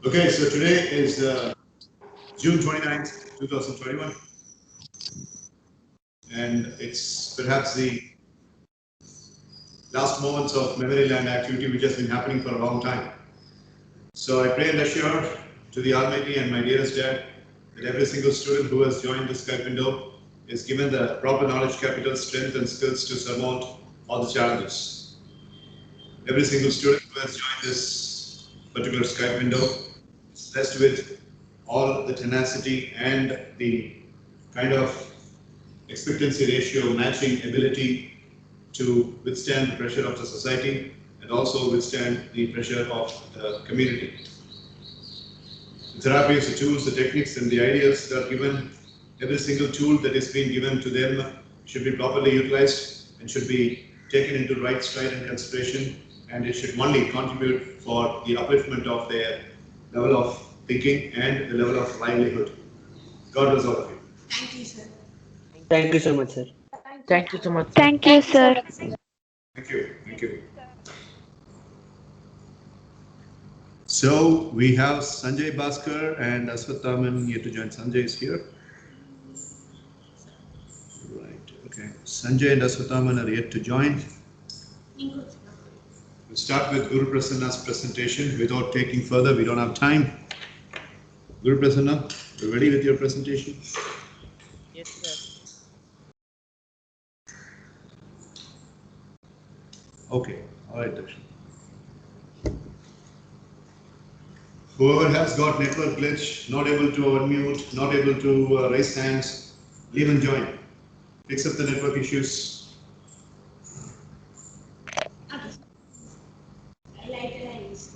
Okay, so today is June 29th, 2021, and it's perhaps the last moments of memory land activity which has been happening for a long time. So I pray and assure to the Almighty and my dearest dad that every single student who has joined this Skype window is given the proper knowledge capital, strength and skills to surmount all the challenges. Every single student who has joined this particular Skype window is blessed with all the tenacity and the kind of expectancy ratio matching ability to withstand the pressure of the society and also withstand the pressure of the community. The therapies, the tools, the techniques and the ideas that are given, every single tool that is being given to them should be properly utilized and should be taken into right stride and consideration, and it should only contribute for the upliftment of their level of thinking and the level of livelihood. God bless all of you. Thank you, sir. Thank you so much, sir. Thank you so much, sir. Thank you, sir. Thank you. Thank you. So we have Sanjay Bhaskar and Aswathaman here to join. Sanjay is here. Right. Okay. Sanjay and Aswathaman are yet to join. We'll start with Guru Prasanna's presentation. Without taking further, we don't have time. Guru Prasanna, you ready with your presentation? Yes, sir. Okay. All right, Darshan. Whoever has got network glitch, not able to unmute, not able to raise hands, leave and join. Fix up the network issues. Okay. I like the lines.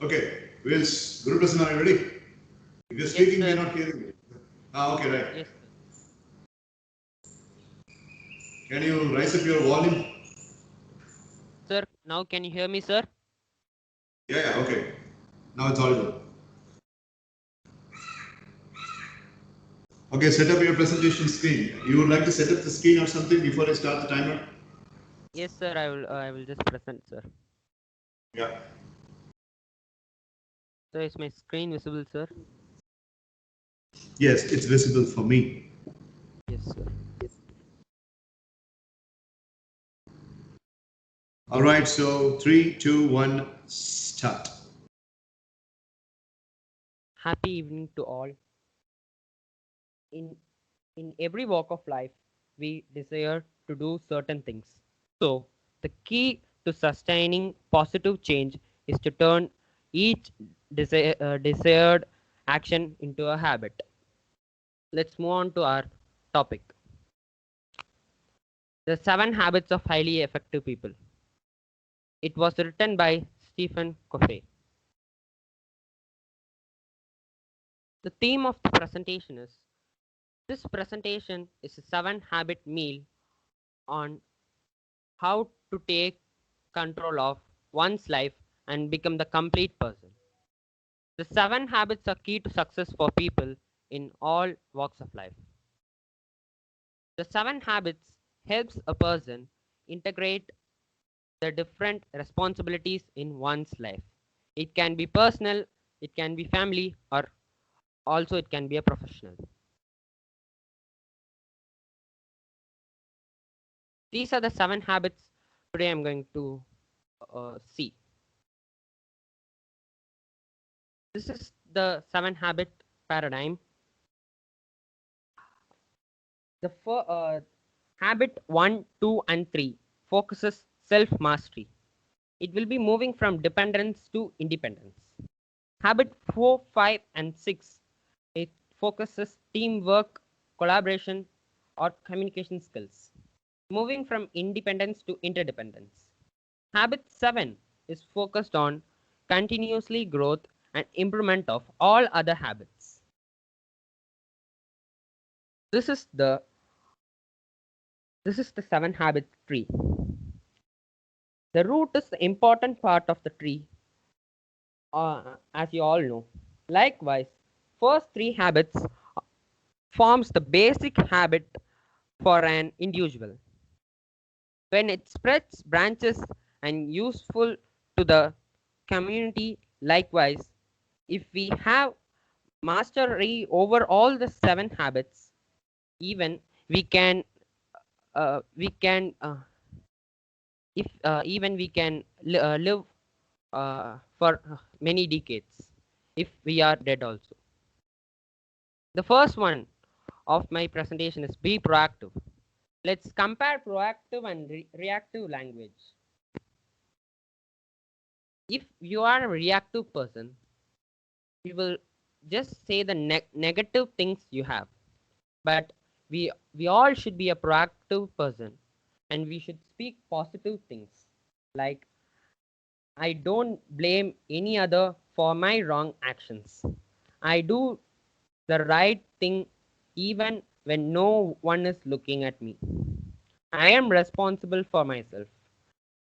Okay, Wills, Guru Prasanna, are you ready? If you're speaking, Yes, we're not hearing you. Okay, right. Yes, Can you raise up your volume? sir. Now can you hear me, sir? Yeah, okay. Now it's audible. Okay, set up your presentation screen. You would like to set up the screen or something before I start the timer? Yes, sir. I will just present, sir. Yeah. So is my screen visible, sir? Yes, it's visible for me. Yes, sir. All right, so 3, 2, 1, start. Happy evening to all. In every walk of life, we desire to do certain things. So the key to sustaining positive change is to turn each desired action into a habit. Let's move on to our topic. The 7 Habits of Highly Effective People. It was written by Stephen Covey. The theme of the presentation is, this presentation is a 7 habit meal on how to take control of one's life and become the complete person. The 7 habits are key to success for people in all walks of life. The 7 habits helps a person integrate the different responsibilities in one's life. It can be personal, it can be family, or also it can be a professional. These are the 7 habits today I'm going to see. This is the 7 habit paradigm. The habit 1, 2, and 3 focuses self-mastery. It will be moving from dependence to independence. Habit 4, 5, and 6, it focuses teamwork, collaboration, or communication skills. Moving from independence to interdependence. Habit 7 is focused on continuously growth and improvement of all other habits. This is the 7 habit tree. The root is the important part of the tree as you all know. Likewise, first three habits forms the basic habit for an individual. When it spreads branches and useful to the community, likewise, if we have mastery over all the seven habits, even we can we can if even we can live for many decades if we are dead also. The first one of my presentation is be proactive. Let's compare proactive and reactive language. If you are a reactive person, you will just say the negative things you have. But we all should be a proactive person, and we should speak positive things like I don't blame any other for my wrong actions. I do the right thing even when no one is looking at me. I am responsible for myself.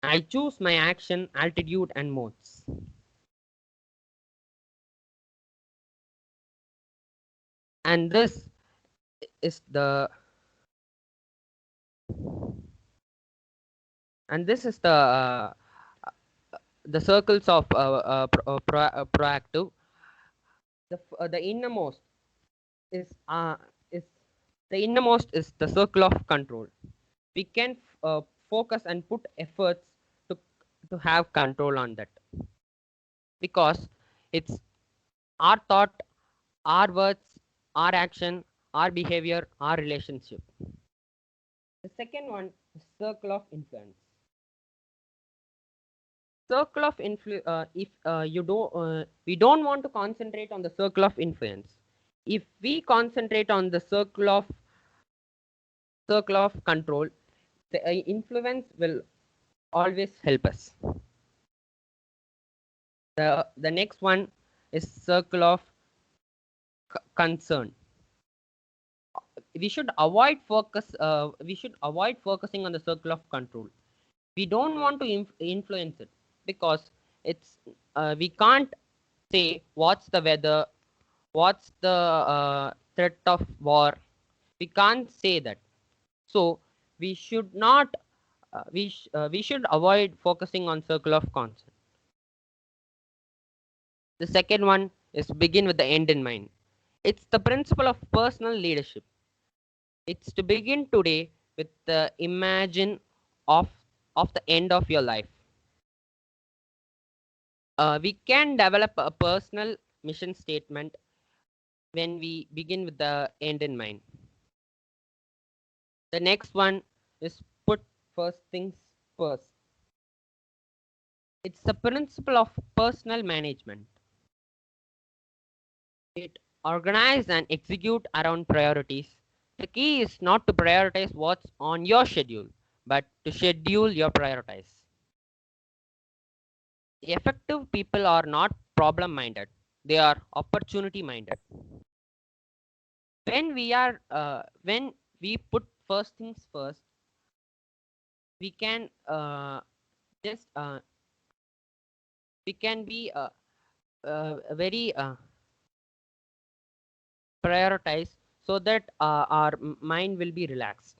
I choose my action, altitude, and modes. And is the this is the circles of proactive. The innermost is is the innermost is the circle of control. We can focus and put efforts to have control on that, because it's our thought, our words, our action, our behavior, our relationship. The second one is circle of influence. Circle of influence. If you don't, we don't want to concentrate on the circle of influence. If we concentrate on the circle of control, the influence will always help us. The next one is circle of concern. We should avoid focusing on the circle of control. We don't want to influence it, because it's we can't say what's the weather, what's the threat of war. We can't say that. So we should not we should avoid focusing on circle of concern. The second one is begin with the end in mind. It's the principle of personal leadership. It's to begin today with the imagine of the end of your life. We can develop a personal mission statement when we begin with the end in mind. The next one is put first things first. It's the principle of personal management. It organize and execute around priorities. The key is not to prioritize what's on your schedule, but to schedule your priorities. Effective people are not problem minded, they are opportunity minded. When we put first things first, we can just we can be very prioritized, so that our mind will be relaxed.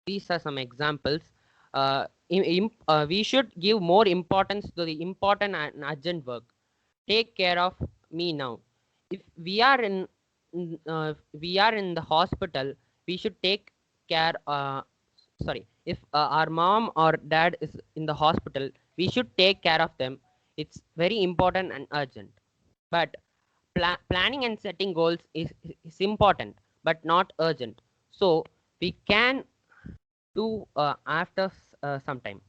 These are some examples. We should give more importance to the important and urgent work. Take care of me now. If we are in the hospital, we should take care. Sorry, if our mom or dad is in the hospital, we should take care of them. It's very important and urgent. But planning and setting goals is important, but not urgent. So we can do after some time.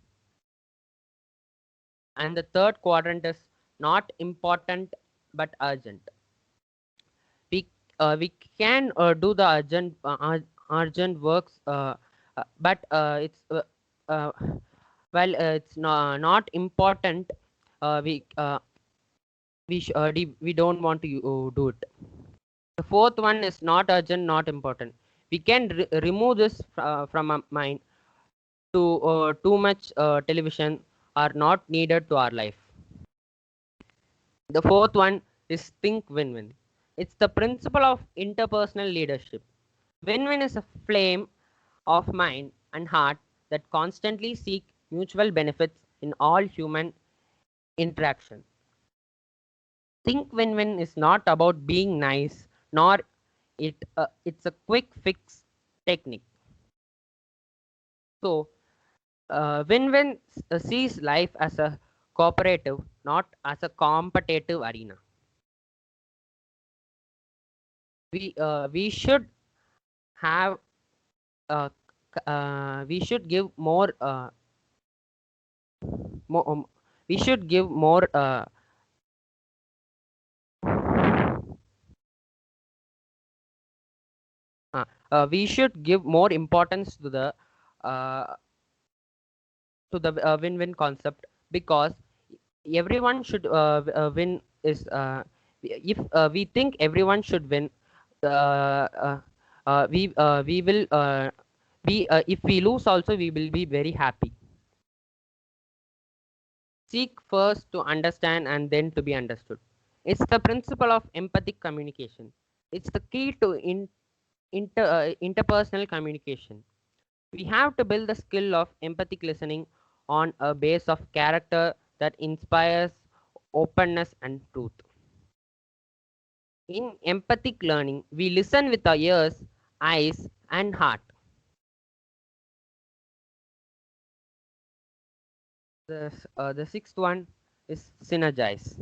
And the third quadrant is not important but urgent. We can do the urgent works, but uh, well it's not important. We don't want to do it. The fourth one is not urgent, not important. We can remove this from our mind. too much television are not needed to our life. The fourth one is think win-win. It's the principle of interpersonal leadership. Win-win is a flame of mind and heart that constantly seek mutual benefits in all human interaction. Think win-win is not about being nice, nor it's a quick fix technique. So win-win sees life as a cooperative, not as a competitive arena. We should have we should give more we should give more we should give more importance uh, to the win-win concept, because everyone should win is if we think everyone should win, we will be if we lose also we will be very happy. Seek first to understand and then to be understood. It's the principle of empathic communication. It's the key to interpersonal communication. We have to build the skill of empathic listening on a base of character that inspires openness and truth. In empathic learning, we listen with our ears, eyes, and heart. The sixth one is synergize.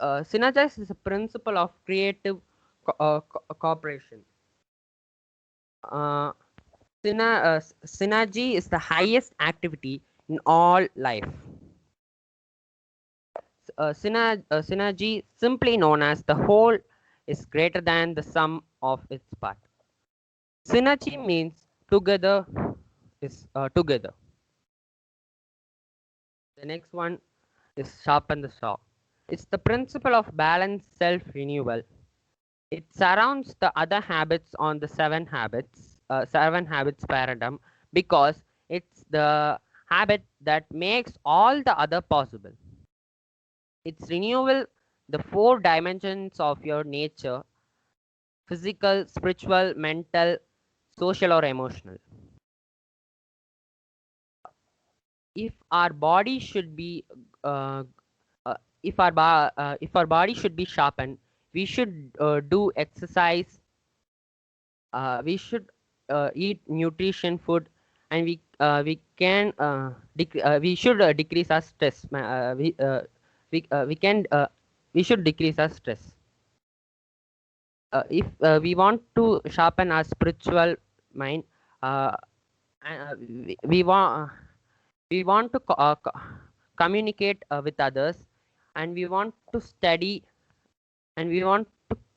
Synergize is a principle of creative cooperation. Uh, synergy is the highest activity in all life. Synergy, simply known as the whole, is greater than the sum of its part. Synergy means together is together. The next one is sharpen the saw. It's the principle of balanced self-renewal. It surrounds the other habits on the seven habits paradigm, because it's the habit that makes all the other possible. It's renewal, the four dimensions of your nature: physical, spiritual, mental, social, or emotional. If our body should be uh, if our body should be sharpened, we should do exercise, we should eat nutrition food, and we can we should decrease our stress. We can we should decrease our stress. If we want to sharpen our spiritual mind, uh, we want to communicate with others, and we want to study, and we want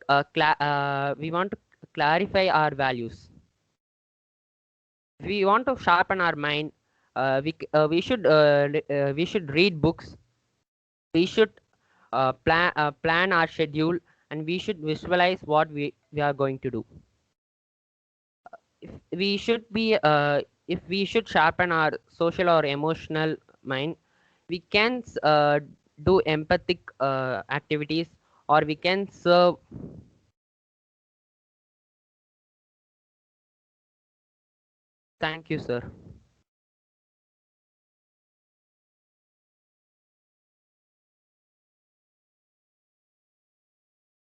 to clarify our values. If we want to sharpen our mind, we should read books, we should plan our schedule, and we should visualize what we are going to do. If we should be if we should sharpen our social or emotional mind, we can do empathic activities, or we can serve. Thank you, sir.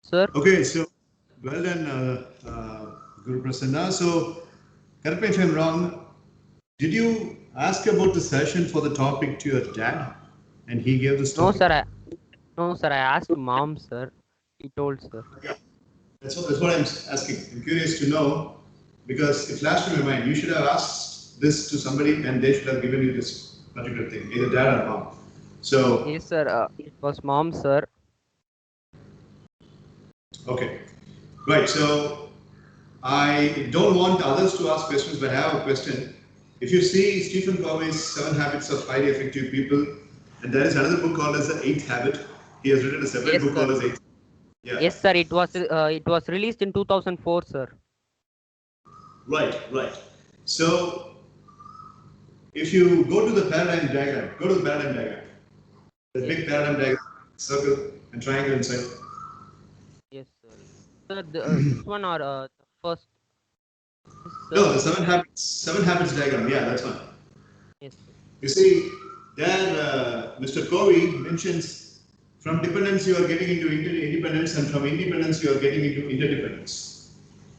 Sir? Okay, so well done, Guru Prasanna. So, correct me if I'm wrong. Did you ask about the session for the topic to your dad, and he gave this No, topic? sir. No, sir. I asked mom, sir. He told, sir. Yeah, that's what I'm asking. I'm curious to know because it flashed in my mind. You should have asked this to somebody, and they should have given you this particular thing, either dad or mom. So, Yes, sir. It was mom, sir. okay, right. So I don't want others to ask questions, but I have a question. If you see Stephen Covey's 7 Habits of Highly Effective People, and there is another book called as The Eighth Habit. He has written a separate Yes, book sir. called as Eighth. Yeah. Yes, sir. It was released in 2004, sir. Right, right. So if you go to the paradigm diagram, the big paradigm diagram, circle and triangle inside. Yes, sir. Sir, this one or the first? No, the seven habits diagram. Yeah, that's one. Yes, sir. You see, there Mr. Covey mentions from dependence you are getting into independence, and from independence you are getting into interdependence.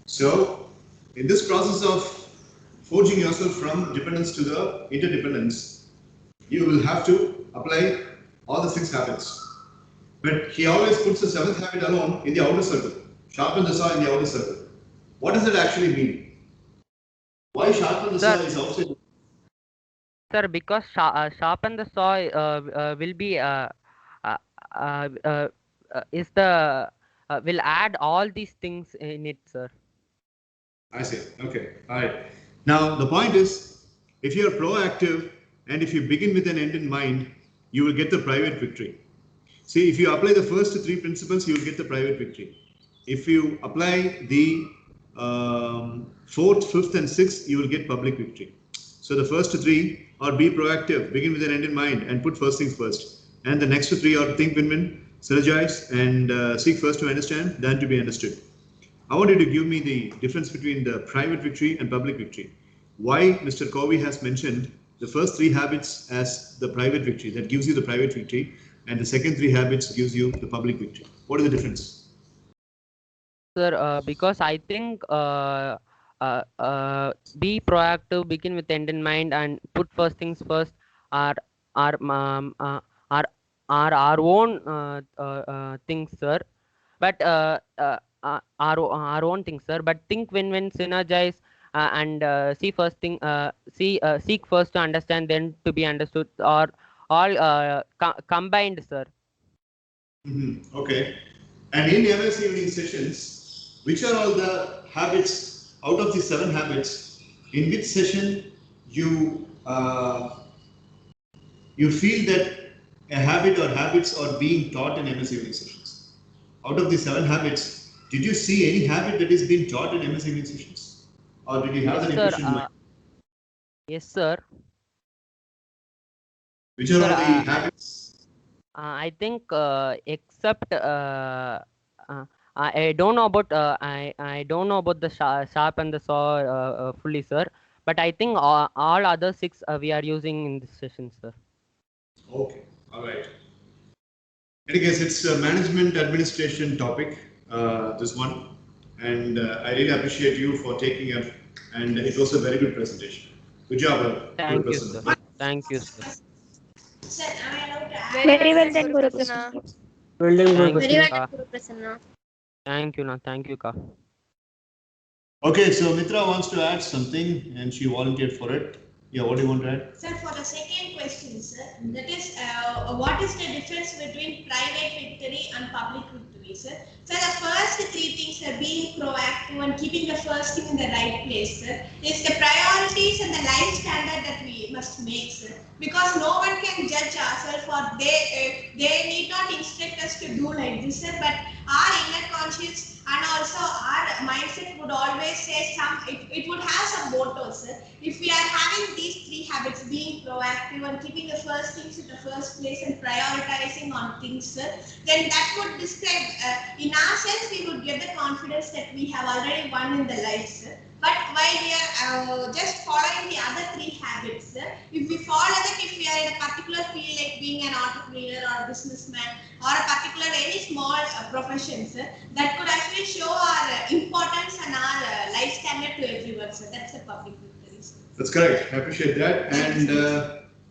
So, in this process of forging yourself from dependence to the interdependence, you will have to apply all the 6 habits. But he always puts the 7th habit alone in the outer circle. Sharpen the saw in the outer circle. What does it actually mean? Why sharpen the saw is outside? Sir, because sharpen the saw will be uh, uh, uh, is the will add all these things in it, sir. I see. Okay. All right. Now, the point is, if you are proactive and if you begin with an end in mind, you will get the private victory. See, if you apply the first 3 principles, you will get the private victory. If you apply the 4th, 5th, and 6th, you will get public victory. So the first 3 are be proactive, begin with an end in mind, and put first things first. And the next 3 are think, win-win, synergize, and seek first to understand, then to be understood. I want you to give me the difference between the private victory and public victory. Why Mr. Covey has mentioned the first 3 habits as the private victory, that gives you the private victory, and the second 3 habits gives you the public victory. What is the difference? Sir, because I think be proactive, begin with end in mind, and put first things first are are um, uh, are are our own things, sir. But our own things, sir. But think, win-win, synergize, and see first thing, seek first to understand, then to be understood, or all combined, sir. Okay. And in MS evening sessions, which are all the habits out of the 7 habits? In which session you feel that a habit or habits are being taught in MS evening sessions? Out of the 7 habits, did you see any habit that is being taught in MS evening sessions, or did you have that Yes, sir. impression in mind? Yes, sir. Which are Sir, all the habits? I think except I don't know about I don't know about the sharp and the saw fully, sir. But I think all other 6 we are using in this session, sir. Okay, all right. In any case, it's a management administration topic, this one, and I really appreciate you for taking it, and it was a very good presentation. Good job, Thank you, Guru sir. Prasanna. Thank you, sir. Sir, am I allowed to add? Very well done, Guru Prasanna. Well done, Guru Thank Very you, well Prasanna. done, Guru Prasanna. Thank you, na. Thank you, ka. Okay, so Mitra wants to add something, and she volunteered for it. Yeah, what do you want to add? Sir, for the second question, sir, that is, what is the difference between private victory and public victory, sir? So the first 3 things are being proactive and keeping the first thing in the right place, sir, is the priorities and the life standard that we must make, sir. Because no one can judge ourselves, or they need not instruct us to do like this, sir, but our inner conscience and also our mindset would always say it would have some mottos, sir. If we are having these 3 habits, being proactive and keeping the first things in the first place and prioritizing on things, sir, then that would describe, in our sense, we would get the confidence that we have already won in the life, sir. But while we are just following the other 3 habits, sir, if we follow that, if we are in a particular field like being an entrepreneur or a businessman or a particular any small profession, sir, that could actually show our importance and our life standard to everyone, sir. That's the public victory, sir. That's correct. I appreciate that. And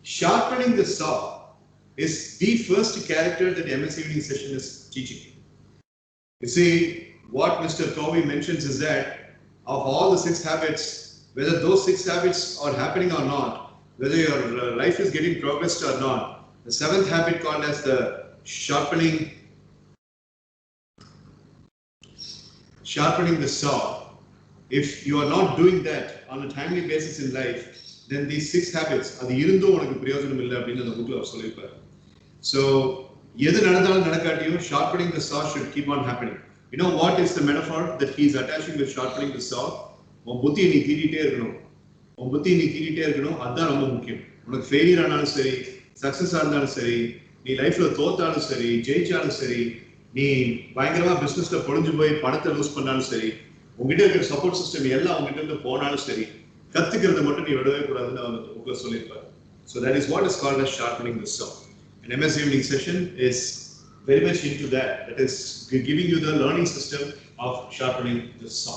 sharpening the saw is the first character that MS evening session is teaching. You see, what Mr. Covey mentions is that of all the 6 habits, whether those 6 habits are happening or not, whether your life is getting progressed or not, the 7th habit called as the sharpening the saw, if you are not doing that on a timely basis in life, then these 6 habits, அது இருந்தும் உனக்கு பிரயோஜனம் இல்லை அப்படின்னு அந்த bookல அவர் சொல்லியிருப்பார். So, எது நடந்தாலும் நடக்காட்டியும் sharpening the saw should keep on happening. You know what is the metaphor that he is attaching with sharpening the saw? உன் புத்தியை நீ தீட்டிட்டே இருக்கணும். உன் புத்தி நீ கீறிட்டே இருக்கணும். அதுதான் ரொம்ப முக்கியம். உனக்கு ஃபெயிலியர் ஆனாலும் சரி, சக்சஸா இருந்தாலும் சரி, நீ லைஃப்ல தோத்தாலும் சரி, ஜெயிச்சாலும் சரி, நீ பயங்கரமா பிசினஸ்ல பொழிஞ்சு போய் பணத்தை லூஸ் பண்ணாலும் சரி, உங்ககிட்ட இருக்கிற சப்போர்ட் சிஸ்டம் எல்லாம் உங்ககிட்ட இருந்து போனாலும் சரி, கத்துக்கிறத மட்டும் நீ விடவே கூடாதுன்னு அவங்க புக்ல சொல்லியிருப்பாரு. So that is what is called as sharpening the saw. An MS evening session is very much into that. That is giving you the learning system of sharpening the saw.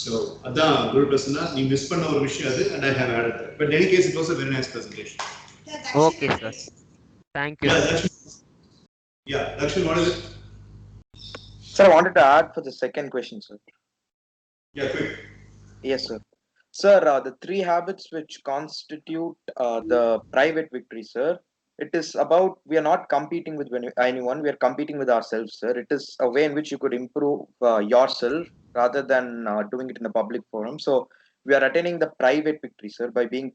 So, அதான் குரு பிரசன்னா நீ miss பண்ண ஒரு விஷயம் அது, and I have added that. But in any case, it was a very nice presentation. Okay, sir. Thank you. Yeah, Dakshin, what is it? Sir, I wanted to add for the second question, sir. Yeah, quick. Yes, sir. Sir, the three habits which constitute the private victory, sir, it is about we are not competing with anyone, we are competing with ourselves, sir. It is a way in which you could improve yourself rather than doing it in a public forum. So we are attaining the private victory, sir, by being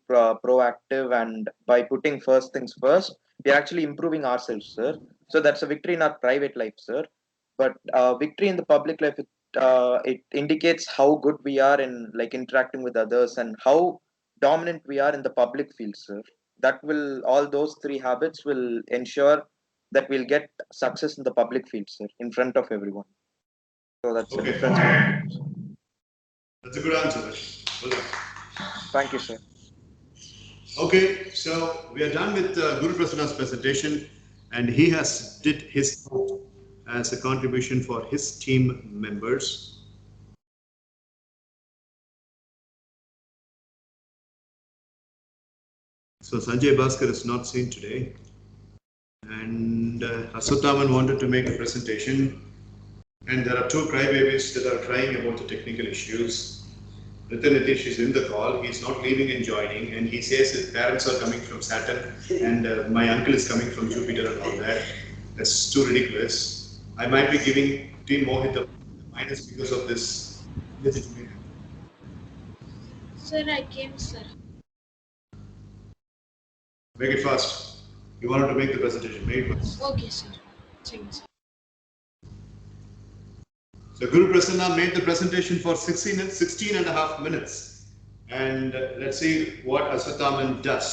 proactive and by putting first things first. We are actually improving ourselves, sir. So that's a victory in our private life, sir. But victory in the public life, it indicates how good we are in like interacting with others and how dominant we are in the public field, sir. That will all those three habits will ensure that we'll get success in the public field, sir, in front of everyone. So that's the Okay. difference. That's a good answer, Dakshin. Well done. Thank you, sir. Okay, so we are done with Guru Prasanna's presentation, and he has did his part as a contribution for his team members. So Sanjay Bhaskar is not seen today, and Asutaman wanted to make a presentation, and there are two crybabies that are crying about the technical issues. Nitin Nitish is in the call, he's not leaving and joining, and he says his parents are coming from Saturn, and my uncle is coming from Jupiter and all that. That's too ridiculous. I might be giving Team Mohit a minus because of this. Sir, I came, sir. Make it fast. You wanted to make the presentation, make it fast. Okay, sir. Thanks. So Guru Prasanna made the presentation for 16 and a half minutes. And let's see what Aswathaman does.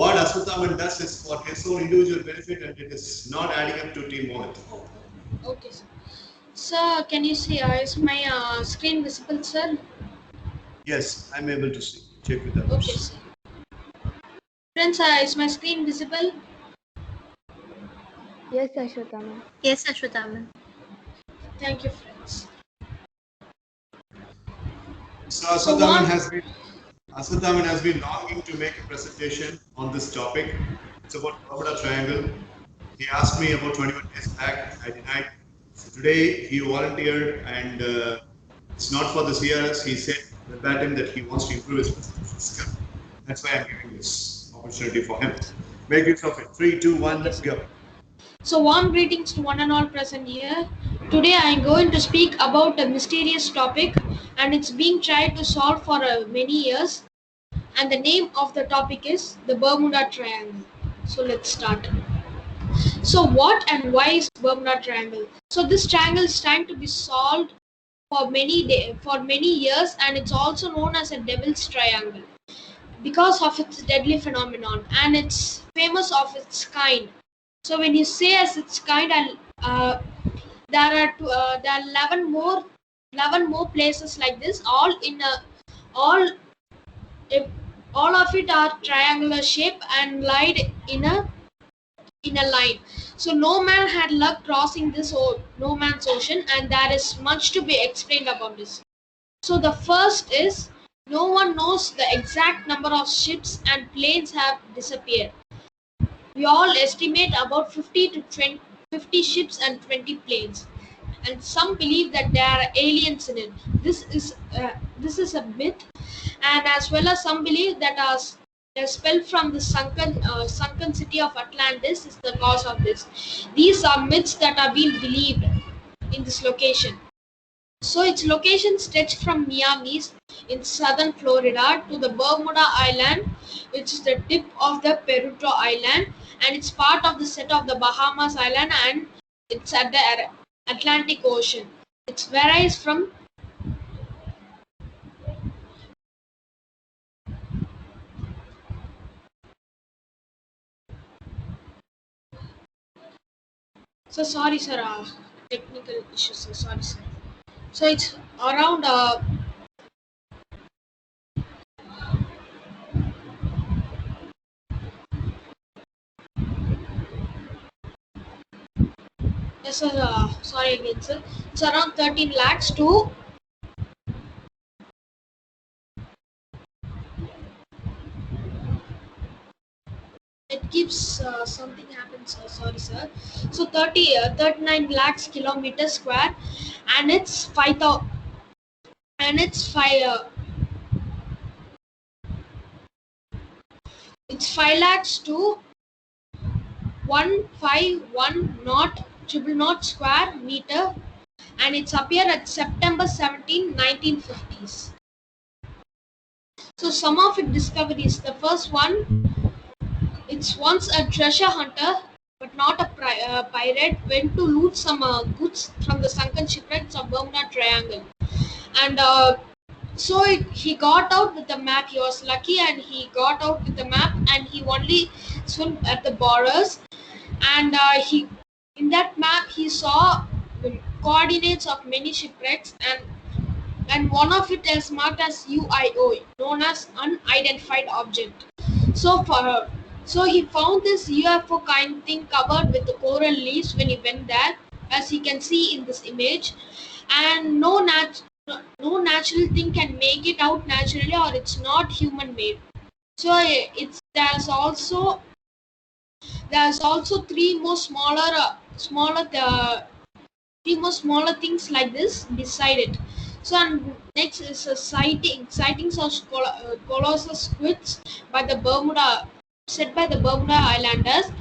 What Aswathaman does is for his own individual benefit, and it is not adding up to Team Mohit. Okay, sir. Sir, can you see, is my screen visible, sir? Yes, I'm able to see. Check with others. Okay, sir. Friends, is my screen visible? Yes, Ashwatthama. Yes, Ashwathaman. Thank you, friends. So Aswathaman has been longing to make a presentation on this topic. It's about Bermuda Triangle. He asked me about 21 days back. I denied. So today he volunteered, and it's not for the CRS. He said verbatim that he wants to improve his presentation skill. That's why I'm giving this opportunity for him. Make use of it. 3, 2, 1, let's go. So warm greetings to one and all present here. Today I am going to speak about a mysterious topic, and it's being tried to solve for many years. And the name of the topic is the Bermuda Triangle. So let's start. So what and why is Bermuda Triangle? So this triangle is trying to be solved for many years, and it's also known as a Devil's Triangle because of its deadly phenomenon, and it's famous of its kind. So when you say as its kind, there are 11 more places like this, all of it are triangular shape and lied in a line. So no man had luck crossing this no man's ocean, and there is much to be explained about this. So the first is, no one knows the exact number of ships and planes have disappeared. We all estimate about 50 ships and 20 planes, and some believe that there are aliens in it. This is a myth, and as well as some believe that a spell from the sunken city of Atlantis is the cause of this. These are myths that are being believed in this location. So its location stretched from Miami in southern Florida to the Bermuda Island, which is the tip of the Puerto Island, and it's part of the set of the Bahamas Island, and it's at the Atlantic Ocean. It varies from So sorry, sir. Technical issues. Sir. Sorry, sir. So it's around. Yes, sir. Sorry again, sir. It's around 13 lakhs to. It keeps something happens. Sorry, sir. So 39 lakhs kilometers square, and it's 5,000. And it's 5 lakhs to 151 not triple not square meter, and it's appeared at September 17, 1950s. So some of its discoveries. The first one, it's once a treasure hunter, but not a pirate, went to loot some goods from the sunken shipwrecks of Bermuda Triangle, and he got out with the map. He was lucky, and he got out with the map, and he only swam at the borders, and he in that map he saw the coordinates of many shipwrecks, and one of it is marked as UIO, known as unidentified object. So he found this UFO kind thing covered with the coral leaves when he went there, as you can see in this image, and no natural thing can make it out naturally, or it's not human made. So it's there's also three more smaller things like this beside it. So and next is a sightings of colossal squids by the Bermuda set by the Bermuda Islanders.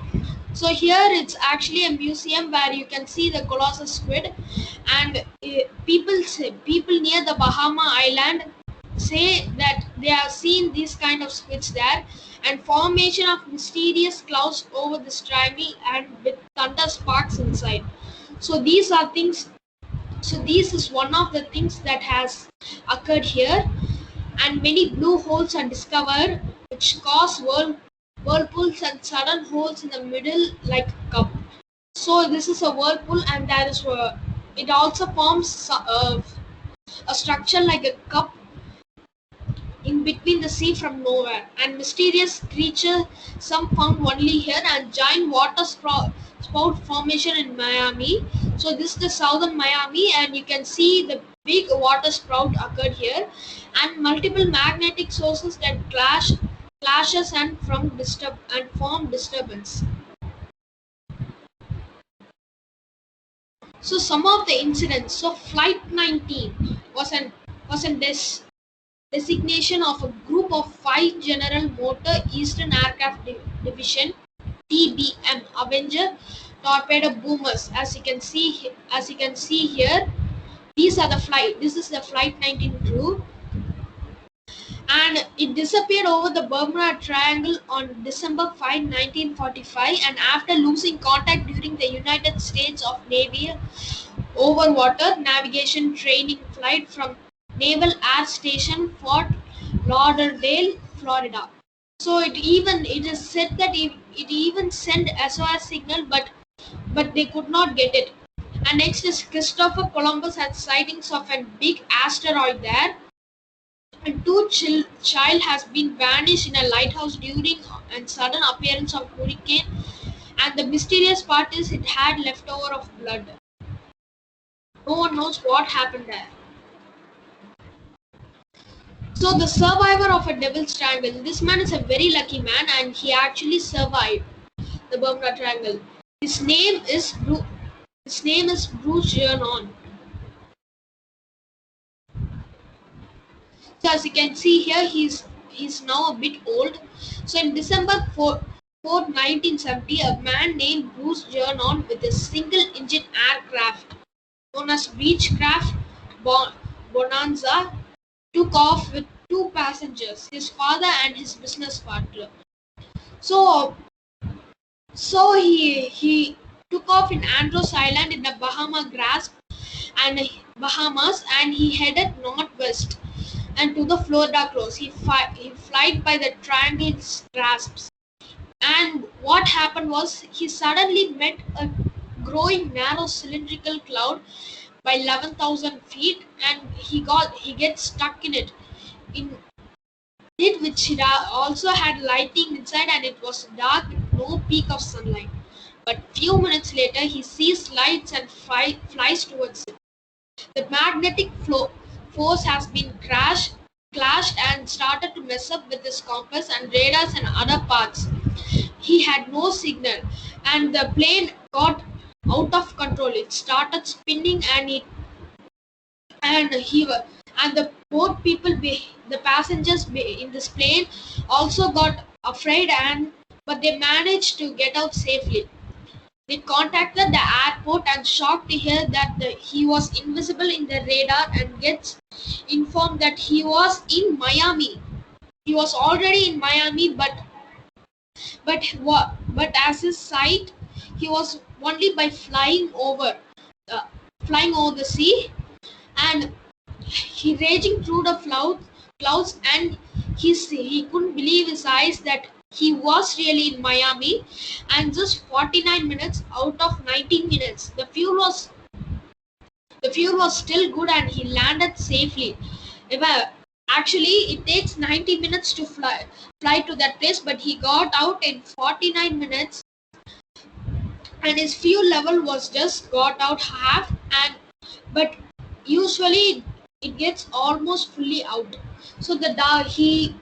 So here it's actually a museum where you can see the colossal squid, and people near the Bahama Island say that they have seen these kind of squids there, and formation of mysterious clouds over the triangle and with thunder sparks inside. So these are things. So this is one of the things that has occurred here, and many blue holes are discovered, which cause whirlpools and sudden holes in the middle like a cup. So this is a whirlpool, and that is it also forms a structure like a cup in between the sea from nowhere, and mysterious creature some found only here, and giant spout formation in Miami. So this is the southern Miami, and you can see the big water sprout occurred here, and multiple magnetic sources that clashes and form disturbance. So some of the incidents. So Flight 19 was an designation of a group of 5 General Motor Eastern Aircraft Division (TBM) Avenger torpedo boomers. As you can see here, This is the Flight 19 crew, and it disappeared over the Bermuda Triangle on December 5, 1945, and after losing contact during the United States of Navy overwater navigation training flight from Naval Air Station Fort Lauderdale, Florida. So it is said that it even sent SOS signal, but they could not get it. And next is Christopher Columbus had sightings of a big asteroid there, and child has been vanished in a lighthouse during and sudden appearance of hurricane, and the mysterious part is it had leftover of blood. No one knows what happened there. So the survivor of a devil's triangle. This man is a very lucky man, and he actually survived the Bermuda Triangle. His name is Bruce Jernon. So as you can see here, he's now a bit old. So in December 4, 1970, a man named Bruce Jernon with a single-engine aircraft known as Beechcraft Bonanza took off with 2 passengers, his father and his business partner. So he took off in Andros Island in the Bahamas, and he headed northwest and to the Florida coast. He flied by the triangle's grasps. And what happened was he suddenly met a growing narrow cylindrical cloud by 11,000 feet, and he gets stuck in it, which also had lighting inside, and it was dark with no peak of sunlight. But few minutes later, he sees lights and flies towards it. The magnetic force has been clashed and started to mess up with his compass and radars and other parts. He had no signal, and the plane got out of control. It started spinning, and he wa- and the both people, the passengers in this plane, also got afraid, but they managed to get out safely. They contacted the airport and shocked to hear that he was invisible in the radar, and gets informed that he was in Miami. He was already in Miami, but as his sight, he was only by uh, flying over the sea, and he raging through the clouds, and he couldn't believe his eyes that he was really in Miami, and just 49 minutes out of 19 minutes, the fuel was still good, and he landed safely. Well, actually, it takes 90 minutes to fly to that place, but he got out in 49 minutes, and his fuel level was just got out half, and but usually it gets almost fully out. So he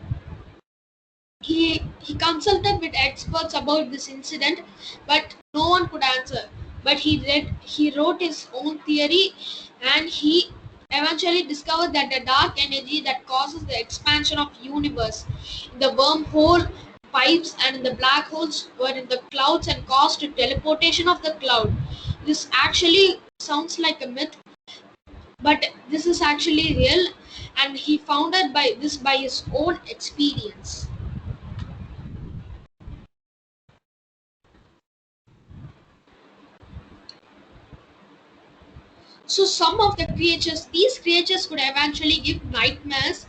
consulted with experts about this incident, but no one could answer. But he wrote his own theory, and he eventually discovered that the dark energy that causes the expansion of universe, the wormhole pipes and the black holes were in the clouds and caused the teleportation of the cloud. This actually sounds like a myth, but this is actually real, and he founded by his own experience. So some of these creatures could eventually give nightmares,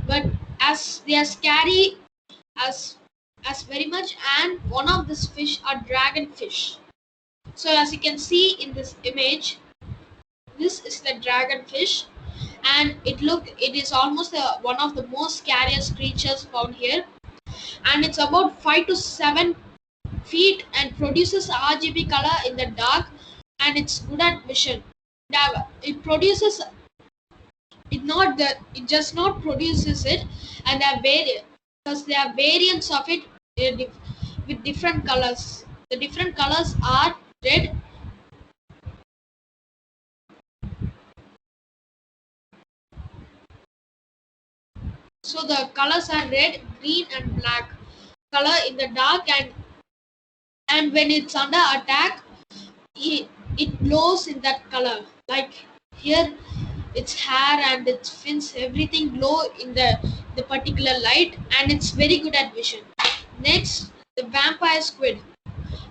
but as they are scary as very much. And one of these fish are dragonfish. So as you can see in this image, this is the dragonfish, and it is almost one of the most scariest creatures found here, and it's about 5 to 7 feet and produces RGB color in the dark, and it's good at vision. Now, it produces it just not produces it, and there are variants of it with different colors. The different colors are red. So the colors are red, green, and black color in the dark, and when it's under attack, he, it glows in that color. Like here, its hair and its fins, everything glow in the particular light, and it's very good at vision. Next, the vampire squid.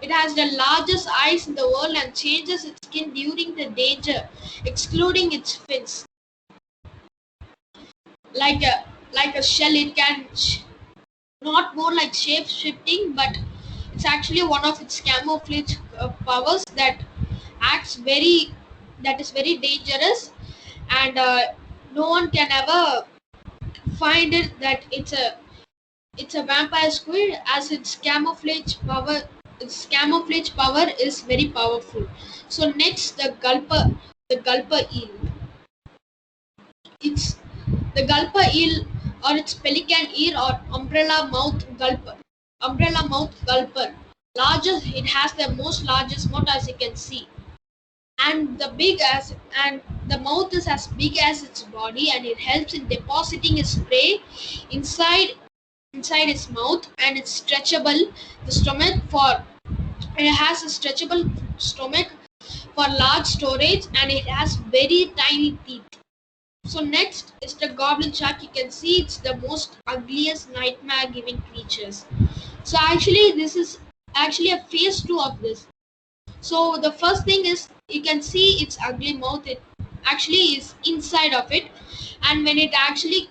It has the largest eyes in the world and changes its skin during the danger, excluding its fins. Like a shell, it can not more like shape shifting, but it's actually one of its camouflage powers acts very that is very dangerous, and no one can ever find it that it's a vampire squid, as its camouflage power is very powerful. So next, the gulper eel. It's the gulper eel, or its pelican eel, or umbrella mouth gulper. Largest, it has the most largest mouth, as you can see, and the mouth is as big as its body, and it helps in depositing its prey inside its mouth, and it's stretchable. The stomach for It has a stretchable stomach for large storage, and it has very tiny teeth. So next is the goblin shark. You can see it's the most ugliest nightmare giving creatures. So actually this is actually a phase 2 of this. So the first thing is, you can see its ugly mouth. It actually is inside of it, and when it actually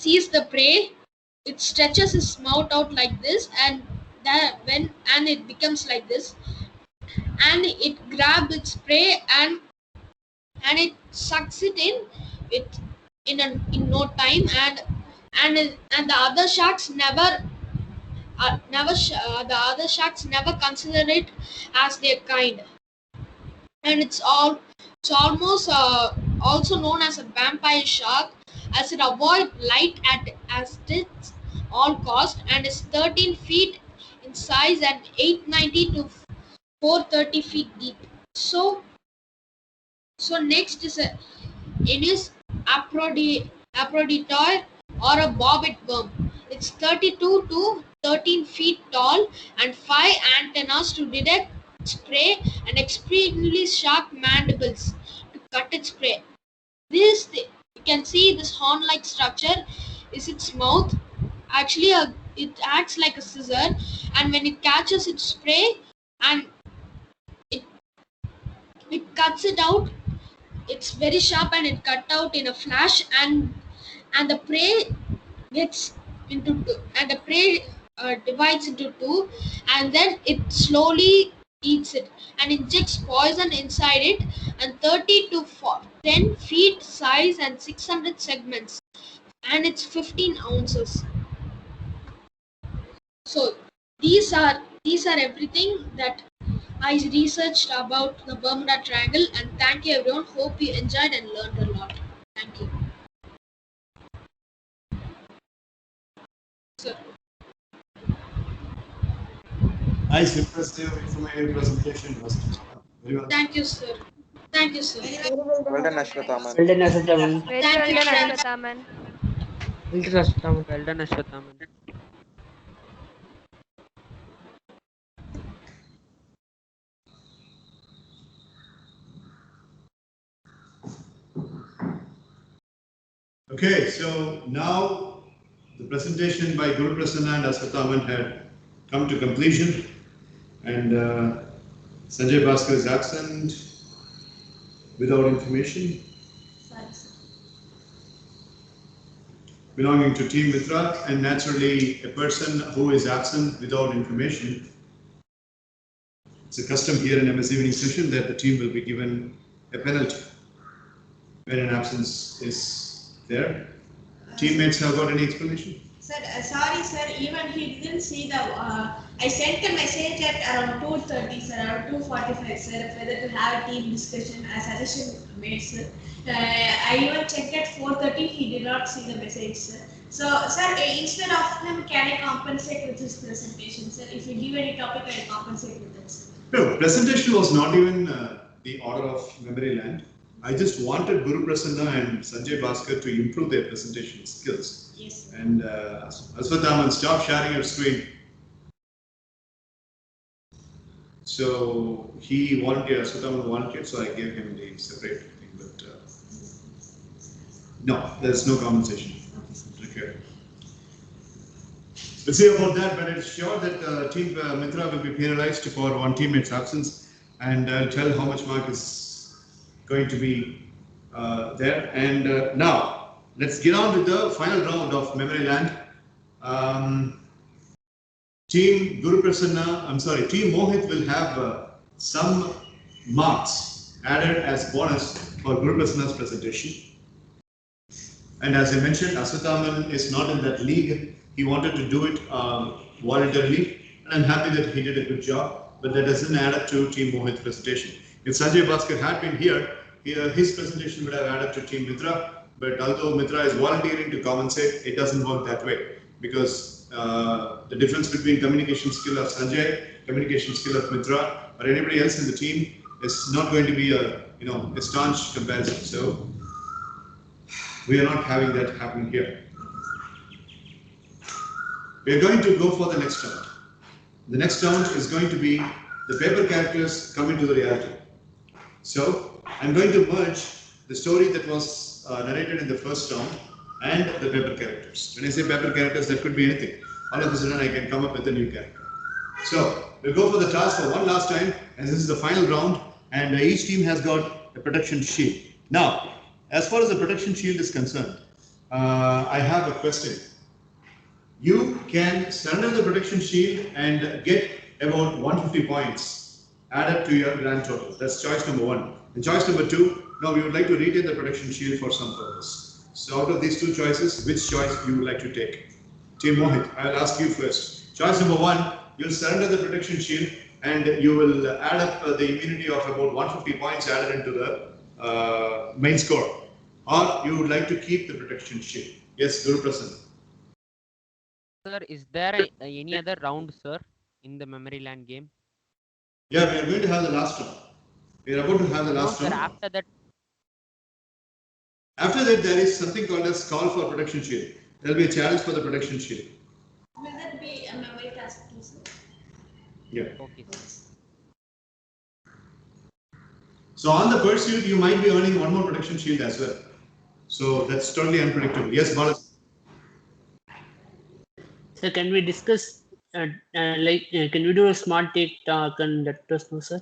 sees the prey, it stretches its mouth out like this, and it becomes like this. and it grabs its prey and it sucks it in it in no time, and the other sharks the other sharks never consider it as their kind, and it's almost also known as a vampire shark, as it avoid light at as its all cost, and is 13 feet in size and 890 to 430 feet deep. So next is a Aeneas aphroditoid or a bobbit worm. It's 32 to 13 feet tall and 5 antennas to detect its prey and extremely sharp mandibles to cut its prey. You can see this horn-like structure is its mouth. Actually, it acts like a scissor, and when it catches its prey and it, it cuts it out, it's very sharp and it cut out in a flash, and the prey gets into two, and the prey divides into two, and then it slowly eats it and injects poison inside it, and 30 to 10 feet size and 600 segments, and it's 15 ounces. So these are everything that I researched about the Bermuda Triangle, and thank you everyone. Hope you enjoyed and learned a lot. Thank you. Sir. Nice, impressive, informative presentation. Very well. Thank you, sir. Thank you, sir. Well done, Ashwathaman. Well done, Aswathaman. Very Thank you, well done, friends. Ashwathaman. Well done, Aswathaman. Well done, Ashwathaman. Okay, so now the presentation by Guru Prasanna and Aswathaman had come to completion, and Sanjay Bhaskar is absent without information. Sorry, sir. Belonging to Team Mitra, and naturally a person who is absent without information. It's a custom here in MS evening session that the team will be given a penalty when an absence is there. Teammates have got any explanation? Sir, sorry, sir. Even he didn't see the. I sent a message at around 2:30, sir, around 2:45, sir, whether to have a team discussion as suggestion made, sir. I even checked at 4:30. He did not see the message, sir. So, sir, instead of him, can I compensate with his presentation, sir? If you give any topic, I'll compensate with that, sir. No, presentation was not even the order of memory land. I just wanted Guru Prasanna and Sanjay Bhaskar to improve their presentation skills. Yes, sir. And Aswathaman, stop sharing your screen. So he volunteered, Aswathaman volunteered, so I gave him the separate thing. But no, there's no compensation required. We'll see about that, but it's sure that Team Mitra will be penalized for one teammate's absence, and I'll tell how much mark is going to be there. And now, let's get on with the final round of memory land. Team Guru Prasanna, Team Mohit will have some marks added as bonus for Guru Prasanna's presentation. And as I mentioned, Aswathaman is not in that league. He wanted to do it voluntarily, and I'm happy that he did a good job, but that doesn't add up to Team Mohit's presentation. If Sanjay Bhaskar had been here, his presentation would have added to Team Mitra, but although Mitra is volunteering to compensate, it doesn't work that way, because the difference between communication skill of Sanjay, communication skill of Mitra, or anybody else in the team is not going to be a staunch comparison. So we are not having that happen here. We are going to go for the next round. The next round is going to be the paper characters coming to the reality. So I'm going to merge the story that was narrated in the first round and the paper characters. When I say paper characters, that could be anything. All of a sudden I can come up with a new character. So we'll go for the task for one last time, and this is the final round, and each team has got a protection shield. Now, as far as the protection shield is concerned, I have a question. You can surrender the protection shield and get about 150 points added to your grand total. That's choice number 1. And choice number 2, now we would like to retain the protection shield for some purpose. So out of these 2 choices, which choice you would like to take? Team Mohit, I will ask you first. Choice number 1, you'll surrender the protection shield and you will add up the immunity of about 150 points added into the main score. Or you would like to keep the protection shield. Yes, Guru Prasanth. Sir, is there any other round, sir, in the memory land game? Yeah, we are going to have the last round. We are about to have the No, last sir. round. After that, After that, there is something called as call for protection shield. There will be a challenge for the protection shield. Will that be a memory task too, sir? Yeah. okay, sir. So on the pursuit, you might be earning one more protection shield as well. So that's totally unpredictable. Yes, Balas. So can we discuss, can we do a smart TikTok and let us know, sir?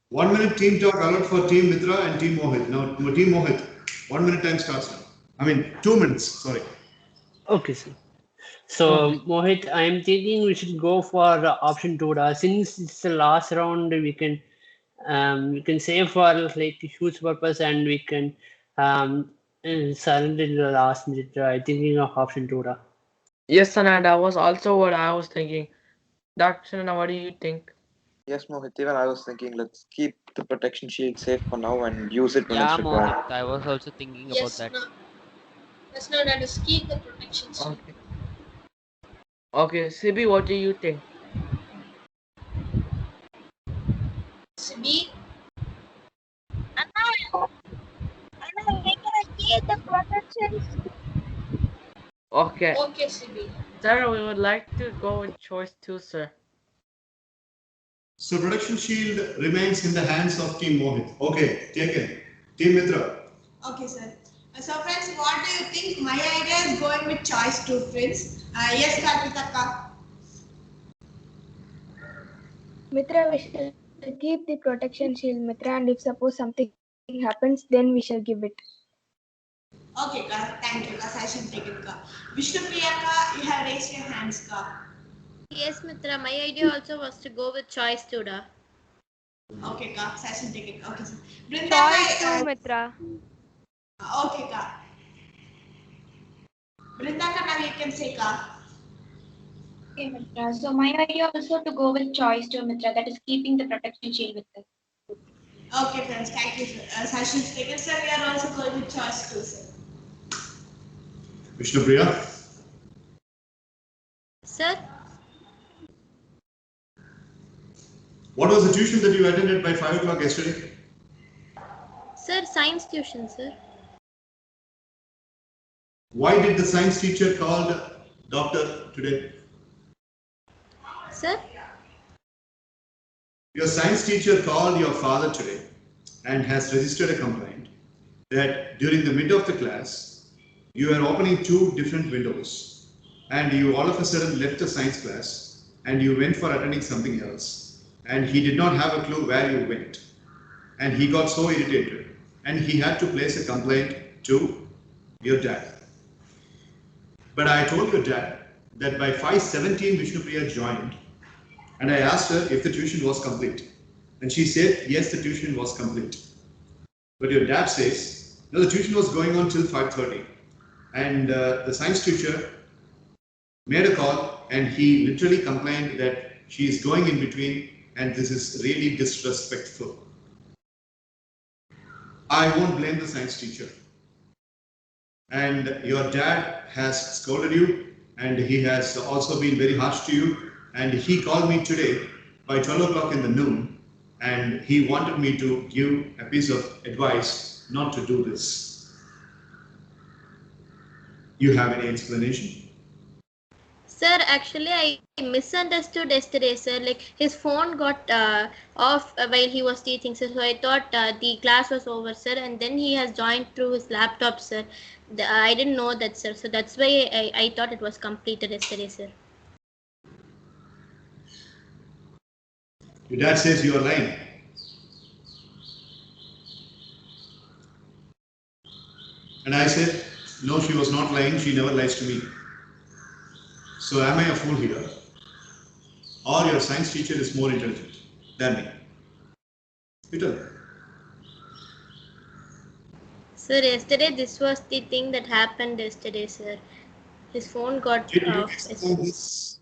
1 minute team talk allowed for Team Mitra and Team Mohit. Now, Team Mohit, 1 minute time starts now. I mean, 2 minutes, sorry. Okay, sir. So Mohit, I am thinking we should go for option 2. Since it's the last round, we can save for like huge purpose and we can surrender in the last minute. I'm thinking of option 2. Yes, Sananda, that was also what I was thinking. Dr. Sananda, what do you think? Yes, Mohit, even I was thinking let's keep the protection shield safe for now and use it when Yeah, it's required. Mohit. I was also thinking about Yes, that. no. Let's not let us keep the protection shield. Okay. Okay, Sibi, what do you think? Sibi, Okay. okay, Sibi. Sir, we would like to go with choice 2, sir. So protection shield remains in the hands of Team Mohit. Okay, taken. Team Mitra. Okay, sir. So friends, what do you think? My idea is going with choice 2, friends. Yes, Karpitaka. Mitra, we shall keep the protection shield, Mitra, and if suppose something happens, then we shall give it. Okay, Ka. Thank you, Ka. I should take it, Ka. Vishnu Priya, you have raised your hands, Ka. Yes, Mitra. My idea also was to go with choice 2. Okay, Ka. I should take it. Okay, sir. Choice 2, Mitra. Okay, Ka. Brindaka, now you can say, Ka. Okay, Mitra. So my idea also to go with choice 2, Mitra, that is keeping the protection shield with us. Okay, friends. Thank you, sir. Session's taken, sir. We are also going with choice 2, sir. Vishnu Priya. Sir? What was the tuition that you attended by 5 o'clock yesterday? Sir, science tuition, sir. Why did the science teacher called doctor today? Sir? Your science teacher called your father today and has registered a complaint that during the mid of the class, you were opening 2 different windows and you all of a sudden left the science class and you went for attending something else and he did not have a clue where you went and he got so irritated and he had to place a complaint to your dad. But I told your dad that by 5:17 Vishnupriya joined and I asked her if the tuition was complete. And she said, yes, the tuition was complete. But your dad says, no, the tuition was going on till 5:30. And the science teacher made a call and he literally complained that she is going in between and this is really disrespectful. I won't blame the science teacher. And your dad has scolded you and he has also been very harsh to you. And he called me today by 12 o'clock in the noon and he wanted me to give a piece of advice not to do this. You have any explanation? Sir, actually, I misunderstood yesterday, sir. Like, his phone got off while he was teaching, sir. So I thought the class was over, sir. And then he has joined through his laptop, sir. I didn't know that, sir. So that's why I thought it was completed yesterday, sir. Your dad says you are lying. And I said, no, she was not lying. She never lies to me. So am I a fool here? Or your science teacher is more intelligent? than me. You tell me. Sir, yesterday this was the thing that happened yesterday, sir. His phone got Did you off. explain this?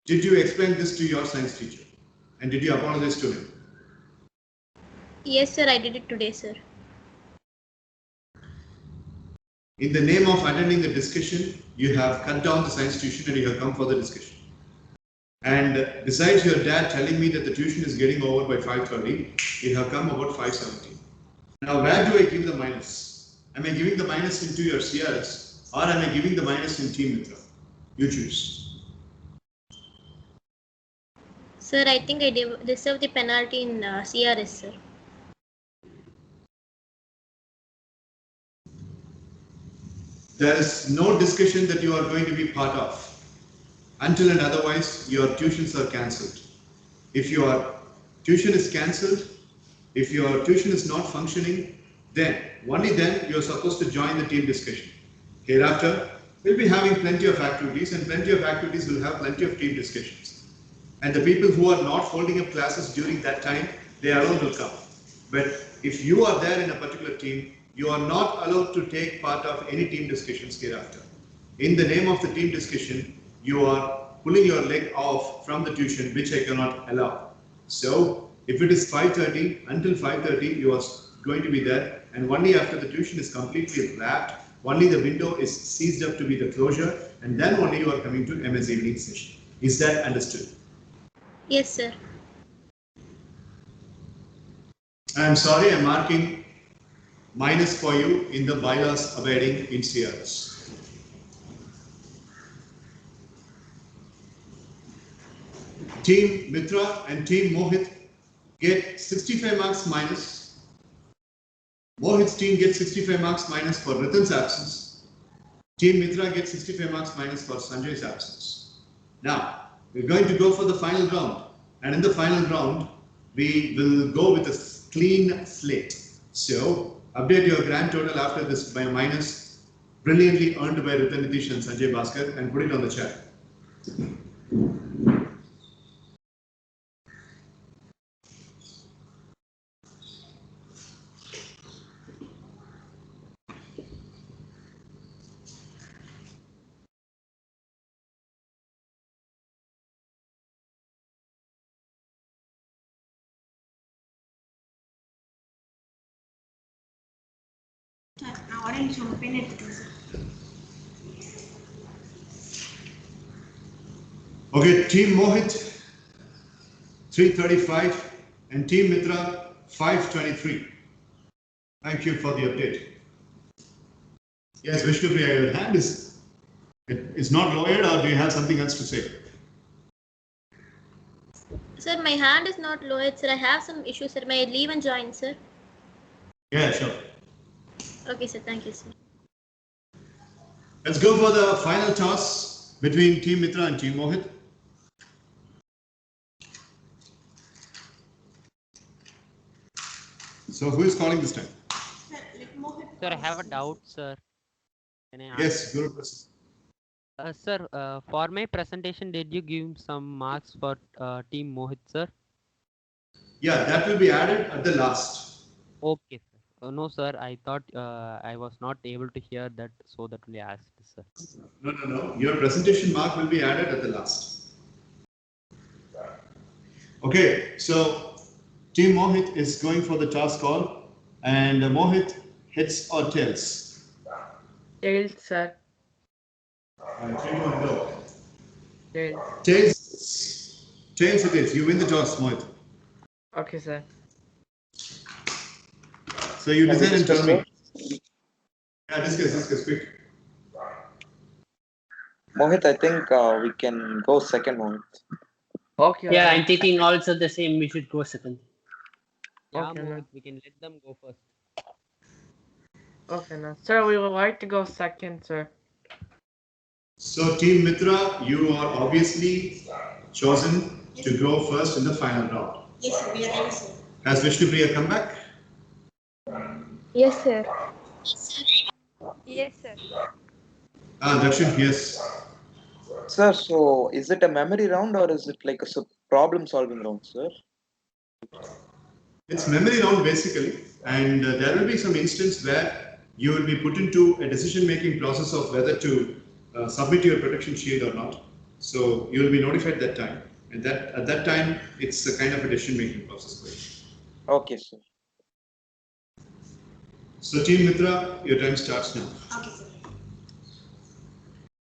Did you explain this to your science teacher? And did you apologize to him? Yes, sir, I did it today, sir. In the name of attending the discussion, you have cut down the science tuition and you have come for the discussion. And besides your dad telling me that the tuition is getting over by 5:30, you have come about 5:17. Now, where do I give the minus? Am I giving the minus into your CRS or am I giving the minus in Team Mitra? You choose. Sir, I think I deserve the penalty in CRS, sir. There is no discussion that you are going to be part of. Until and otherwise, your tuitions are cancelled. If your tuition is cancelled, if your tuition is not functioning, then, only then, you are supposed to join the team discussion. Hereafter, we'll be having plenty of activities and plenty of activities will have plenty of team discussions. And the people who are not holding up classes during that time, they alone will come. But if you are there in a particular team, you are not allowed to take part of any team discussions hereafter. In the name of the team discussion, you are pulling your leg off from the tuition, which I cannot allow. So, if it is 5:30, until 5:30, you are going to be there, and only after the tuition is completely wrapped, only the window is seized up to be the closure, and then only you are coming to MS evening session. Is that understood? Yes, sir. I am sorry, I am marking minus for you in the bylaws abiding in CRS. Team Mitra and Team Mohit get 65 marks minus. Mohit's team gets 65 marks minus for Ritan's absence. Team Mitra gets 65 marks minus for Sanjay's absence. Now, we're going to go for the final round. And in the final round, we will go with a clean slate. So, update your grand total after this by minus brilliantly earned by Ritan Nitish and Sanjay Bhaskar and put it on the chat. Okay, Team Mohit 335 and Team Mitra 523. Thank you for the update. Yes, Vishnupriya, your hand is not lowered, or do you have something else to say? Sir, my hand is not lowered, sir. I have some issues, sir. May I leave and join, sir? Yeah, sure. Okay, sir. Thank you, sir. Let's go for the final toss between Team Mitra and Team Mohit. So who is calling this time? Sir, I have a doubt, sir. Can I ask? Yes, Guru Prasad. Sir, for my presentation, did you give some marks for Team Mohit, sir? Yeah, that will be added at the last. Okay, sir. No, sir. I thought I was not able to hear that, so that we asked, sir. No. Your presentation mark will be added at the last. Okay, so Team Mohit is going for the toss call, and Mohit hits or tails. Tails, sir. 3, 2, 1, go. Tails. Tails it is. You win the toss, Mohit. Okay, sir. So you Can we decide and tell discuss, me. Yeah, discuss, quick. Mohit, I think we can go second, Mohit. Okay. Yeah, sir. I'm thinking also the same. We should go second. Yeah, Okay, Mohit, no. we can let them go first. Okay, now, sir, we would like to go second, sir. So Team Mitra, you are obviously chosen to go first in the final round. Yes, sir. We are ready, sir. Has Vishnupriya come back? Yes, sir. Yes, sir. Darshan, yes. Sir, so is it a memory round or is it like a problem solving round, sir? It's memory round basically, and there will be some instance where you will be put into a decision-making process of whether to submit your protection shield or not. So you will be notified that time, and that at that time it's a kind of a decision-making process for you. Okay, sir. So Team Mitra, your time starts now. Okay, sir.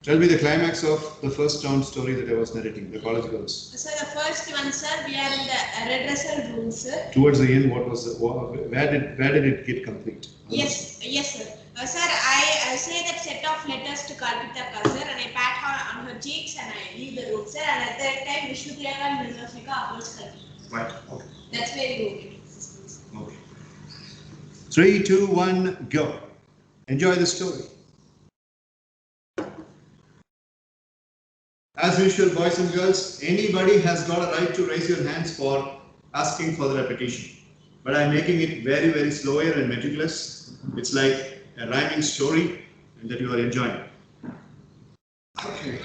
Tell me the climax of the first town story that I was narrating, the college girls. So the first one, sir, we are in the redressal room, sir. Towards the end, what was where did it get complete? Yes, sir. Sir, I say that set of letters to Kalpita, sir, and I pat her on her cheeks and I leave the room, sir. And at that time, Vishnu Priyanka and Mirzafika approach Kalpita. Right. Okay. That's where you go. Okay. 3, 2, 1, go. Enjoy the story. As usual, boys and girls, anybody has got a right to raise your hands for asking for the repetition. But I'm making it very, very slower and meticulous. It's like a rhyming story that you are enjoying. Okay.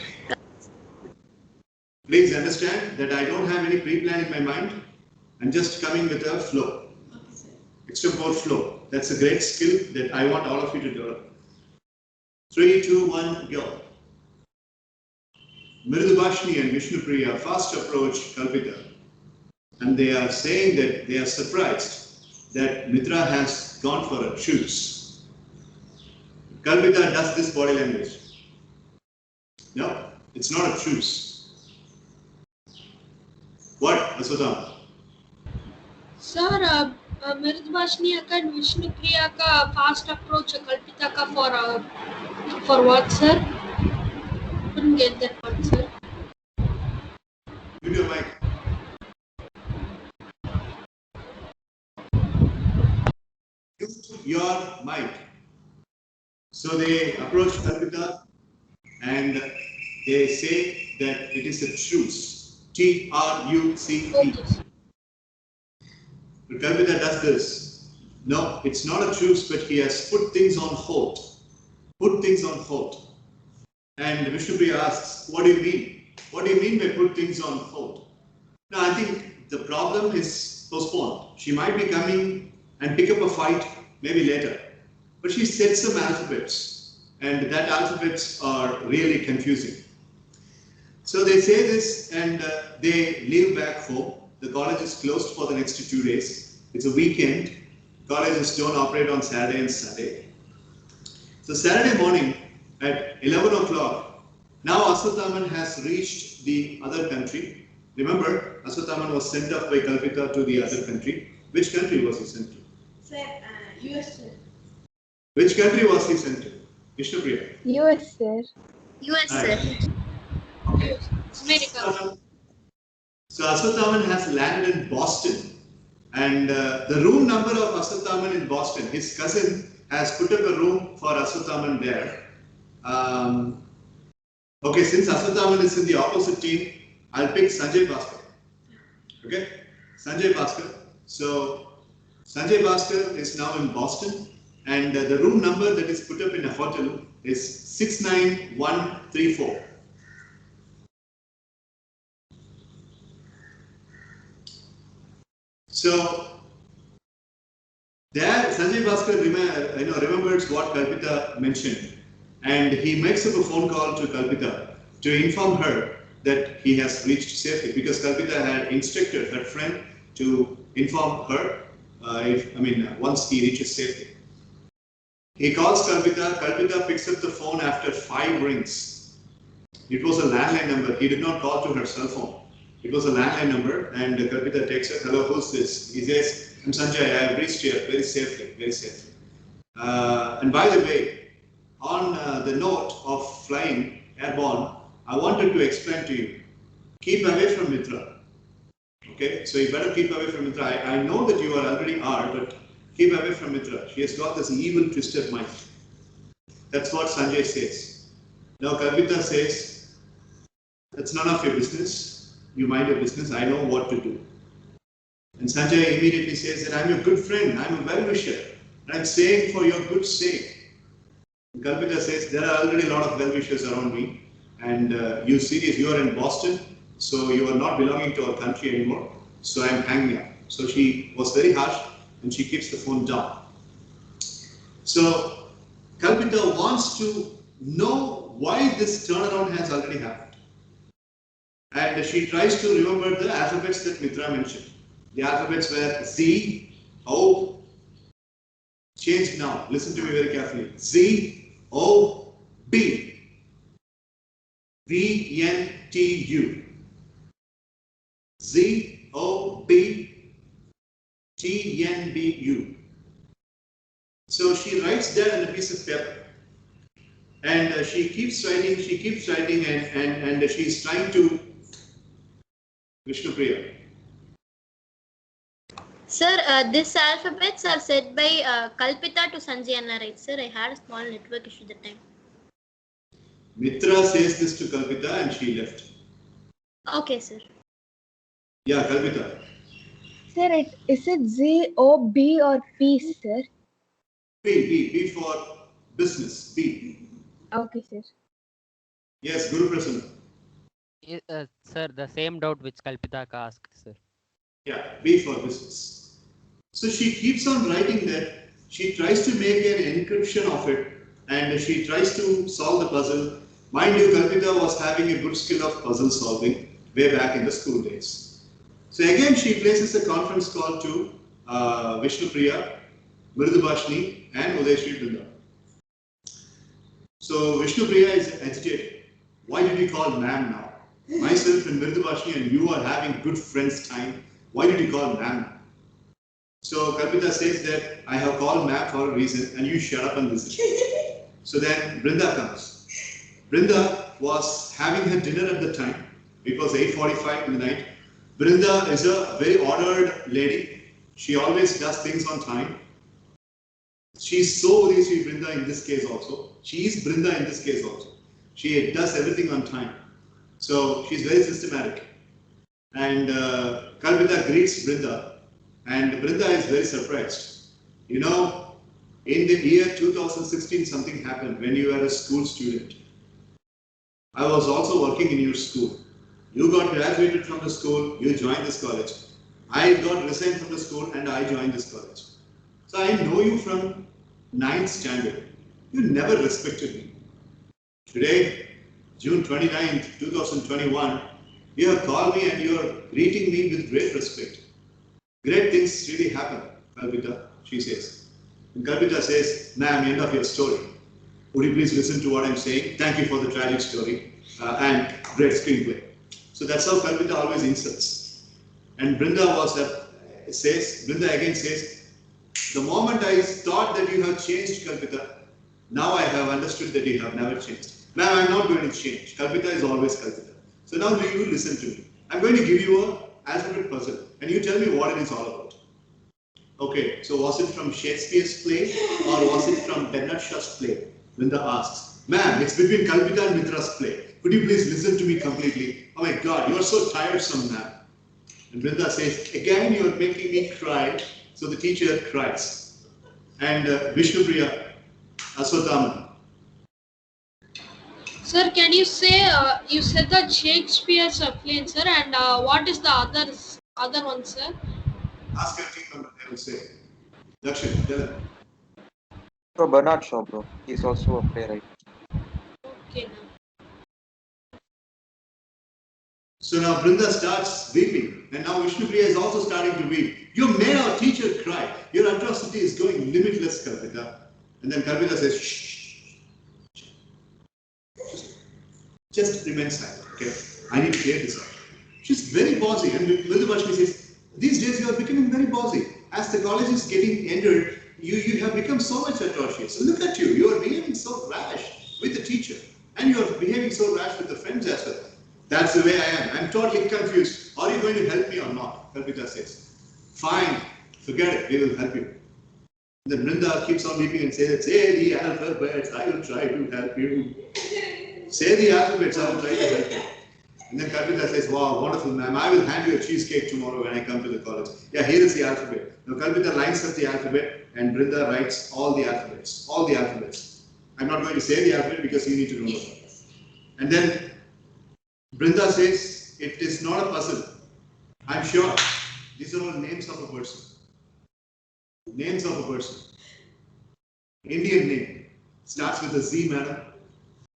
Please understand that I don't have any pre-plan in my mind. I'm just coming with a flow. Extrovert flow. That's a great skill that I want all of you to develop. 3, 2, 1, go. Mridubhashini and Vishnupriya fast approach Kalpita, and they are saying that they are surprised that Mitra has gone for a choose. Kalpita does this body language. No, it's not a choose. What, Asudam? Sir, Mirdvashni Akka and Vishnu Priya ka fast approach Kalpita ka for what, sir? Couldn't get that one, sir. Give your mic. Use your mic. So they approach Kalpita and they say that it is a truce. T-R-U-C-E. Okay. But Kalpita does this. No, it's not a truce, but he has put things on hold. Put things on hold. And Vishnupriya asks, what do you mean? What do you mean by put things on hold? Now, I think the problem is postponed. She might be coming and pick up a fight maybe later. But she said some alphabets, and that alphabets are really confusing. So they say this and they leave back home. The college is closed for the next 2 days. It's a weekend. Colleges don't operate on Saturday and Sunday. So Saturday morning at 11 o'clock, now Aswathaman has reached the other country. Remember, Aswathaman was sent off by Kalpita to the other country. Which country was he sent to? Sir, US, sir. Which country was he sent to? Vishnupriya. US, sir. US, sir. Okay. America. So Aswathaman has landed in Boston, and the room number of Aswathaman in Boston, his cousin has put up a room for Aswathaman there. Okay, since Aswathaman is in the opposite team, I'll pick Sanjay Bhaskar. Okay, Sanjay Bhaskar. So Sanjay Bhaskar is now in Boston, and the room number that is put up in a hotel is 69134. So there, Sanjay Bhaskar remembers what Kalpita mentioned, and he makes up a phone call to Kalpita to inform her that he has reached safely, because Kalpita had instructed her friend to inform her once he reaches safely. He calls Kalpita. Kalpita picks up the phone after 5 rings. It was a landline number. He did not call to her cell phone. It was a landline number, and Kalpita takes it. Hello, who's this? He says, I'm Sanjay. I have reached here very safely, very safely. And by the way, on the note of flying airborne, I wanted to explain to you, keep away from Mitra. Okay, so you better keep away from Mitra. I know that you already are, but keep away from Mitra. She has got this evil, twisted mind. That's what Sanjay says. Now Kalpita says, that's none of your business. You mind your business. I know what to do. And Sanjay immediately says that I'm your good friend. I'm a well-wisher. And I'm saying for your good sake. And Kalpita says, there are already a lot of well-wishers around me. And you are in Boston, so you are not belonging to our country anymore. So I'm hanging up. So she was very harsh and she keeps the phone down. So Kalpita wants to know why this turnaround has already happened. And she tries to remember the alphabets that Mitra mentioned. The alphabets were Z, O, change now, listen to me very carefully. Z, O, B, V, N, T, U. Z, O, B, T, N, B, U. So she writes that on a piece of paper. And she keeps writing, and she's trying to Vishnupriya. Sir, these alphabets are said by Kalpita to Sanjayana, right, sir? I had a small network issue that time. Mitra says this to Kalpita and she left. Okay, sir. Yeah, Kalpita. Sir, is it Z, O, B or P, sir? B for business, B. Okay, sir. Yes, Guru Prasanna. Sir, the same doubt which Kalpita asked, sir. Yeah, B for business. So she keeps on writing that. She tries to make an encryption of it and she tries to solve the puzzle. Mind you, Kalpita was having a good skill of puzzle solving way back in the school days. So again, she places a conference call to Vishnupriya, Mridubhashini and Udayashri Brinda. So Vishnupriya is agitated. Why did you call ma'am now? Myself and Mridubhashini and you are having good friends time. Why did you call ma'am? So Kalpita says that I have called ma'am for a reason and you shut up and listen. So then Brinda comes. Brinda was having her dinner at the time. It was 8:45 in the night. Brinda is a very ordered lady. She always does things on time. She's so Rishi Brinda in this case also. She is Brinda in this case also. She does everything on time. So she's very systematic. And Kalpita greets Brinda. And Brinda is very surprised. You know, in the year 2016, something happened when you were a school student. I was also working in your school. You got graduated from the school, you joined this college. I got resigned from the school and I joined this college. So I know you from 9th standard. You never respected me. Today, June 29th, 2021, you have called me and you are greeting me with great respect. Great things really happen, Kalpita, she says. And Kalpita says, ma'am, end of your story. Would you please listen to what I'm saying? Thank you for the tragic story and great screenplay. So that's how Kalpita always insults. And Brinda again says, the moment I thought that you have changed, Kalpita, now I have understood that you have never changed. Ma'am, I'm not going to change. Kalpita is always Kalpita. So now do you listen to me. I'm going to give you an alphabet puzzle and you tell me what it is all about. Okay, so was it from Shakespeare's play or was it from Bernard Shaw's play? Brinda asks, ma'am, it's between Kalpita and Mitra's play. Could you please listen to me completely? Oh my God, you are so tiresome, ma'am. And Brinda says, again, you are making me cry. So the teacher cries. And Vishnupriya, Aswathaman. Sir, can you say, you said that Shakespeare's play, sir, and what is the other one, sir? Ask your team member, they will say. Dakshin, tell them. So Bernard Shaw, bro. He's also a playwright. Okay. So now Brinda starts weeping, and now Vishnupriya is also starting to weep. You made our teacher cry. Your atrocity is going limitless, Kalpita. And then Kalpita says, shh. Just remain silent, okay? I need to clear this up. She's very bossy, and Mridubhashini says, these days you are becoming very bossy. As the college is getting ended, you have become so much atrocious. Look at you, you are behaving so rash with the teacher, and you are behaving so rash with the friends as well. That's the way I am. I'm totally confused. Are you going to help me or not? Kalpita says. Fine, forget it, we will help you. Then Brinda keeps on weeping and says, say the alphabets, I will try to help you. Say the alphabets, I will try to help you. And then Kalpita says, wow, wonderful ma'am, I will hand you a cheesecake tomorrow when I come to the college. Yeah, here is the alphabet. Now Kalpita lines up the alphabet and Brinda writes all the alphabets. All the alphabets. I'm not going to say the alphabet because you need to remember. And then Brinda says, it is not a puzzle. I'm sure. These are all names of a person. Names of a person. Indian name. Starts with a Z, madam.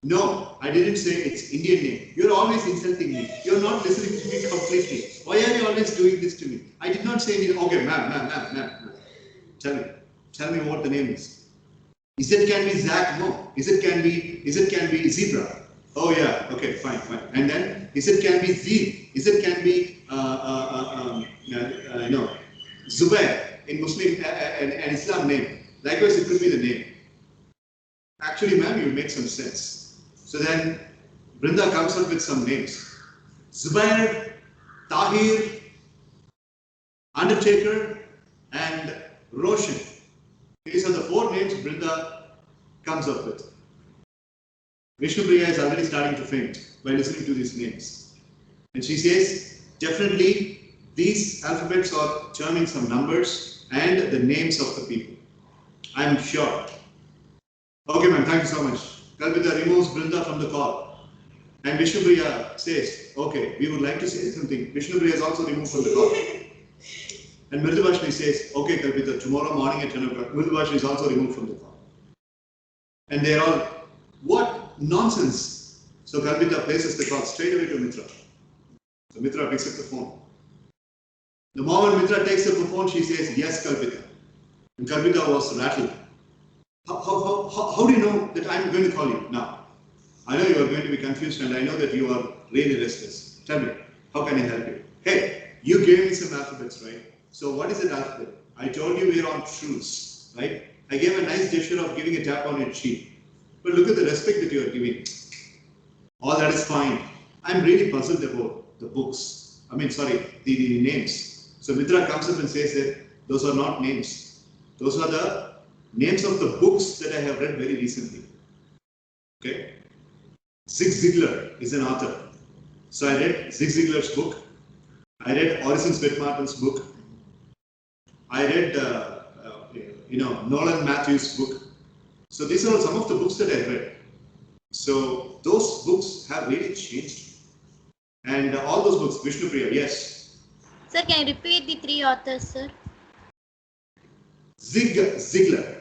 No, I didn't say it's Indian name. You're always insulting me. You're not listening to me completely. Why are you always doing this to me? I did not say anything. Okay, ma'am. Tell me what the name is. Is it can be Zach? No. Is it can be zebra? Oh yeah. Okay, fine. And then is it can be Z? Is it can be Zubair in Muslim an Islam name? Likewise, it could be the name. Actually, ma'am, you make some sense. So then, Brinda comes up with some names. Zubair, Tahir, Undertaker, and Roshan. These are the 4 names Brinda comes up with. Vishnupriya is already starting to faint by listening to these names. And she says, definitely, these alphabets are terming some numbers and the names of the people. I am sure. Okay, ma'am, thank you so much. Kalpita removes Brinda from the call. And Vishnupriya says, okay, we would like to say something. Vishnupriya is also removed from the call. And Mridubhashini says, okay, Kalpita, tomorrow morning at 10 o'clock, Mridubhashini is also removed from the call. And they're all, what nonsense. So Kalpita places the call straight away to Mitra. So Mitra picks up the phone. The moment Mitra takes up the phone, she says, yes, Kalpita. And Kalpita was rattled. How do you know that I'm going to call you now? I know you are going to be confused and I know that you are really restless. Tell me, how can I help you? Hey, you gave me some alphabets, right? So what is an alphabet? I told you we're on truce, right? I gave a nice gesture of giving a tap on your cheek. But look at the respect that you are giving. All that is fine. I'm really puzzled about the books. The names. So Mitra comes up and says that those are not names. Those are the names of the books that I have read very recently. Okay? Zig Ziglar is an author. So I read Zig Ziglar's book. I read Orison Swett Martin's book. I read, Nolan Matthews' book. So these are some of the books that I read. So those books have really changed. And all those books, Vishnupriya, yes. Sir, can you repeat the 3 authors, sir? Zig Ziglar,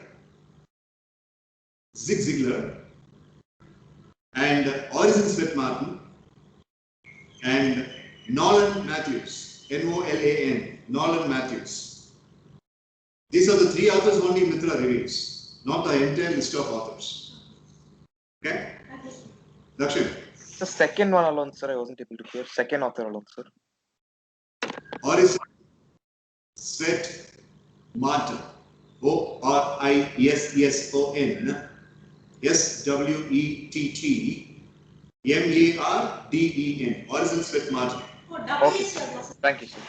and Orison Swett Martin, and Nolan Matthews, Nolan, Nolan Matthews. These are the 3 authors only Mitra reveals, not the entire list of authors. Okay? Dakshin. The second one alone, sir, I wasn't able to hear. Second author alone, sir. Orison Swett Martin. Orison. SWETTMARDEN. Orison Swett Martin. Okay, sir. Thank you, sir.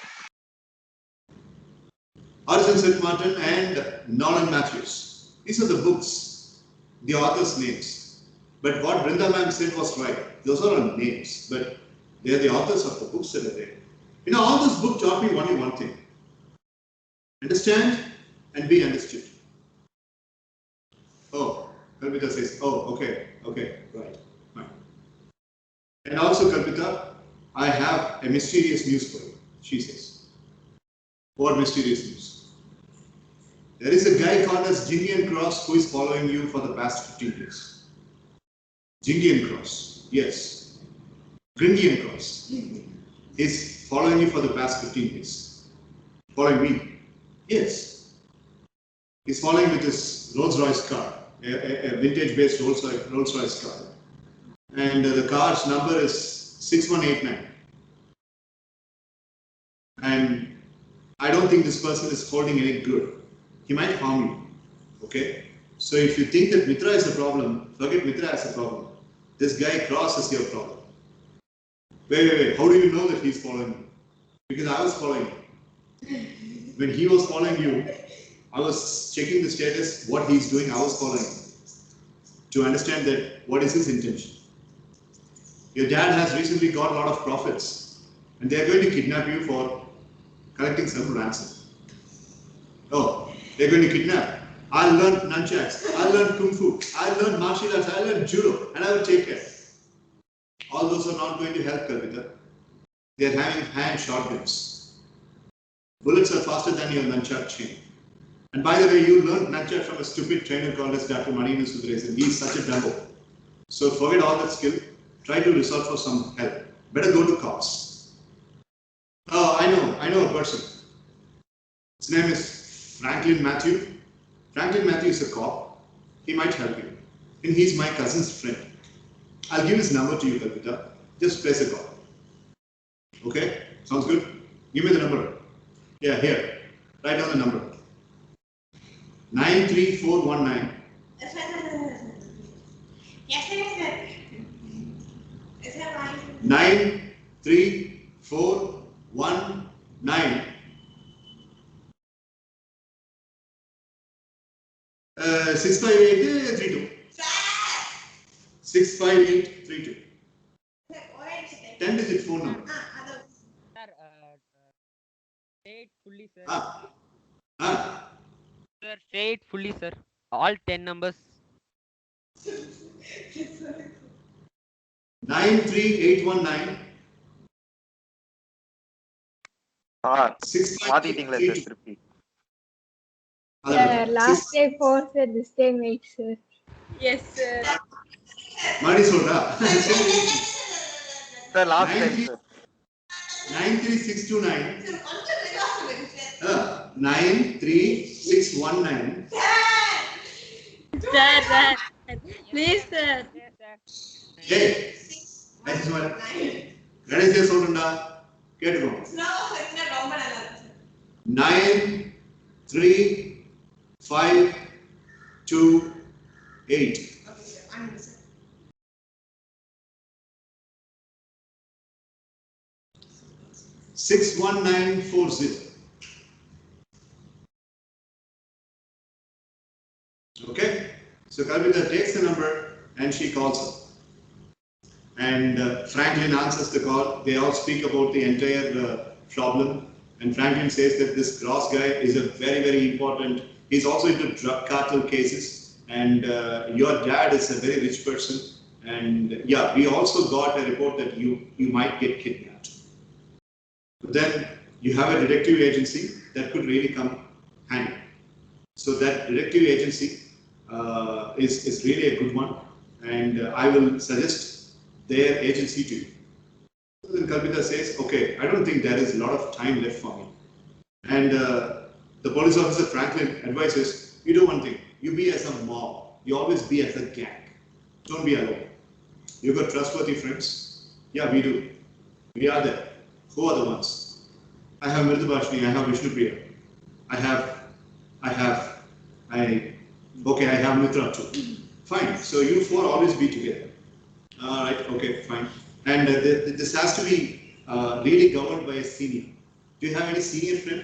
Orison Swett Martin and Nolan Matthews. These are the books, the authors' names. But what Brinda ma'am said was right. Those are all names, but they are the authors of the books that are there. All this book taught me only one thing. Understand and be understood. Oh, Kalpita says, oh, okay, right, fine. And also, Kalpita, I have a mysterious news for you, she says. What mysterious news? There is a guy called as Jingian Cross who is following you for the past 15 years. Jingian Cross, yes. Gringian Cross is following you for the past 15 years. Following me? Yes. He's following with his Rolls Royce car, a vintage based Rolls Royce car. And the car's number is 6189. And I don't think this person is holding any good. He might harm you. Okay? So if you think that Mitra is a problem, forget Mitra as a problem. This guy Cross is your problem. Wait. How do you know that he's following you? Because I was following him. When he was following you, I was checking the status, what he's doing, I was following him. To understand that what is his intention. Your dad has recently got a lot of profits and they are going to kidnap you for collecting some ransom. Oh, they're going to kidnap. I'll learn nunchucks, I'll learn kung fu, I'll learn martial arts, I'll learn judo, and I will take care. All those are not going to help, Kalpita. They are having hand shotguns. Bullets are faster than your nunchuck chain. And by the way, you learned nunchuck from a stupid trainer called as Dr. Marina Sudaresan. He is such a dumbo. So forget all that skill. Try to resort for some help. Better go to cops. Oh, I know a person. His name is Franklin Matthew. Franklin Matthew is a cop. He might help you. And he's my cousin's friend. I'll give his number to you, Kalpita. Just place a call. Okay? Sounds good? Give me the number. Yeah, here. Write down the number. 93419. Yes, sir. 93419. 65832. 65832. 10-digit phone number. Sir, say it fully, sir. Sir, say it fully, sir. All 10 numbers. 93819. மாத்திட்டீங்களா sir திருப்பி? last day 4 sir, this time 8 sir. Yes, sir. Mari சொல்றா. Sir, last time sir. 93629. 93619. Sir. Please, sir. Hey, I just want கடைசியா சொல்றேன்டா கேட்டுக்கோ. 93528. Six 11940. Okay, so Kalpita takes the number and she calls her. And Franklin answers the call. They all speak about the entire problem. And Franklin says that this Gross guy is a very, very important. He's also into drug cartel cases. And your dad is a very rich person. And yeah, we also got a report that you might get kidnapped. But then you have a detective agency that could really come handy. So that detective agency is really a good one. And I will suggest their agency to you. So then Kalpita says, okay, I don't think there is a lot of time left for me. And the police officer Franklin advises, you do one thing, you be as a mob, you always be as a gang. Don't be alone. You've got trustworthy friends. Yeah, we do. We are there. Who are the ones? I have Mridubhashini, I have Vishnupriya. I have Mitra too. Fine, so you four always be together. All right, okay, fine. And this has to be really governed by a senior. Do you have any senior friend?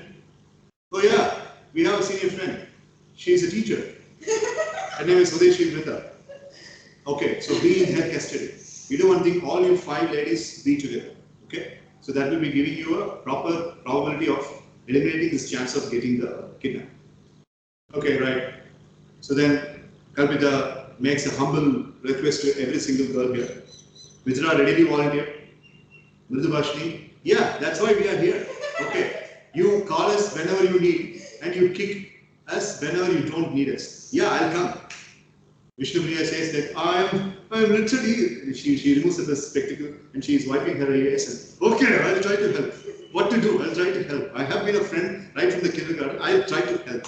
Oh yeah, we have a senior friend. She's a teacher. Her name is Sudeshi Vrinda. Okay, so be in her custody. You do one thing, all you 5 ladies be together. Okay, so that will be giving you a proper probability of eliminating this chance of getting the kidnap. Okay, right. So then Kalpita makes a humble request to every single girl here. Mitra, ready to volunteer? Mridubhashini? Yeah, that's why we are here. Okay, you call us whenever you need and you kick us whenever you don't need us. Yeah, I'll come. Vishnupriya says that I am literally, she removes the spectacle and she is wiping her eyes and, okay, I'll try to help. What to do? I'll try to help. I have been a friend right from the kindergarten. I'll try to help.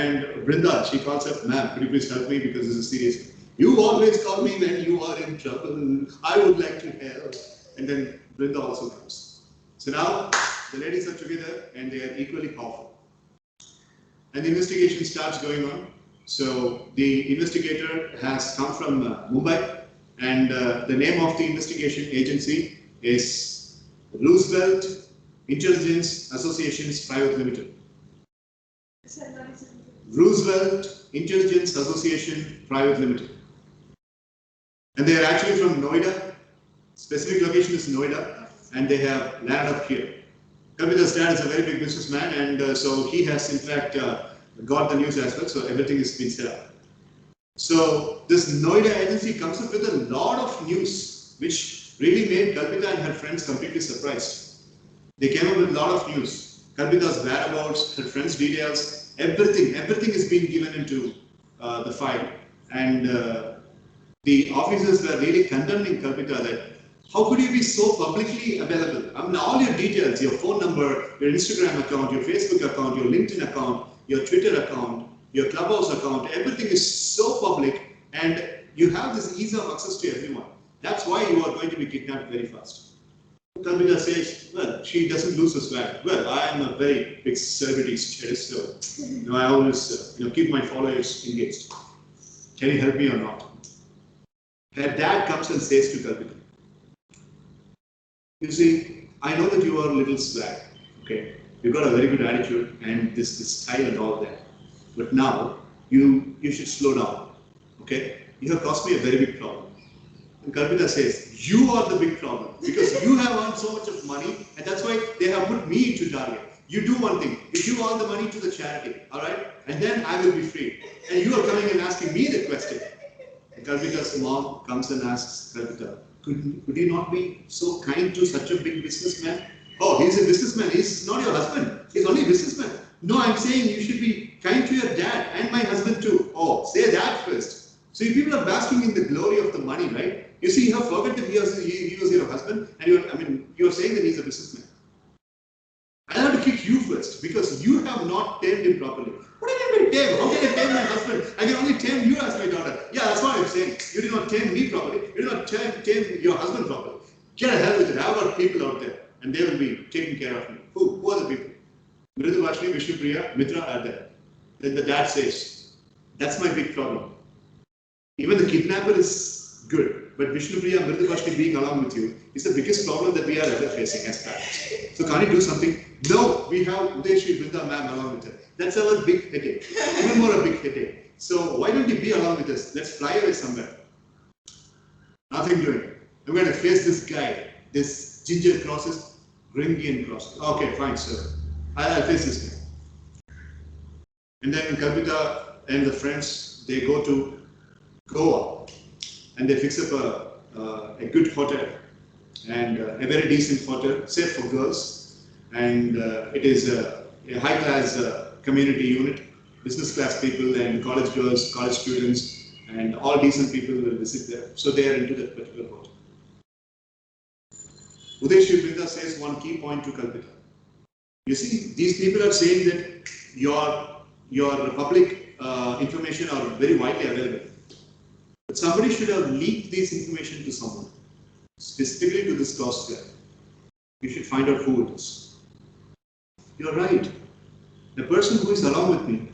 And Brinda, she calls up, ma'am, could you please help me because this is serious. You always call me when you are in trouble. I would like to help. And then Brinda also comes. So now the ladies are together and they are equally powerful. And the investigation starts going on. So the investigator has come from Mumbai and the name of the investigation agency is Roosevelt Intelligence Associations Private Limited. Roosevelt Intelligence Association Private Limited. And they are actually from Noida. Specific location is Noida and they have landed up here. Kalpita's dad is a very big businessman and so he has in fact got the news as well, so everything is been set up. So this Noida agency comes up with a lot of news which really made Kalpita and her friends completely surprised. They came up with a lot of news. Kalpita's whereabouts, her friends' details, everything is being given into the file. And the officers were really condemning Kalpita that how could you be so publicly available? I mean, all your details, your phone number, your Instagram account, your Facebook account, your LinkedIn account, your Twitter account, your Clubhouse account, everything is so public, and you have this ease of access to everyone. That's why you are going to be kidnapped very fast. Kalpita says, well, she doesn't lose her swag. Well, I am a very big celebrity status, so I always keep my followers engaged. Can you help me or not? Her dad comes and says to Kalpita, you see, I know that you are a little swag, okay? You've got a very good attitude and this style and all that. But now, you should slow down, okay? You have caused me a very big problem. And Kalpita says, you are the big problem because you have earned so much of money and that's why they have put me into target. You do one thing, you give all the money to the charity, all right? And then I will be free. And you are coming and asking me the question. And Kalpita's mom comes and asks Kalpita, could you not be so kind to such a big businessman? Oh, he's a businessman, he's not your husband, he's only a businessman. No, I'm saying you should be kind to your dad and my husband too. Oh, say that first. So you people are basking in the glory of the money, right? You see, you have forgotten that he was your husband, and you're saying that he's a businessman. I have to kick you first because you have not tamed him properly. What do you mean by tame? How can I tame my husband? I can only tame you as my daughter. Yeah, that's what I'm saying. You did not tame me properly. You did not tame your husband properly. Get the hell with it. I've got people out there, and they will be taking care of me. Who are the people? Mridu Vashni, Vishnupriya, Mitra are there. Then the dad says, that's my big problem. Even the kidnapper is good, but Vishnupriya and Mridu Vashni being along with you is the biggest problem that we are ever facing as parents. So can't you do something? No, we have Udeshi Vrinda ma'am along with her. That's our big headache, even more a big headache. So why don't you be along with us? Let's fly away somewhere. Nothing doing. I'm going to face this guy, this ginger crosses, Ringian crosses. Okay, fine, sir. I'll face this guy. And then Kalpita and the friends, they go to Goa and they fix up a good hotel and a very decent hotel, safe for girls, and it is a high-class community unit, business class people and college girls, college students, and all decent people will visit there. So they are into that particular hotel. Udeshi Vrinda says one key point to Kalpita. You see, these people are saying that your public information are very widely available. But somebody should have leaked this information to someone, specifically to this toast guy. You should find out who it is. You're right. The person who is along with me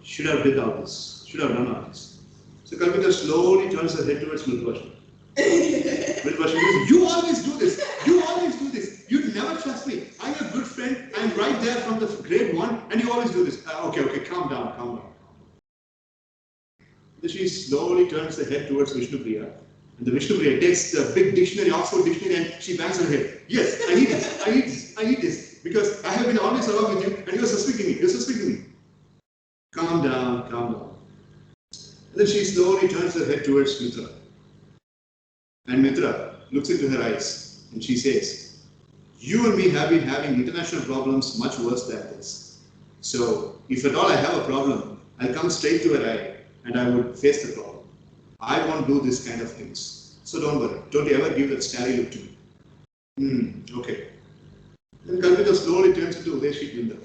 should have did all this, should have done all this. So Kalpita slowly turns her head towards Mriduvashni. Mriduvashni says, you always do this. You always do this. You never trust me. I'm your good friend. I'm right there from the grade 1 and you always do this. Okay, calm down. Then she slowly turns the head towards Vishnupriya. And the Vishnupriya takes the big dictionary, Oxford dictionary, and she bangs her head. Yes, I need this. Because I have been always along with you and you're suspecting me. Calm down. And then she slowly turns her head towards Mitra. And Mitra looks into her eyes and she says, you and me have been having international problems much worse than this. So if at all I have a problem, I'll come straight to her eye and I would face the problem. I won't do this kind of things. So don't worry. Don't ever give that starry look to me. Okay. Then Kalpita slowly turns into Udeshi Vrinda.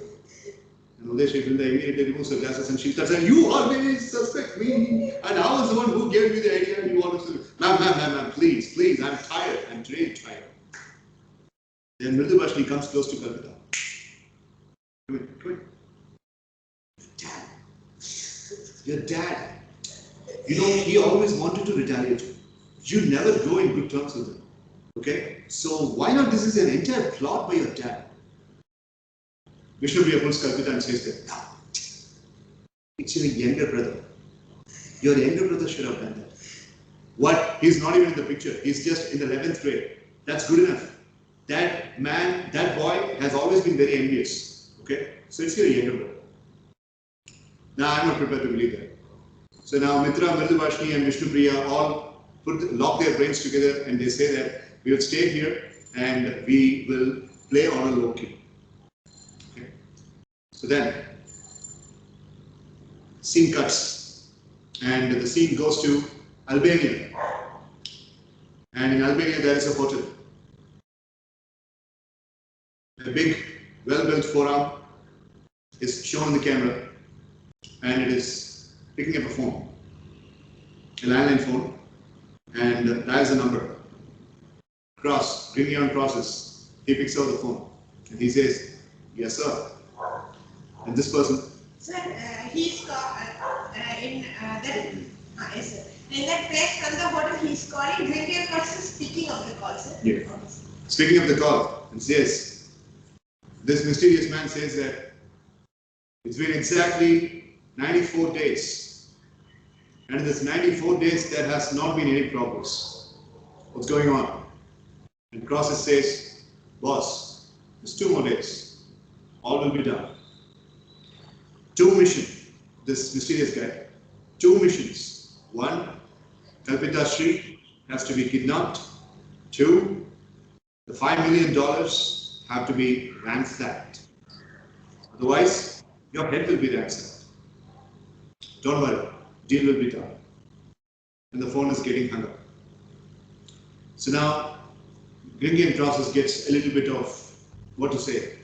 And Udeshi Vrinda immediately removes her glasses and she starts saying, you always suspect me. And I was the one who gave you the idea and you always say, ma'am, please, I'm tired. I'm really tired. Then Mriduvashni comes close to Kalpita. Come in. Your dad. You know, he always wanted to retaliate you. You never go in good terms with him. Okay? So why not? This is an entire plot by your dad. Vishnupriya pulls Kalpita and says that, no, it's your younger brother. Your younger brother should have done that. What? He's not even in the picture. He's just in the 11th grade. That's good enough. That man, that boy has always been very envious. Okay? So it's your younger brother. Now I'm not prepared to believe that. So now Mitra, Mriduvashni and Vishnupriya all lock their brains together and they say that we will stay here and we will play on a low key. So then, scene cuts, and the scene goes to Albania. And in Albania, there is a hotel. A big, well-built forearm is shown on the camera, and it is picking up a phone, a landline phone, and dials a number. Cross, bring me on crosses. He picks up the phone, and he says, "Yes, sir." And this person. Sir, he's in that. Yes, sir. In that place from the hotel, he's calling. Drinking person speaking of the call, sir. Yeah. Speaking of the call, and says, this mysterious man says that it's been exactly 94 days, and in this 94 days there has not been any progress. What's going on? And Crosses says, boss, there's 2 more days. All will be done. 2 missions, this mysterious guy. 2 missions. 1, Kalpita Sri has to be kidnapped. 2, the $5 million have to be ransacked. Otherwise, your head will be ransacked. Don't worry, deal will be done. And the phone is getting hung up. So now, Gringian Crosses gets a little bit of, what to say,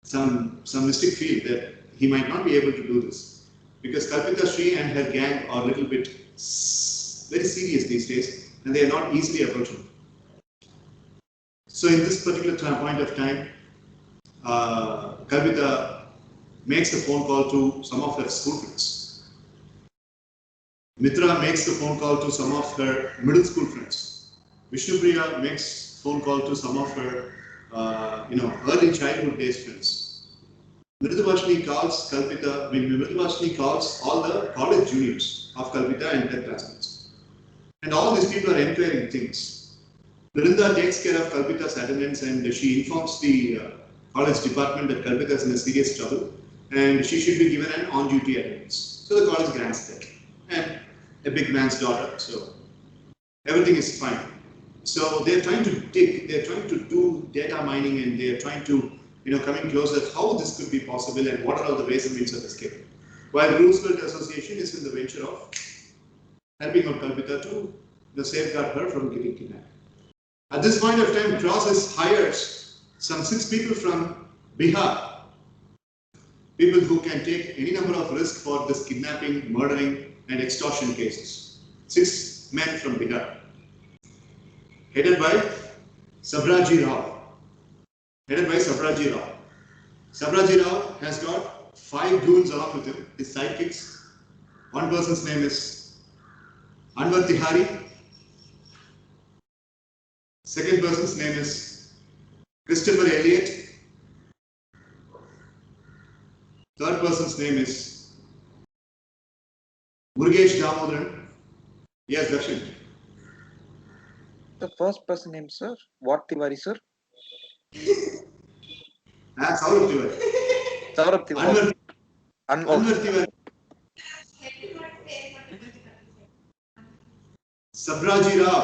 some mystic feel that he might not be able to do this. Because Kalpita Sri and her gang are a little bit very serious these days, and they are not easily approachable. So in this particular point of time, Kalpita makes a phone call to some of her school friends. Mitra makes the phone call to some of her middle school friends. Vishnupriya makes phone call to some of her, early childhood days friends. Mridubhashini calls Mridubhashini calls all the college juniors of Kalpita and their classmates. And all these people are inquiring things. Vrinda takes care of Kalpita's attendance, and she informs the college department that Kalpita is in a serious trouble and she should be given an on-duty attendance. So the college grants that. And a big man's daughter, so everything is fine. So they're trying to dig, they're trying to do data mining, and they're trying to, coming closer how this could be possible and what are all the ways and means of escape. While Roosevelt Association is in the venture of helping out Kalpita to safeguard her from getting kidnapped. At this point of time, Crosses hires some 6 people from Bihar, people who can take any number of risks for this kidnapping, murdering, and extortion cases. 6 men from Bihar, headed by Sabraji Rao. Sabraji Rao has got 5 goons along with him, his sidekicks. One person's name is Anwar Tihari. Second person's name is Christopher Elliott. Third person's name is Murugesh Damodaran. Yes, Darshan. The first person name, sir? What Tiwari, sir? Saurabh Tiwari. Saurabh Tiwari. Anwar Tiwari. Sabraji Rao.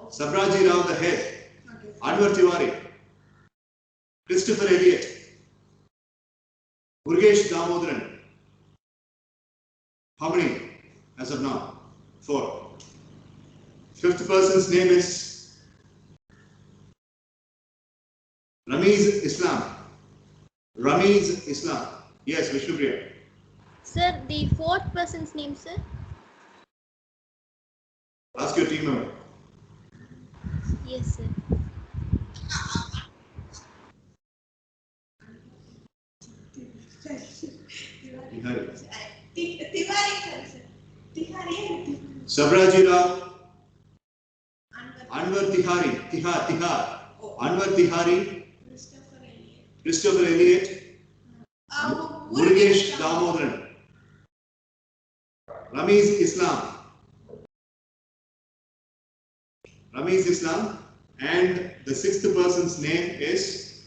Sabraji Rao, the head. Anwar Tiwari. Christopher Elliott. Murugesh Damodaran. How many as of now? 4. Fifth person's name is Ramiz Islam. Yes, Vishnupriya. Sir, the 4th person's name, sir? Ask your team member. Yes, sir. Sabraji Rao, Anwar Tihar, Anwar Tihari, Christopher Elliott, Murugesh Damodaran, Ramiz Islam, and the 6th person's name is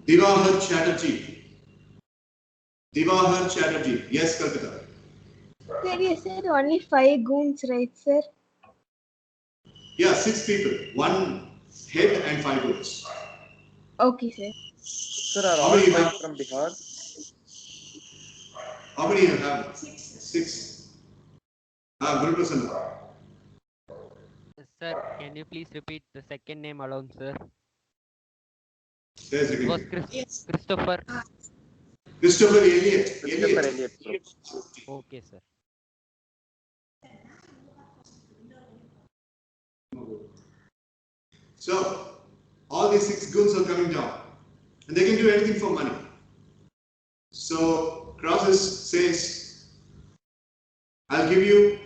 Divahar Chatterjee. Yes, Kalpita. Sir, you said only 5 goons, right, sir? Yeah, 6 people, 1 head and 5 goons. Okay, sir. Sir, are How all many you five have? from Bihar? How many you have? Six. Six. Guru Prasanna. Sir, can you please repeat the second name alone, sir? Says It was again. Yes. Christopher. Christopher Elliott. Christopher Elliott, sir. Okay, sir. So, all these six goons are coming down. And they can do anything for money. So, Crosses says, I'll give you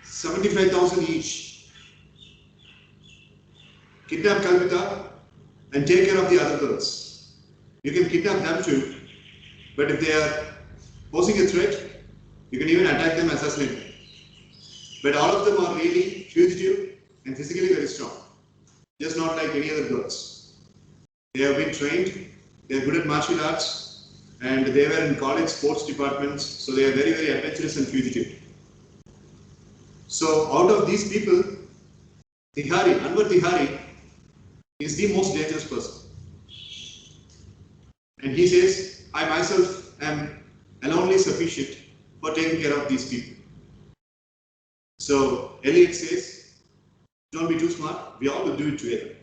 75,000 each. Kidnap Kalpita and take care of the other girls. You can kidnap them too, but if they are posing a threat, you can even attack them, assassinate them. But all of them are really fugitive and physically very strong, just not like any other girls. They have been trained, they are good at martial arts, and they were in college sports departments, so they are very, very adventurous and fugitive. So out of these people, Anwar Tihari is the most dangerous person. And he says, I myself am alone sufficient for taking care of these people. So Elliot says, don't be too smart, we all will do it together.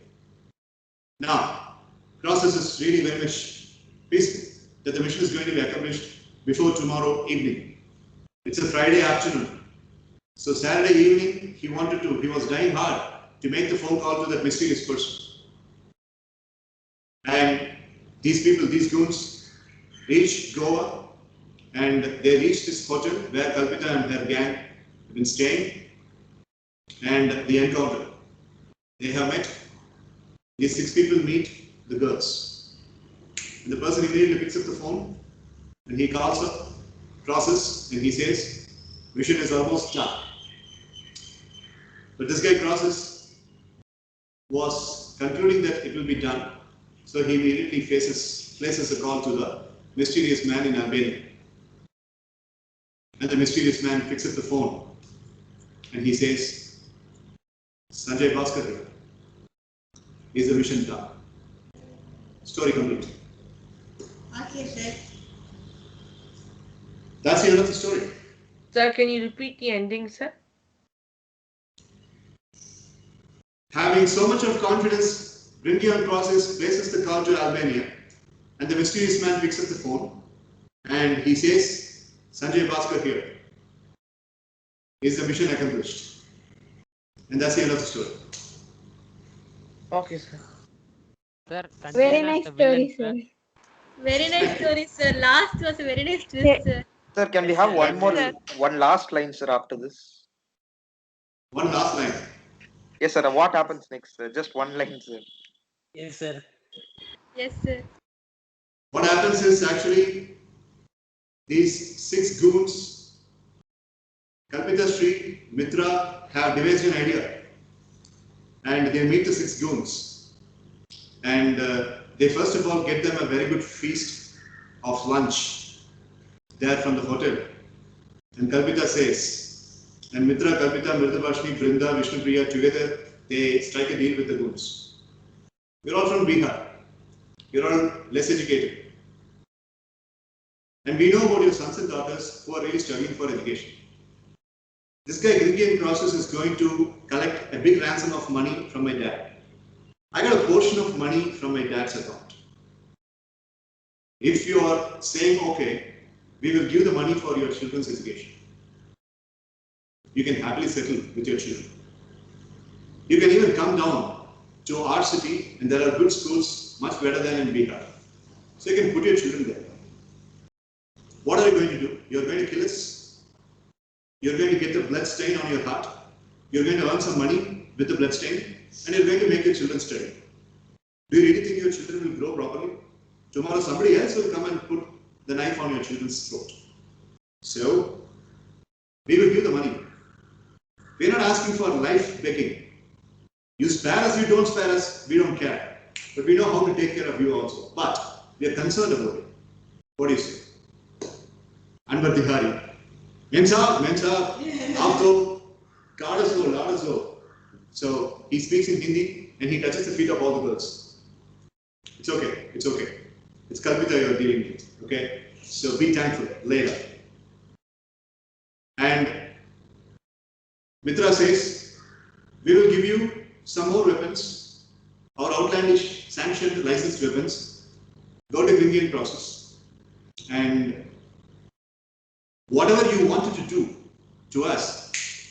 Now, Crosses is really very much peaceful that the mission is going to be accomplished before tomorrow evening. It's a Friday afternoon. So Saturday evening, he was dying hard to make the phone call to that mysterious person. And these people, these goons, reached Goa and they reached this hotel where Kalpita and her gang have been staying. And the encounter. They have met. These six people meet the girls. And the person immediately picks up the phone and he calls up Crosses and he says, mission is almost done. But this guy Crosses was concluding that it will be done. So he immediately places a call to the mysterious man in Albania. And the mysterious man picks up the phone and he says, Sanjay Bhaskar here. Is the mission done? Story complete. Okay, sir. That's the end of the story. Sir, can you repeat the ending, sir? Having so much of confidence, Bringian Crosses places the call to Albania and the mysterious man picks up the phone and he says, Sanjay Bhaskar here. Is the mission accomplished? And that's the end of the story. Okay, sir. Sir, Very continue as nice the villain, story, sir. Very nice story, sir. Last was a very nice twist, sir. Sir, can we Yes, have sir. one last line, sir, after this? One last line. Yes, sir. What happens next, sir? Just one line, sir. Yes, sir. Yes, sir. What happens is actually these six goons, Kalpita Street, Mitra, have devised an idea and they meet the six goons and they first of all get them a very good feast of lunch there from the hotel. And Kalpita says, and Mitra, Kalpita, Mridabhashni, Brinda, Vishnupriya together they strike a deal with the goons. We're all from Bihar. You're all less educated. And we know about your sons and daughters who are really struggling for education. This guy, Gringian Crosses, is going to collect a big ransom of money from my dad. I got a portion of money from my dad's account. If you are saying, okay, we will give the money for your children's education, you can happily settle with your children. You can even come down to our city and there are good schools much better than in Bihar. So you can put your children there. What are you going to do? You're going to kill us. You're going to get the blood stain on your heart. You're going to earn some money with the blood stain and you're going to make your children study. Do you really think your children will grow properly? Tomorrow somebody else will come and put the knife on your children's throat. So, we will give the money. We're not asking for life begging. You spare us, you don't spare us, we don't care. But we know how to take care of you also. But we are concerned about it. What do you say? Anwar Tihari. Mensa, Aapko, Kadaso, Ladaso. So he speaks in Hindi and he touches the feet of all the girls. It's okay. It's okay. It's Kalpita you're dealing with. Okay. So be thankful later. And Mitra says, we will give you some more weapons or outlandish sanctioned licensed weapons. Go to Gringian process. And whatever you wanted to do to us,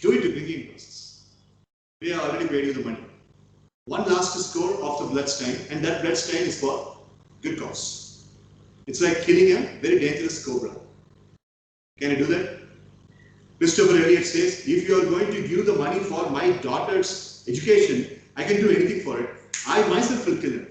do it to Gringian process. We have already paid you the money. One last score of the blood stain, and that blood stain is for good cause. It's like killing a very dangerous cobra. Can I do that? Christopher Elliott says, if you are going to give the money for my daughter's education, I can do anything for it. I myself will kill him.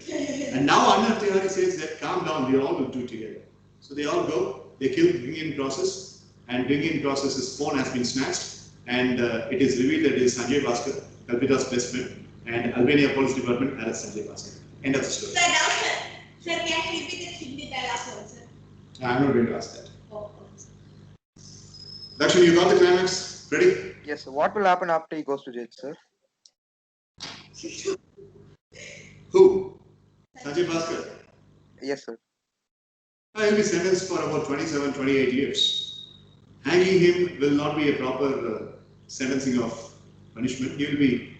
And now Anna Tihari says that calm down, we all will do it together. So they all go, they kill Gringian process, and Gringian process's phone has been snatched, and it is revealed that it is Sanjay Bhaskar, Kalpita's best friend, and Albania Police Department arrests Sanjay Bhaskar. End of the story. Sir, doctor. Sir, can you repeat the Hindi dialogue also? I'm not going to ask that. Oh, Dakshin, you got the climax? Ready? Yes, sir. What will happen after he goes to jail, sir? Who? Sanjay Bhaskar. Yes, sir. He'll be sentenced for about 27, 28 years. Hanging him will not be a proper sentencing of punishment. He will be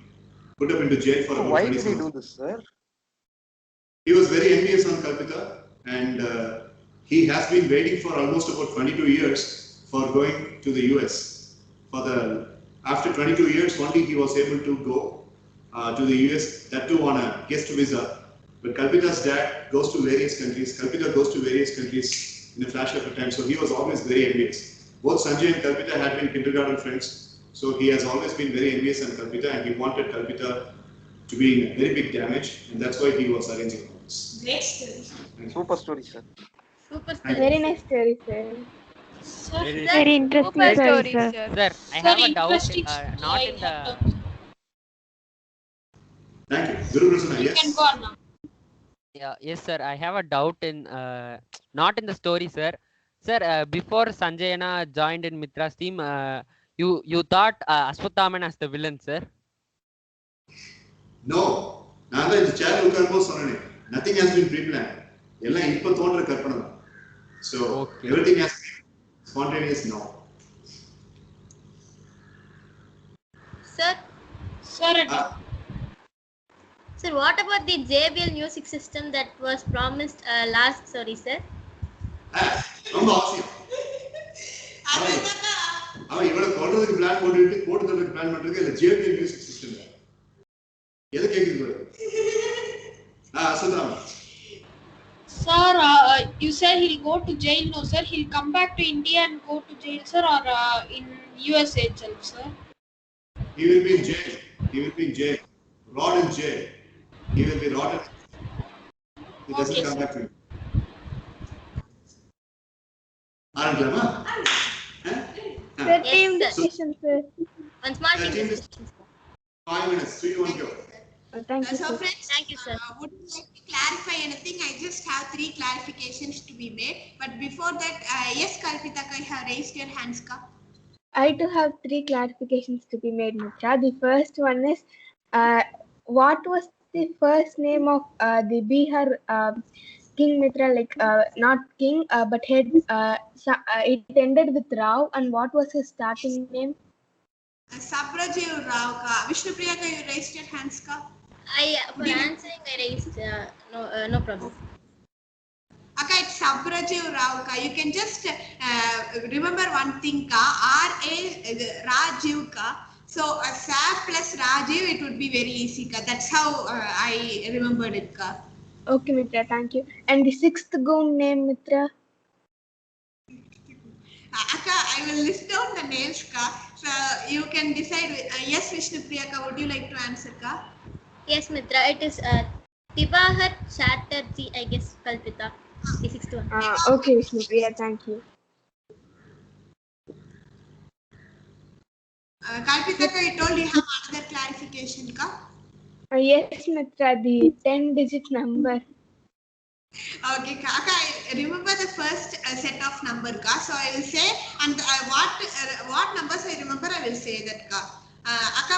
put up into jail for So about why 27. did he do this, sir? He was very envious on Kalpita, and he has been waiting for almost about 22 years for going to the US. After 22 years, only he was able to go to the US, that too on a guest visa. But Kalpita's dad goes to various countries. Kalpita goes to various countries in a flash of a time, so he was always very envious. Both Sanjay and Kalpita had been kindergarten friends, so he has always been very envious on Kalpita, and he wanted Kalpita to be in very big damage, and that's why he was arranging all this. great story. Super story, sir. Super Thank story. Very nice story, sir. Sir, Very, Very interesting Super story, story, sir. sir. sir, I sir, have a doubt. interesting Not I in have the. Thank you. Guru Prasanna, You can yes. go on now. Yeah, yes, sir. I have a doubt in not in the story, sir. Sir, before Sanjayana joined in Mitra's team, you thought Aswathaman as the villain, sir. No. நான் தான் இந்த சேர் உட்காரும்போது சொன்னேன். Nothing has been pre-planned. எல்லாம் இப்ப தோன்ற கற்பனை தான். So Okay. everything has been spontaneous now. Sir, Sir, sir, what about the JBL music system that was promised last? Sorry, sir. ரொம்ப அவசியம். அவன் இவ்வளவு கொள்றதுக்கு பிளான் போட்டுறதுக்கு பிளான் பண்றதுக்கு இல்ல ஜேபிஎல் மியூசிக் சிஸ்டம் எதை கேக்குது சுதாம் sir, you said he'll go to jail. No, sir, he'll come back to India and go to jail, sir, or in USA itself, sir. he will be in jail. He will be in jail. Rot in jail. He will be rotten. He doesn't Okay, come sir. back to him. ஆரம்பிக்கலாமா? Sir, team Yes, sir. discussion, sir. One small Yeah, thing. team discussion. 5 minutes. 3, 2, 1, go. Thank you, So sir. friends, Thank you, sir. would you like to clarify anything? I just have 3 clarifications to be made. But before that, yes, Kalpita, you have raised your hands. Ka. I too have 3 clarifications to be made, Mitra. The first one is, what was the first name of the Bihar King Mitra? Like, not king, but head. It ended with Rao, and what was his starting name? Sabrajiv Rao. Ka. Vishnu Priya, you raised your hands. Ka. For answering, I raised no problem. Okay, it's Sabrajiv Rao. Ka. You can just remember one thing. Ka. R.A. Rajiv. Ka. So, Sa plus Rajiv, it would be very easy. Ka. That's how I remembered it. Ka. Okay, Mitra, thank you. And the 6th goon name, Mitra? Akka, I will list down the names. Ka. So, you can decide. Yes, Vishnu Priya, Ka, would you like to answer? Ka? Yes, Mitra, it is Tibahar Chatterjee, I guess, Kalpita. The 6th one. Okay, Vishnu Priya, thank you. Kalpita, Ka, you told you have another clarification. Ka? Yes, Mitra, the 10-digit number. Okay, Kaka, I remember the first set of number, Ka. So I will say, and what numbers I remember, I will say that, Ka. Akka,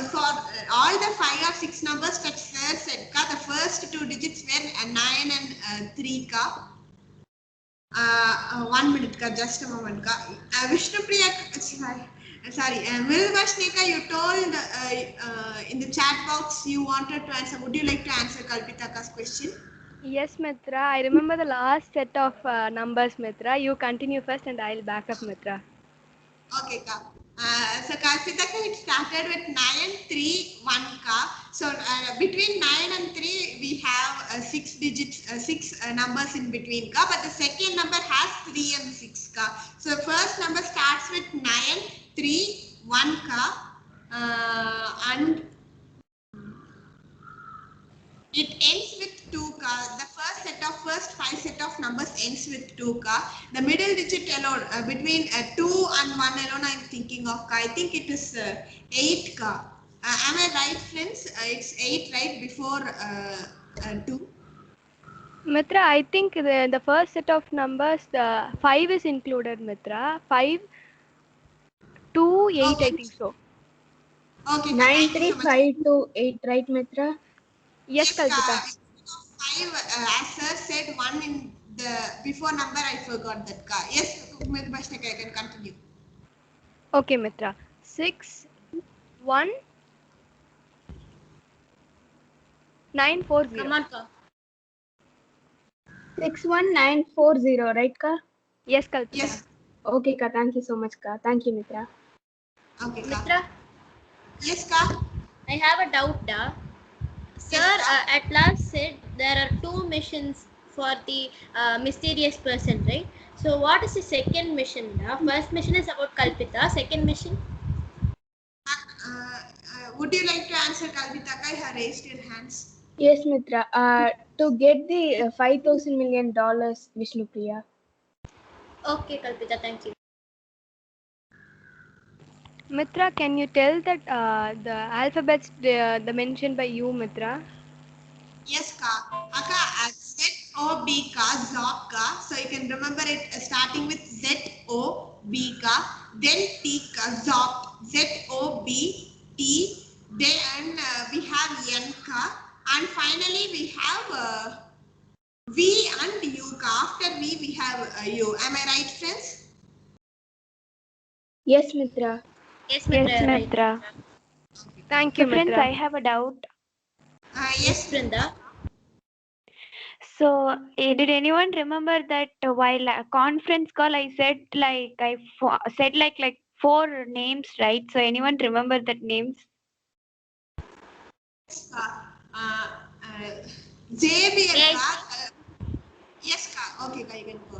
for all the 5 or 6 numbers that sir said, ka, the first 2 digits were 9 and 3 ka. 1 minute ka, just a moment ka. Vishnupriya, sorry, Mridvashnika, you told in the chat box you wanted to answer. Would you like to answer Kalpitaka's question? Yes, Mitra. I remember the last set of numbers, Mitra. You continue first and I'll back up, Mitra. Okay, ka. So Kalpitaka, it started with 9, 3, 1 ka. So between 9 and 3, we have 6 digits, 6 numbers in between ka. But the second number has 3 and 6 ka. So the first number starts with 9, 3, 1 ka. And it ends with 2 ka. The first 5 set of numbers ends with 2 ka. The middle digit alone, between 2 and 1 alone, I'm thinking of ka. I think it is 8 ka. Am I right, friends? It's 8, right? Before 2. Mitra, I think the first set of numbers, the 5 is included, Mitra. 5, 2, 8, Okay. I think so. Okay, ka. 9, Thank you 3, so much. 5, 2, 8, right, Mitra? Yes, Kalpita. 5, as sir said, 1 in the before number, I forgot that ka. Yes, Bhashnika, I can continue. Okay, Mitra. 6, 1, 9, 4, 0. Come on, ka. 61940, right, ka? Yes, Kalpita. Yes. Okay, ka. Thank you so much, ka. Thank you, Mitra. Okay, ka. Mitra, Yes, ka. I have a doubt. Sir, Yes, ka. at last said there are 2 missions for the mysterious person, right? So what is the second mission? First mission is about Kalpita. Second mission? Would you like to answer, Kalpitaka? You have raised your hands. Yes, Mitra. To get the $5,000 million, Vishnupriya. Okay, Kalpita, thank you. Mitra, can you tell that the alphabets the mentioned by you, Mitra? Yes, ka. Aka, Z-O-B ka, Zob ka. So you can remember it starting with Z-O-B ka. Then T ka, Zob. Z-O-B-T. Then we have N ka. And finally we have V and U ka. After V we have U. Am I right, friends? Yes, Mitra. Yes, Mitra, Yes, you're right. Mitra. Thank So you, friends, Mitra. I have a doubt. Yes, Brinda. So did anyone remember that while a conference call I said said like 4 names, right? So anyone remember that names? Xavier Yes. ka. Yes, ka. Okay, ka, you can go.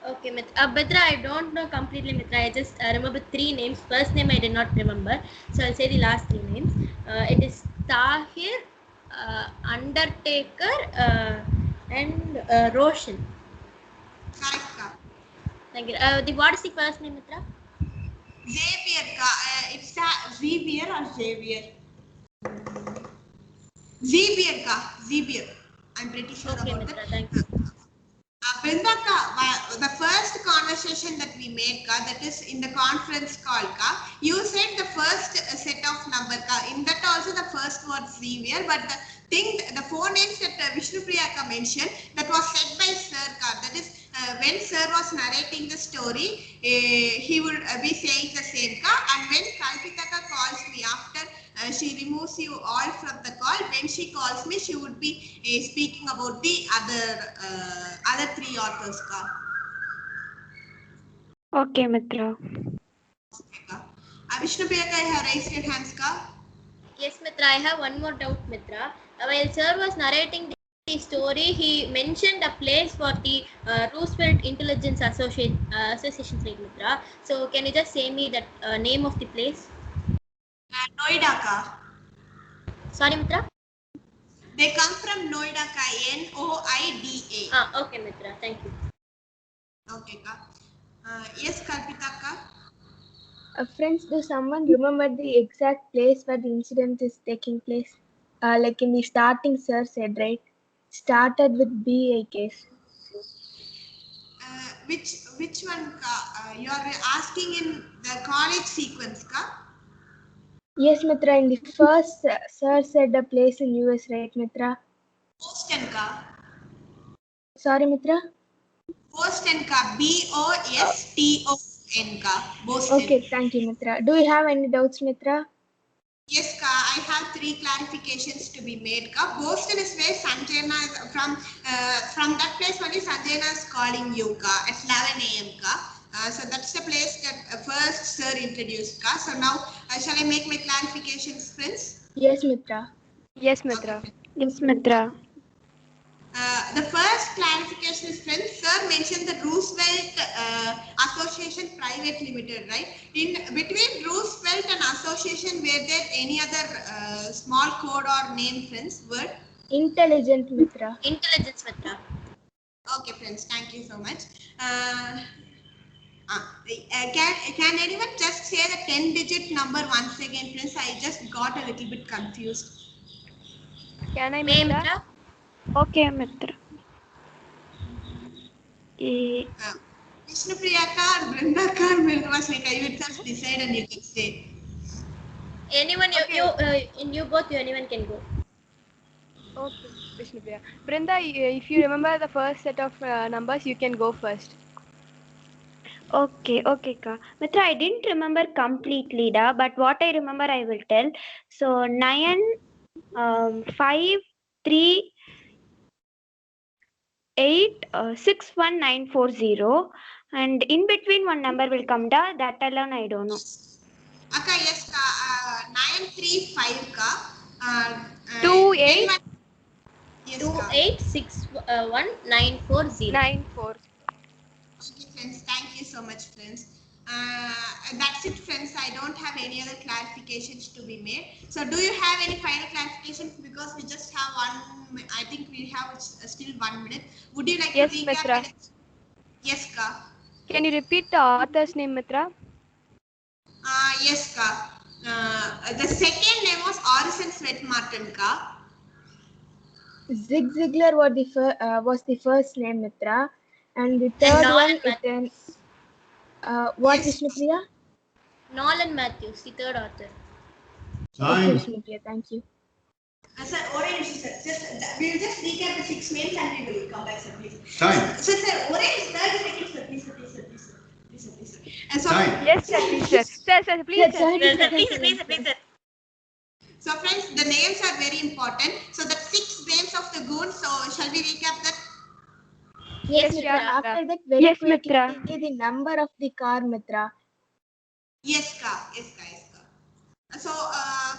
Okay, Mitra, I don't know completely, Mitra. I just remember 3 names. First name I did not remember. So I'll say the last 3 names. It is Tahir, Undertaker, and Roshan. Correct ka. Thank you. What is the first name, Mitra? Xavier ka. It's Xavier or Xavier? Xavier ka. Xavier. I'm pretty sure Okay, about Mitra, that. thank you. Brinda ka, the first conversation that we made ka, that is in the conference call ka, you said the first set of number ka, in that also the first was Xavier, but the thing, the 4 names that Vishnupriya ka mentioned, that was said by sir ka, that is when sir was narrating the story, he would be saying the same ka, and when Kalpitaka calls me after she removes you all from the call, when she calls me, she would be speaking about the other 3 authors ka. Okay, Mitra. Vishnupriya ka, you have raised your hands ka. Yes, Mitra, I have one more doubt, Mitra. While sir was narrating the story, he mentioned a place for the Roosevelt Intelligence Association, right, Mitra? So can you just say me that name of the place? Noida ka. Sorry, Mitra? They come from Noida ka, Noida. Okay, Mitra, thank you. Okay ka. Yes, Kalpita ka. Friends, do someone remember the exact place where the incident is taking place? Like in the starting, sir said, right? Started with B, I guess. Which one ka? You are asking in the college sequence ka? Yes, Mitra. In the first, sir said a place in US, right, Mitra? Boston ka. Sorry, Mitra. Boston ka. Boston ka. Boston. Okay, thank you, Mitra. Do you have any doubts, Mitra? Yes, ka. I have 3 clarifications to be made. Ka. Boston is where Sanjana is from that place only Sanjana is calling you ka at 11 a.m. ka. So that's the place that first sir introduced ka. So now shall I make my clarifications, friends? Yes, Mitra. Yes, Mitra. Okay. Yes, Mitra. The first clarification is, friends, sir mentioned the Roosevelt Association Private Limited, right? In between Roosevelt and Association, were there any other small code or name, friends, word? Intelligent, Mitra. Intelligence, Mitra. Okay, friends, thank you so much. Can anyone just say the 10-digit number once again, friends? I just got a little bit confused. Can I, May, Mitra? Mitra? Okay, Mitra. Eh, Vishnu Priyaka or Brenda ka or Mriduvasnika, you itself decide and you can say. Anyone, Okay. you both, anyone can go. Okay, Vishnupriya. Brinda, if you remember the first set of numbers, you can go first. okay, okay, Ka. Mitra, I didn't remember completely, da, but what I remember, I will tell. So 9, 5, 3, 8, 6, 1, 9, 4, 0, and in between one number will come, da. That alone I don't know. Akka, yes, ka, 935 ka. 2, 8, anyone? Yes, ka. 286194 9, 4. Okay, friends, thank you so much, friends. That's it, friends. I don't have any other clarifications to be made. So, do you have any final clarifications? Because we just have one, I think we have still 1 minute. Would you like Yes, to recap Mitra. it? Yes, ka. Can you repeat the author's name, Mitra? Yes, ka. The second name was Orison Sweat Martin, ka. Zig Ziglar was the first name, Mitra. And the third Nolan one, what, Yes. Vishnupriya? Nolan Matthews, the third author. Okay, Time. Vishnupriya, thank you. Sir, orange, sir. We'll just recap the 6 names and we will come back, sir, please. Time. Sir, orange, third, second, sir, please, sir, please, sir, please, sir. Please, sir, please, sir. And so, Time. Yes, sir, please, sir. Sir, please, sir. Sir, Please, sir, please, sir, please, sir. So, friends, the names are very important. So, the 6 names of the goons. So, shall we recap that? Yes, Yes, Mitra. Mitra. After that, very Yes, quickly, Mitra. the number of the car, Mitra. Yes, ka. Yes, ka. Yes, ka.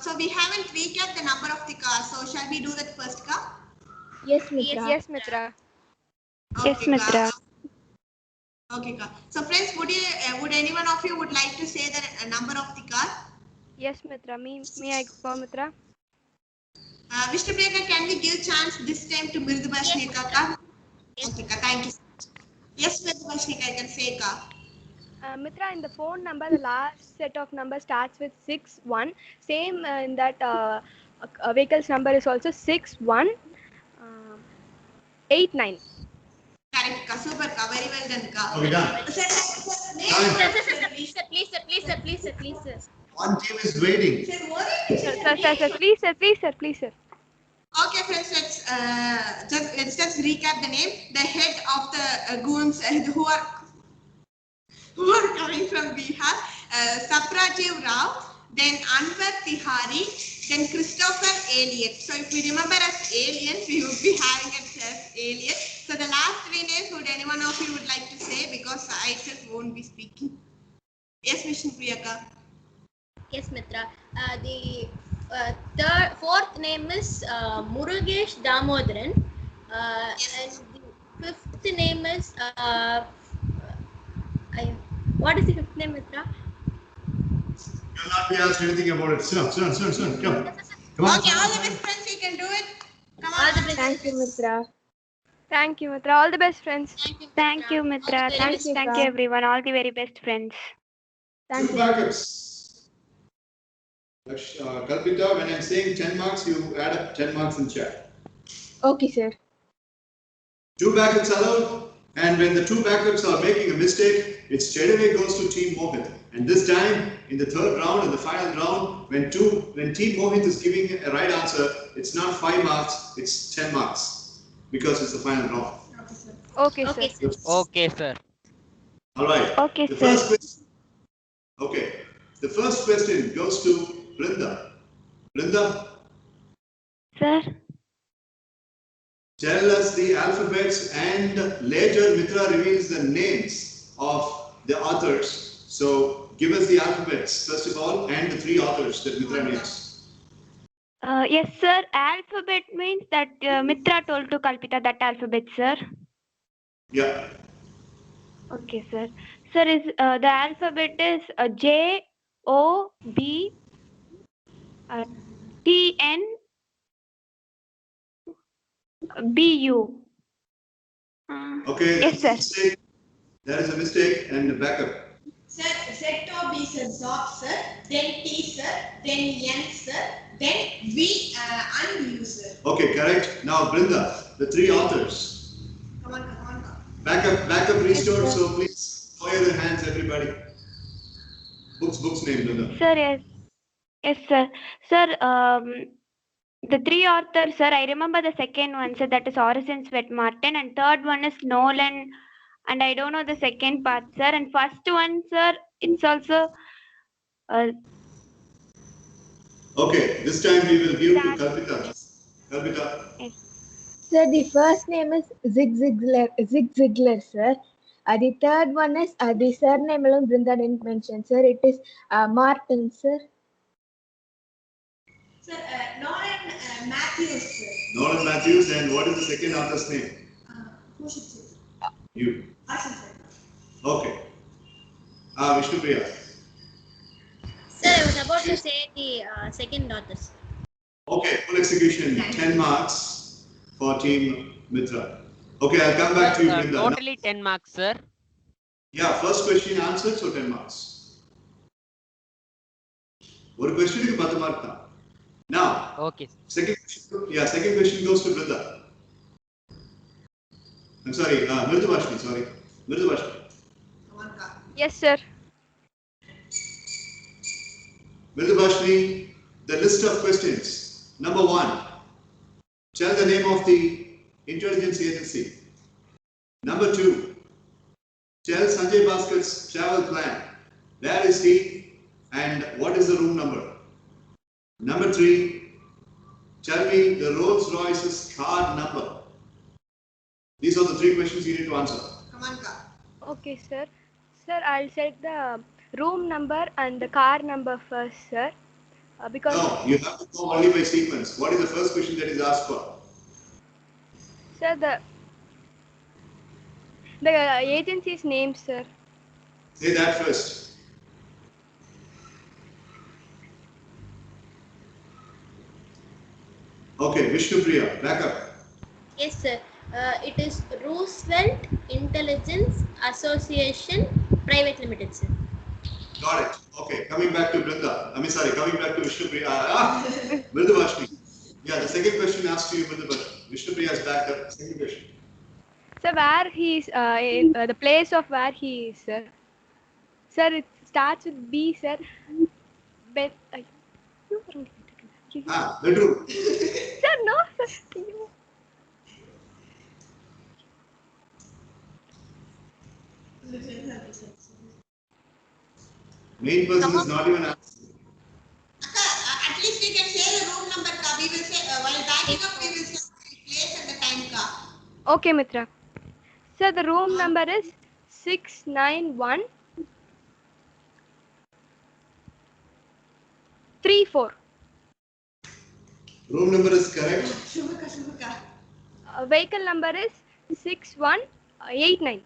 So we haven't recapped the number of the cars. So, shall we do that first, ka? Yes, Mitra. Yes, Mitra. Yes, Okay, ka. Mitra. Okay, ka. So, friends, would anyone of you would like to say the number of the car? Yes, Mitra. Me, I go, Mitra. Mr. Priyanka, can we give chance this time to Mridubhashnika ka? Yes. Okay, ka. Thank you. Yes, Mridubhashnika, I can say ka. Mitra, in the phone number, the last set of numbers starts with 6, 1. Same in that vehicle's number is also 6, 1, 8, 9. Correct, ka. Super, ka. Very well done, ka. Okay, done. Sir, Time. Please, sir, please, sir, please, sir, please, sir, please, sir. One team is waiting. Sir, please, sir, please, sir, please, sir. Okay, friends, let's just recap the name. The head of the goons who are coming from Bihar, Saprajiv Rao, then Anwar Tihari, then Christopher Elliott. So if we remember as aliens, we would be having it as aliens. So the last 3 names, would anyone of you would like to say, because I just won't be speaking. Yes, Vishnu Priyaka. Yes, Mitra. The fourth name is Murugesh Damodaran. And the fifth name is what is the fifth name, Mitra? You'll not be asked anything about it. Soon. Come. Come on. Okay, all the best, friends, you can do it. Come on. All the best. Thank you, Mitra. Thank you, Mitra. All the best, friends. Thank you, Mitra. Thank you, Thank Ka. you, everyone. All the very best friends. Thank Two you. backups. Kalpita, when I'm saying 10 marks, you add up 10 marks in chat. Okay, sir. 2 backups allowed, and when the 2 backups are making a mistake, it straight away goes to Team Mohit. And this time, in the third round, in the final round, when Team Mohit is giving a right answer, it's not 5 marks, it's 10 marks, because it's the final round. Okay, Okay, sir. sir. Okay, sir. All right. Okay, The sir. first question. Okay. The first question goes to Brinda. Brinda, Sir. tell us the alphabets, and later Mitra reveals the names of the authors. So give us the alphabets first of all, and the 3 authors that Mitra names. Yes, sir. Alphabet means that Mitra told to Kalpita that alphabet, sir. Yeah. Okay, sir. Sir, is the alphabet is J O B T N B U. Okay. Yes, sir. Mistake. There is a mistake and a backup. Sir, Z O B sir, Zop sir, then T sir, then N sir, then V and U sir. Okay, correct. Now Brinda, the 3 authors. Come on. Backup restored. Yes, sir. So please fire your hands, everybody. Books name, Brinda. Sir, yes. Yes, sir. Sir, the 3 authors, sir, I remember the second one, sir, that is Orison Swett Martin, and third one is Nolan, and I don't know the second part, sir, and first one, sir, it's also Okay, this time we will give to that. Kalpita. Kalpita. Yes. Sir, the first name is Zig Ziglar, sir. The third one is the surname alone Brinda didn't mention, sir. It is Martin, sir. Sir, Nolan Matthews sir. Nolan Matthews, and what is the second author's name? Who should say? You. Arson sir. Okay. Vishnupriya. Sir, I was about to say the second authors. Okay, full execution, 10 marks for Team Mitra. Okay, I'll come back to you, Brinda. Totally 10 marks, sir. Yeah, first question answered, so 10 marks. One question is 10 marks. Now, Okay. second question goes to Brinda. I'm sorry, Mridubashni, Mridubashni. Yes, sir. Mridubashni, the list of questions. Number 1, tell the name of the intelligence agency. Number 2, tell Sanjay Bhaskar's travel plan. Where is he and what is the room number? Number 3, tell me the Rolls Royce's card number. These are the 3 questions you need to answer. Come on, Ka. Okay, sir. Sir, I'll set the room number and the car number first, sir. Because No, you have to go only by sequence. What is the first question that is asked for? sir, the agency's name, sir. Say that first. Okay, Vishnupriya, back up. Yes, sir. It is Roosevelt Intelligence Association Private Limited, sir. Got it. Okay, coming back to Brinda. Coming back to Vishnupriya. Mridubashni. Yeah, the second question asked to you, Mridubashni. Vishnupriya is back up. Second question. Sir, where he is, the place of where he is, sir. Sir, it starts with B, sir. Bedroom. Sir, no, sir. Main person is not even answering. At least we can say the room number, Ka. We will say, while backing up, we will say the place and the time, Ka. Okay, Mitra. Sir, the room number is 691 34. Room number is correct. Shubhaka. Vehicle number is 6189.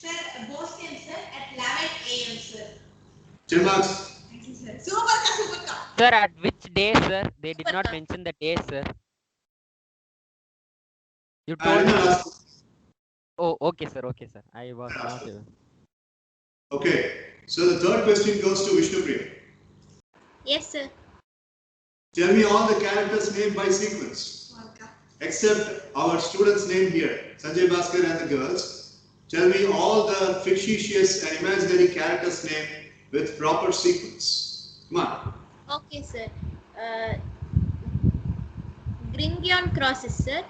Sir, Boston, sir, at 11 a.m., sir. 10 marks. Thank you, sir. Super. Sir, at which day, sir? They did not mention the day, sir. You told me. Oh, okay, sir. I was not even. Okay, so the third question goes to Vishnupriya. Yes, sir. Tell me all the characters' name by sequence, except our student's name here, Sanjay Bhaskar and the girls. Tell me all the fictitious and imaginary characters' name with proper sequence. Come on. Okay, sir. Gringion crosses, sir.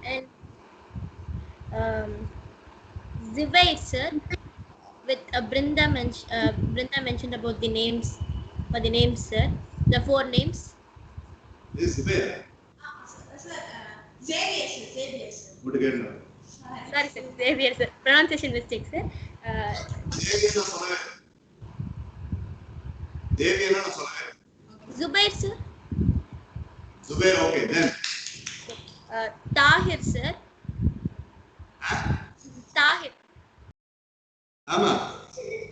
And Zivaid, sir. With Brinda mentioned about the names, sir. The 4 names. This is where. Sir, Xavier, sir. Xavier, sir. What again now? Sorry, sir. Xavier, sir. Pronunciation mistake, sir. Xavier na சொன்னவே. Xavier na சொன்னவே. Zubair, sir. Zubair, okay, then. Tahir, sir. Tahir. ஆமா.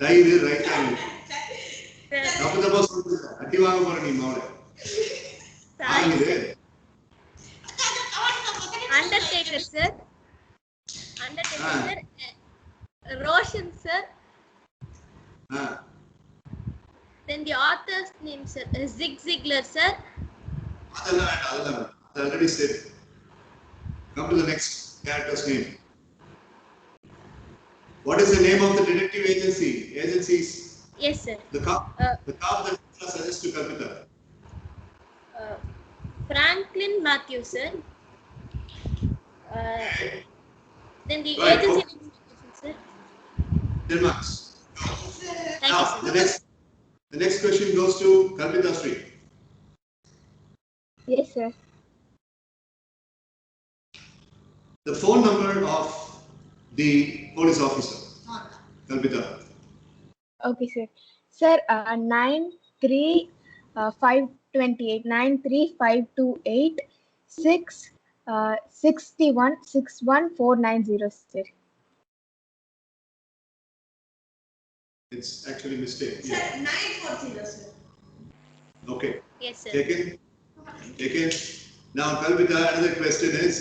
தைரு right ஆனு. Sir. தப்பு சொல்லுங்க. அடி வாங்க போற நீ மோளே. Tahir. Undertaker, sir. Undertaker, sir. Roshan, sir. Then the author's name, sir. Zig Ziglar, sir. Adala. I already said. Come to the next character's name. What is the name of the detective agency? Agencies. Yes, sir. The cop that suggests to Kalpita. Franklin Matthew, sir. Then the Right, agency okay. name, sir. 10 marks. Thank Now, you, sir. the next question goes to Kalpita Street. Yes, sir. The phone number of the police officer, Kalpita. Okay, sir. Sir, 93528 93528 61 61490, sir. It's actually mistake. Sir, 940, sir. Okay. Yes, sir. Taken. Now, Kalpita, another question is,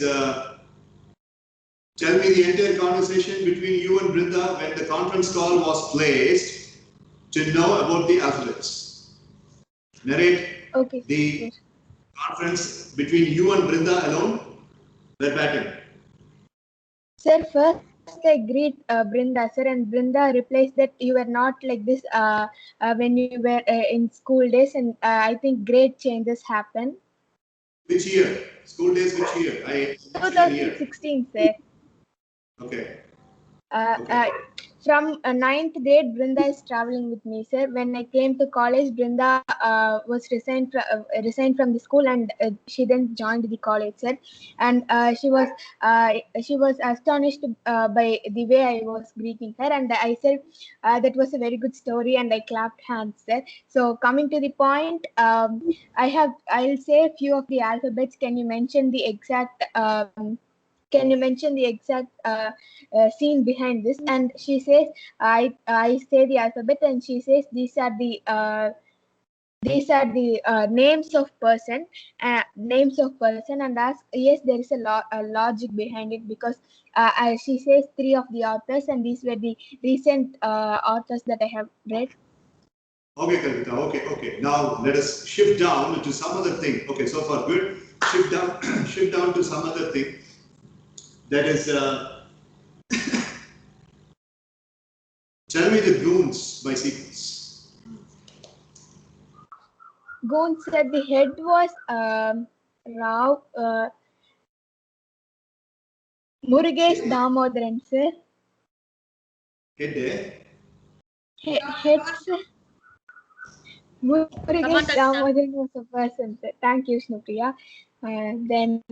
tell me the entire conversation between you and Brinda when the conference call was placed to know about the alphabets. Narrate Okay, the sir. conference between you and Brinda alone, verbatim. Sir, first I greet Brinda, sir, and Brinda replies that you were not like this when you were in school days, and I think great changes happen. Which year? School days, which year? I mentioned a year. 2016, sir. Okay. From 9th grade, Brinda is traveling with me, sir. When I came to college, Brinda was resigned from the school, and she then joined the college, sir. And she was astonished by the way I was greeting her, and I said that was a very good story, and I clapped hands, sir. So coming to the point, I'll say a few of the alphabets. Can you mention the exact? Scene behind this? And she says, I say the alphabet, and she says these are the names of person, and ask, yes, there is a logic behind it, because she says 3 of the authors, and these were the recent authors that I have read. Okay, Kalpita. Okay. Now let us shift down to some other thing. Okay, so far good. Shift down to some other thing. That is, tell me the goons by sequence. Goons, said the head was Rao Murugesh Damodaran, sir. Head, Head, sir. Murugesh Damodaran was a person, sir. Thank you, Shnupriya. Then.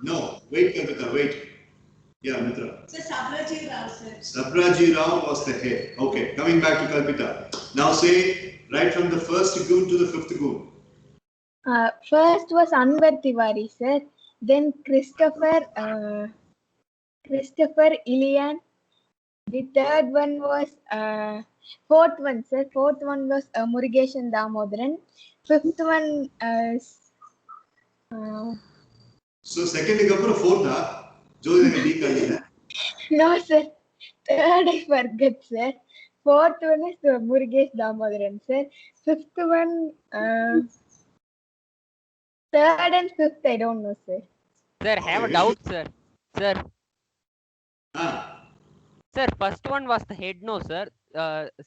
No, wait, Kalpita, wait. Yeah, Mitra. Sir, Sabraji Rao, sir. Sabraji Rao was the head. Okay, coming back to Kalpita. Now say right from the first goon to the 5th goon. First was Anwar Tiwari, sir. Then Christopher Ilian. The third one was fourth one, sir. Fourth one was Murugesh and Damodaran. Fifth one is. So second kapra fourth No, sir. Third I forget, sir. Fourth one is Murugesh Damodaran, sir. Fifth one, third and fifth I don't know, sir. Sir, I have a doubt, sir. Sir, Ah, Sir, first one was the head, no, sir.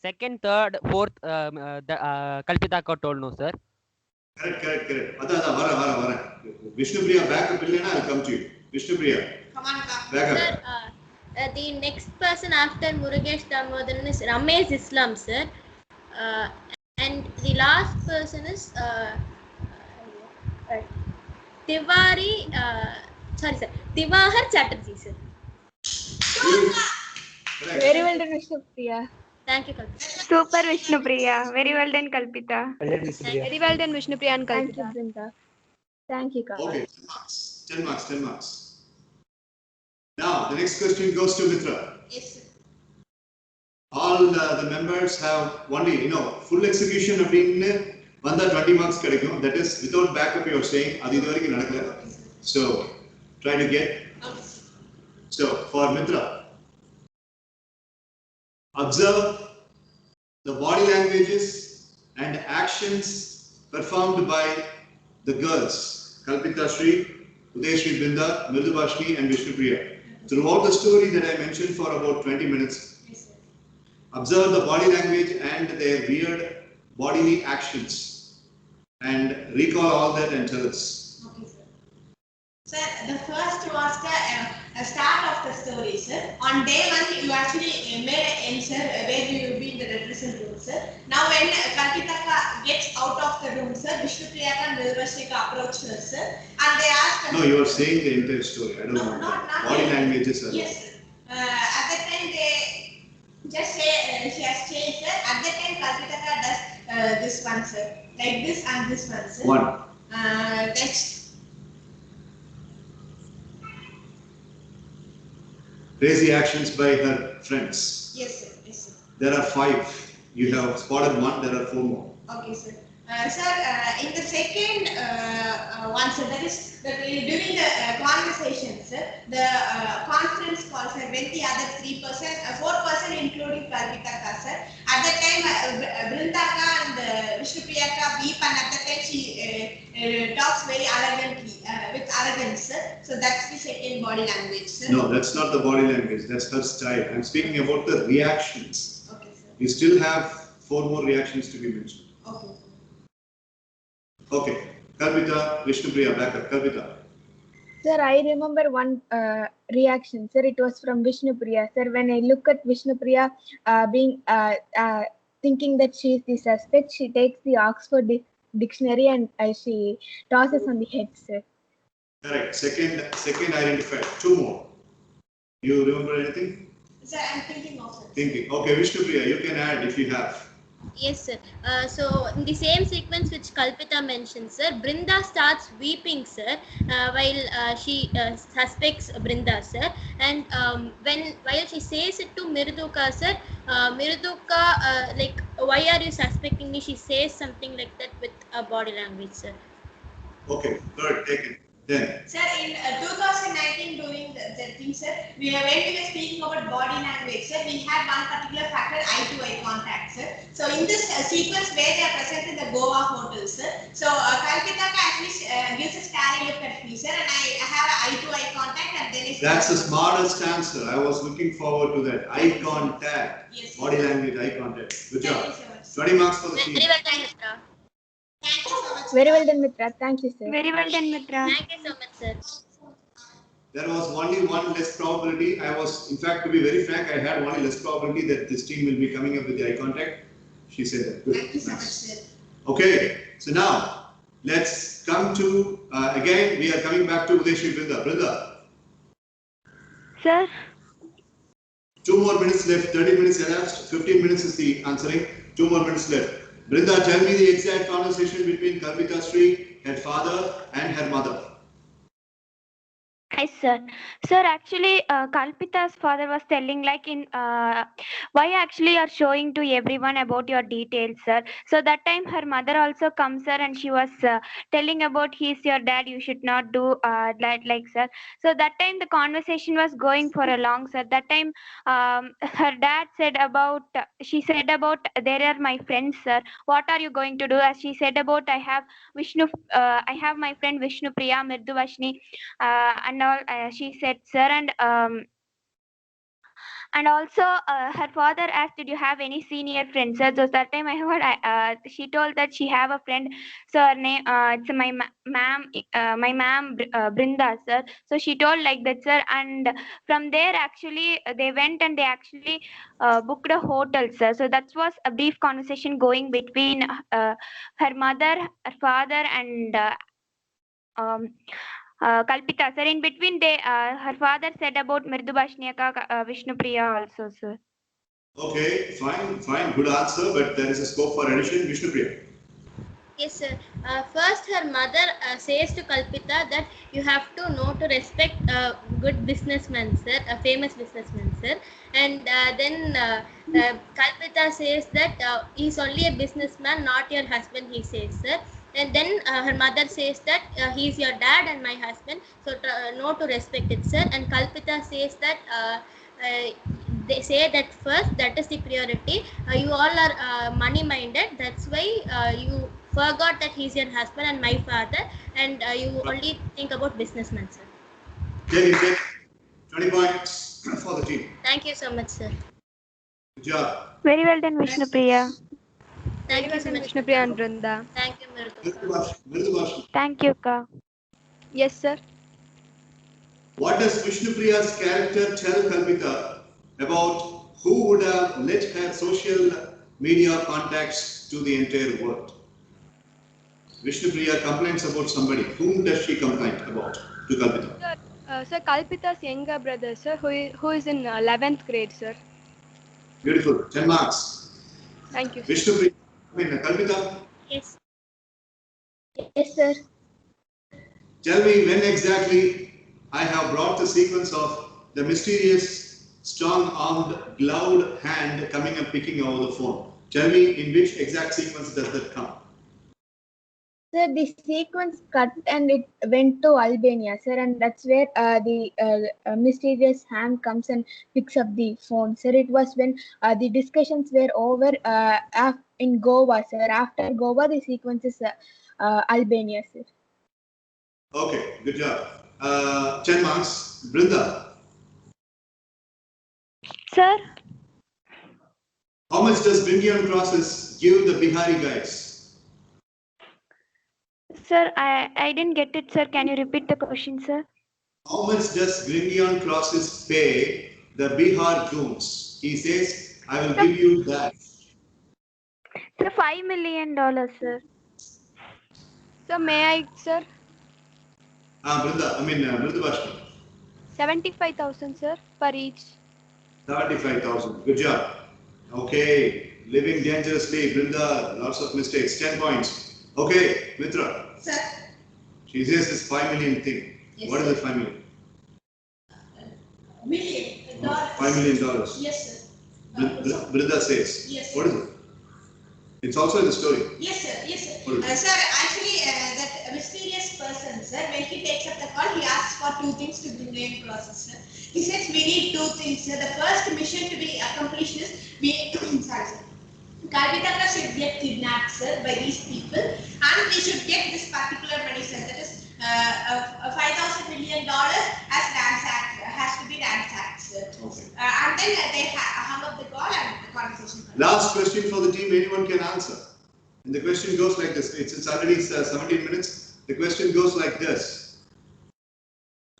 Second, third, fourth, Kalpitaka told no, sir. correct. Vara. Vishnu Priya, back up, I'll come to you. Vishnu Priya, Come on, back Sir, up. the next person after Murugesh Damodaran is Ramesh Islam, sir. Uh, and the last person is Tiwari, Tiwahar Chatterjee, sir. Very well done, Mr. Priya. Thank you, Kalpita. Super Vishnu Priya. Very well done, Kalpita. Very well done, Vishnu Priya and Thank you, Kalpita. Brinda. Thank you, Kaka. Okay, 10 marks. Now, the next question goes to Mitra. Yes, sir. All the members have only, full execution of being one 20 marks கிடைக்கும். That is without backup you are saying, அது இது வரைக்கும் நடக்கல. So, try to get. So, for Mitra, observe the body languages and actions performed by the girls, Kalpita Sri, Uday Sri Brinda, Mridubhashni and Vishnu Priya. Throughout the story that I mentioned for about 20 minutes, observe the body language and their weird bodily actions and recall all that and tell us. Okay, sir. Sir, the first was the start of the story, sir. On day one, you actually made an answer where you will be in the represent room, sir. Now, when Kalpitaka gets out of the room, sir, Vishnu Priyaka and Nirvashika approach her, sir, and they ask. No, you are saying the entire story. I don't know. Not body languages. Yes, sir. At that time, they just say she has changed, sir. At that time, Kalpitaka does this one, sir. Like this and this one, sir. One. Next. Crazy actions by her friends. Yes, sir. There are 5. You have spotted 1. There are 4 more. Okay, sir. Sir, in the second one, sir, that is during the conversation, sir, the conference call, sir, when the other 4% including Kalpitaka, sir. At that time, Brindaka and Vishnu Priyaka weep, and at that time she talks very arrogantly, with arrogance, sir. So that's the second body language, sir. No, that's not the body language. That's her style. I'm speaking about the reactions. Okay, sir. You still have 4 more reactions to be mentioned. Okay. Okay. Kalpita, Vishnu Priya, back up. Kalpita. Sir, I remember one reaction. Sir, it was from Vishnu Priya. Sir, when I look at Vishnu Priya being thinking that she is the suspect, she takes the Oxford dictionary and she tosses on the head, sir. Correct. Second identified. 2 more. You remember anything? Sir, I'm thinking of it. Thinking. Okay, Vishnu Priya, you can add if you have. Yes, sir. So in the same sequence which Kalpita mentioned, sir, Brinda starts weeping, sir, while she suspects Brinda, sir. And while she says it to Mriduka, sir, Mriduka, like, why are you suspecting me? She says something like that with a body language, sir. Okay, good, take it. Then. Sir, in 2019 during the thing, sir, when we were speaking about body language, sir, we had one particular factor, eye-to-eye contact, sir. So in this sequence where they are present in the Goa hotel, sir, so Kalpitaka actually gives a staring look at me, sir, and I have an eye-to-eye contact, and then it's. That's the smartest answer. I was looking forward to that. Eye contact. Yes. Body language, eye contact. Good job. Thank you so much. 20 marks for the team. Very well done, Mitra. Thank you so much. Very well done, Mitra. Thank you, sir. Very well done, Mitra. Thank you so much, sir. There was only one less probability. In fact, to be very frank, I had only less probability that this team will be coming up with the eye contact. She said that. Good. Thank you so much, sir. Okay, so now let's come to, again, we are coming back to Uday Sri Brinda. Brinda. Sir, 2 more minutes left, 30 minutes elapsed, 15 minutes is the answering, 2 more minutes left. Brinda, tell me the exact conversation between Kalpita Sri, her father and her mother. Yes, sir. Sir, actually, Kalpita's father was telling like why actually you are showing to everyone about your details, sir. So that time her mother also comes, sir, and she was telling about he's your dad, you should not do that, like, sir. So that time the conversation was going for a long, sir. That time her dad said about, she said about, there are my friends, sir. What are you going to do? As she said about, I have my friend Vishnu Priya, Mriduvashni, and all, she said, sir. And And also, her father asked, "Did you have any senior friends?" Sir, so that time I heard, she told that she have a friend. So her name, it's my ma'am, Brinda, sir. So she told like that, sir. And from there, actually, they went and they actually booked a hotel, sir. So that was a brief conversation going between her mother, her father, and um, Kalpita, sir. In between, her father said about Mridu Bhashniyaka, Vishnupriya also, sir. Okay, fine, good answer, but there is a scope for addition. Vishnupriya. Yes, sir. First, her mother says to Kalpita that you have to know to respect a good businessman, sir, a famous businessman, sir. And then Kalpita says that he's only a businessman, not your husband, he says, sir. And then her mother says that he's your dad and my husband, so know to respect it, sir. And Kalpita says that uh, they say that first, that is the priority. You all are money minded, that's why you forgot that he's your husband and my father, and you only think about businessmen, sir. Jenny, 20 points for the team. Thank you so much, sir. Good job. Very well done, Vishnupriya. Thank you so much. Vishnupriya and Brinda. Thank you, Mridu. Mridu Bhash. Thank you, Ka. Yes, sir. What does Vishnupriya's character tell Kalpita about who would have let her social media contacts to the entire world? Vishnupriya complains about somebody. Whom does she complain about to Kalpita? Sir, Kalpita's younger brother, sir, who is in 11th grade, sir. Beautiful. 10 marks. Thank you, sir. Vishnupriya, Kalpita, Yes. Yes, sir. tell me when exactly I have brought the sequence of the mysterious, strong-armed, gloved hand coming and picking over the phone. Tell me in which exact sequence does that come? Sir, the sequence cut and it went to Albania, sir, and that's where the mysterious hand comes and picks up the phone, sir. It was when the discussions were over in Goa, sir. After Goa, the sequence is Albania, sir. Okay, good job. 10 marks. Brinda, Sir, how much does Bingian process give the Bihari guys? sir, I didn't get it, sir. Can you repeat the question, sir? How much does Grindian process pay the Bihar goons? He says, I will give you that. Sir, $5 million, sir. Sir, may I, sir? Mridu Bhash. 75,000, sir, per each. 75,000. Good job. Okay, living dangerously, Brinda, lots of mistakes. 10 points. Okay, Mitra. Sir. She says this 5 million thing. Yes, What sir. is the 5 million? $1 million. $5 million. Yes, sir. Brinda says. Yes. What is it? It's also in the story. Yes, sir. Yes, sir. What is it? Sir, actually, that mysterious person, sir, when he takes up the call, he asks for two things to bring in process, sir. He says we need two things, sir. The first mission to be accomplished is sorry, sir. Kalpita should get kidnapped, sir, by these people, and they should get this particular money, sir. That is $5,000 million has to be ransacked, sir. Okay. And then they hung up the call and the conversation. Last question for the team, anyone can answer. And the question goes like this. It's already 17 minutes. The question goes like this.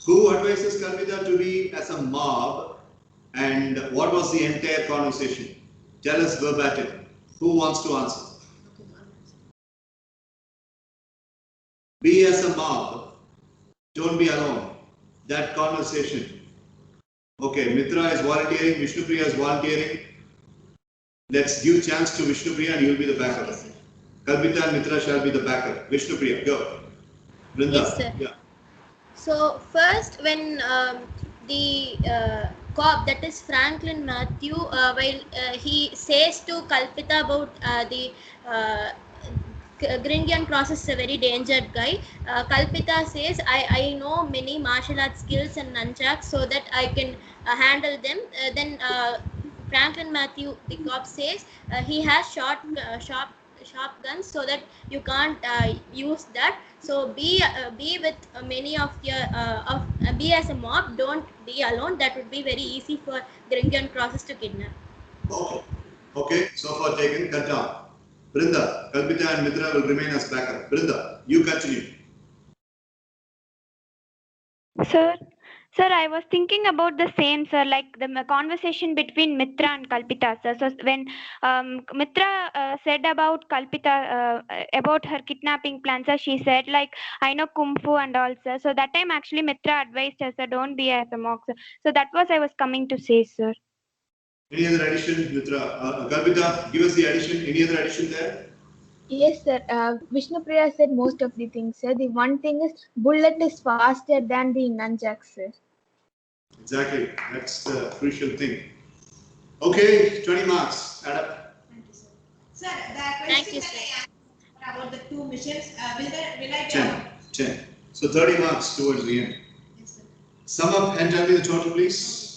Who advises Kalpita to be as a mob, and what was the entire conversation? Tell us verbatim. Who wants to answer? Be as a mob. Don't be alone. That conversation. Okay, Mitra is volunteering, Vishnupriya is volunteering. Let's give chance to Vishnupriya and you'll be the backer. Yes, sir. Kalpita and Mitra shall be the backer. Vishnupriya, go. Brinda. Yes, sir. Yeah. So first, when the cop, that is Franklin Matthew, while he says to Kalpita about the Gringian process is a very dangerous guy. Kalpita says, I know many martial arts skills and nunchucks so that I can handle them. Then Franklin Matthew, the cop, says he has sharp guns, so that you can't use that. So be with many of your be as a mob. Don't be alone. That would be very easy for Gringan crosses to kidnap. Okay. Okay, so far taken, cut down. Brinda, Kalpita and Mitra will remain as backup. Brinda, you continue. Sir, sir, I was thinking about the same, sir, like the conversation between Mitra and Kalpita, sir. So when Mitra said about Kalpita, about her kidnapping plans, sir, she said like, I know Kung Fu and all, sir. So that time actually Mitra advised her, sir, don't be as a monk, sir. So that was I was coming to say, sir. Any other addition, Mitra? Kalpita, give us the addition. Any other addition there? Yes, sir. Vishnupriya said most of the things, sir. The one thing is, bullet is faster than the nunchuck, sir. Exactly. That's the crucial thing. Okay, 20 marks. Add up. Thank you, sir. Sir, the question that I asked about the two missions, will I be 10. 10. So 30 marks towards the end. Yes, sir. Sum up and tell me the total, please.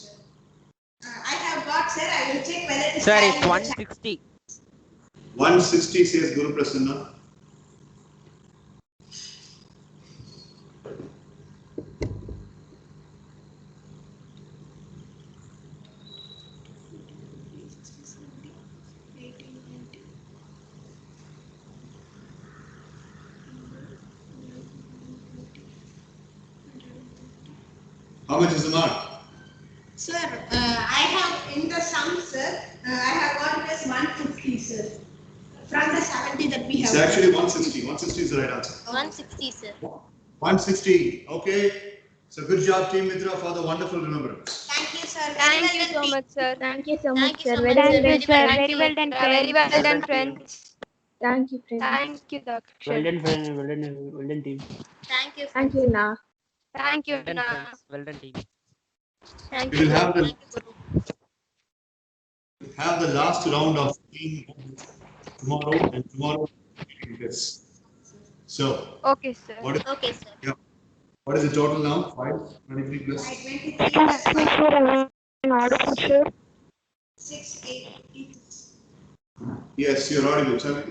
I have got, sir. I will check whether it is Sir, high it's in the chat. 160. 160 says Guru Prasanna. How much is the mark? Sir, I have in the sum, sir, I have got it as 150, sir. From the 70 that we have. It's actually 160. 160 is the right answer. 160, sir. 160. Okay. So good job, Team Mitra, for the wonderful remembrance. Thank you, sir. Thank you so much, sir. Thank you so Thank much, you sir. so Very much, well sir. Thank you, done. sir. Very well done, Very friends. well done, Well done, friends. Thank you, friends. Thank you, Well Dakshin. done, friend. Well done, team. Thank you, Thank friends. you, Na. Thank you, Well done, Na. friends. Well done, team. Thank We you, will Guru. have the Thank you, Guru. last round of team tomorrow, and tomorrow we'll do this. So, Okay, sir. what is, Okay, sir. yeah, what is the total now? 523 plus 23 plus 5, 686. Yes, you're audible. Tell me.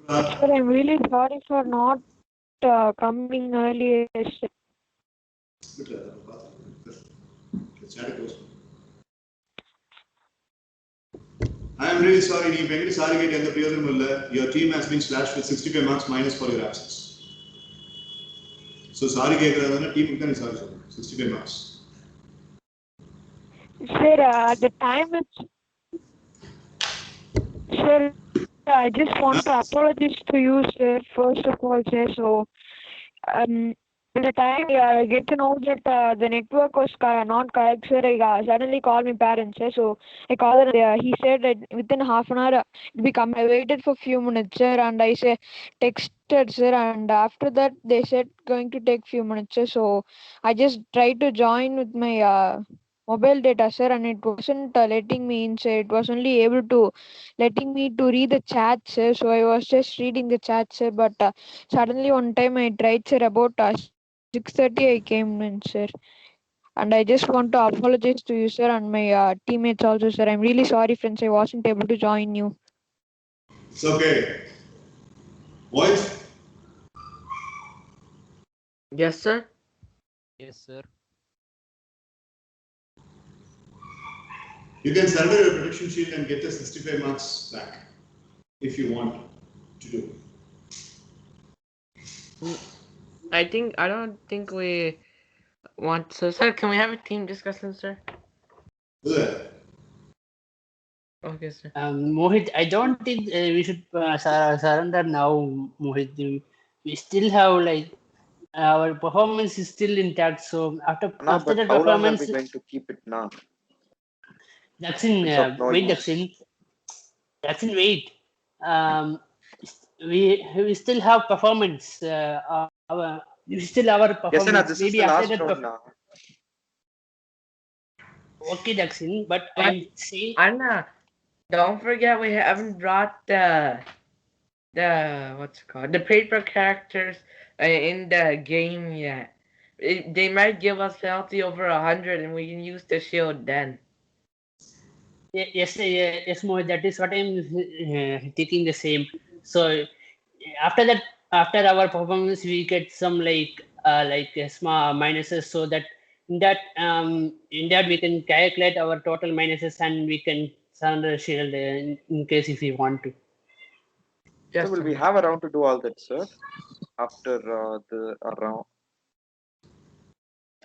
Sir, I'm really sorry for not coming earlier. I am really sorry. ನೀವು ಬೆಂಗಳೂರು ಸಾರಿಗೆ ಅಂತ ಪ್ರಯೋಜನವಿಲ್ಲ. Your team has been slashed with 65 marks minus for your absence. So sorry ಕೇಳಿದ್ರೆ team ಇಂತಾನೆ sorry 65 marks. Sir, at the time it's sir, I just want to apologize to you, sir. First of all, sir. So, at the time I get to know that the network was not correct, sir. I suddenly called my parents, sir. So I called them. He said that within half an hour it will come. I waited for few minutes, sir, and I say texted, sir, and after that they said going to take few minutes, sir. So I just tried to join with my mobile data, sir, and it wasn't letting me in, sir. It was only able to letting me to read the chat, sir. So I was just reading the chat, sir, but suddenly one time I tried, sir, about 6:30 I came in, sir. And I just want to apologize to you, sir, and my teammates also, sir. I'm really sorry, friends. I wasn't able to join you. It's okay. What? Yes, sir. Yes, sir. You can surrender your protection shield and get the 65 marks back if you want to do. I don't think we want so, sir. Can we have a team discussion, sir? Do that. Okay, sir. Mohit, I don't think we should surrender now, Mohit. We still have like our performance is still intact. So after Nah, after but that how long are performance, we going to keep it now? Daxin, It's of no wait, use. Daxin, wait. Um, we still have performance. We still our Yes, performance. Anna, this is Maybe the after last that. round now. Okay, Daxin, but But I'm saying. Anna, don't forget we haven't brought the what's it called, the paper characters in the game yet. They might give us penalty over 100, and we can use the shield then. Yes, Mohit, that is what I'm thinking the same. So after that, after our performance, we get some small minuses, so that in that we can calculate our total minuses and we can surrender shield in case if we want to. So will we have a round to do all that, sir? After the round.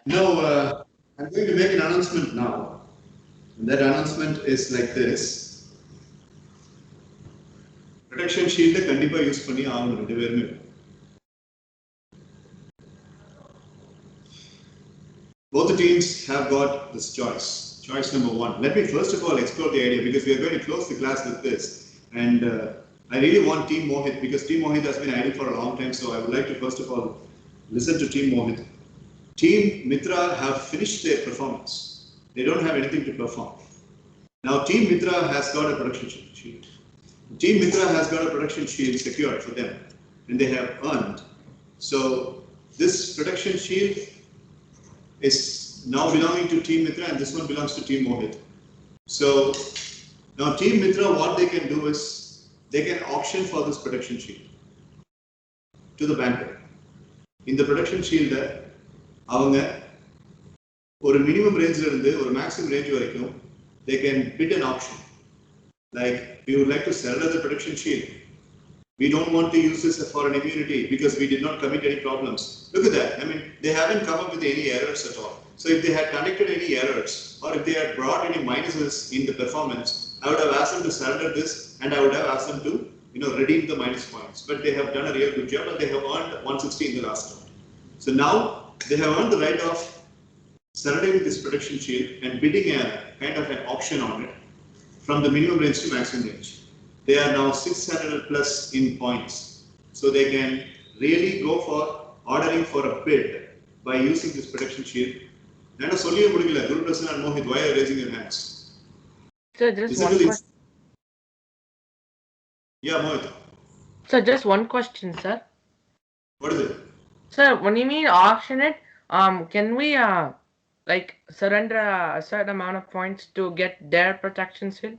No, I'm going to make an announcement now. And that announcement is like this. Protection shield கண்டிப்பா use பண்ணி ஆகணும் ரெண்டு பேருமே. Both the teams have got this choice. Choice number one. Let me first of all explore the idea because we are going to close the class with this. And I really want Team Mohit because Team Mohit has been idle for a long time. So I would like to first of all listen to Team Mohit. Team Mitra have finished their performance. They don't have anything to perform. Now Team Mitra has got a production shield. Team Mitra has got a production shield secured for them and they have earned. So this production shield is now belonging to Team Mitra and this one belongs to Team Mohit. So now Team Mitra, what they can do is they can auction for this production shield to the banker. In the production shield, அவங்க ஒரு minimum range இருந்து ஒரு maximum range வரைக்கும் they can bid an auction. Like we would like to surrender the production shield. We don't want to use this for an immunity because we did not commit any problems. Look at that. I mean, they haven't come up with any errors at all. So if they had conducted any errors or if they had brought any minuses in the performance, I would have asked them to surrender this and I would have asked them to, redeem the minus points. But they have done a real good job and they have earned 160 in the last round. So now they have earned the right of surrendering this protection shield and bidding a kind of an auction on it from the minimum range to maximum range. They are now 600 plus in points. So they can really go for ordering for a bid by using this protection shield. And Guru Prasanna and Mohit, why are you raising your hands? Sir, just one question. Yeah, Mohit. Sir, just one question, sir. What is it? Sir, when you mean auction it, can we surrender a certain amount of points to get their protection shield?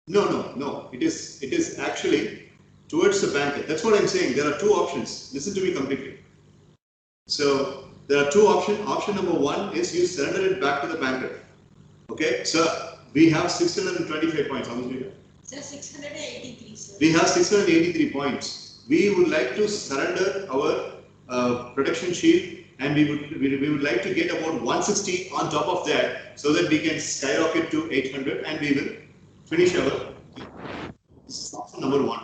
No. It is actually towards the banker. That's what I'm saying. There are two options. Listen to me completely. So there are two options. Option number one is you surrender it back to the banker. Okay, so we have 625 points. How much do we have? Sir, 683, sir. We have 683 points. We would like to surrender our protection shield and we would like to get about 160 on top of that so that we can skyrocket to 800 and we will finish our. This is option number one.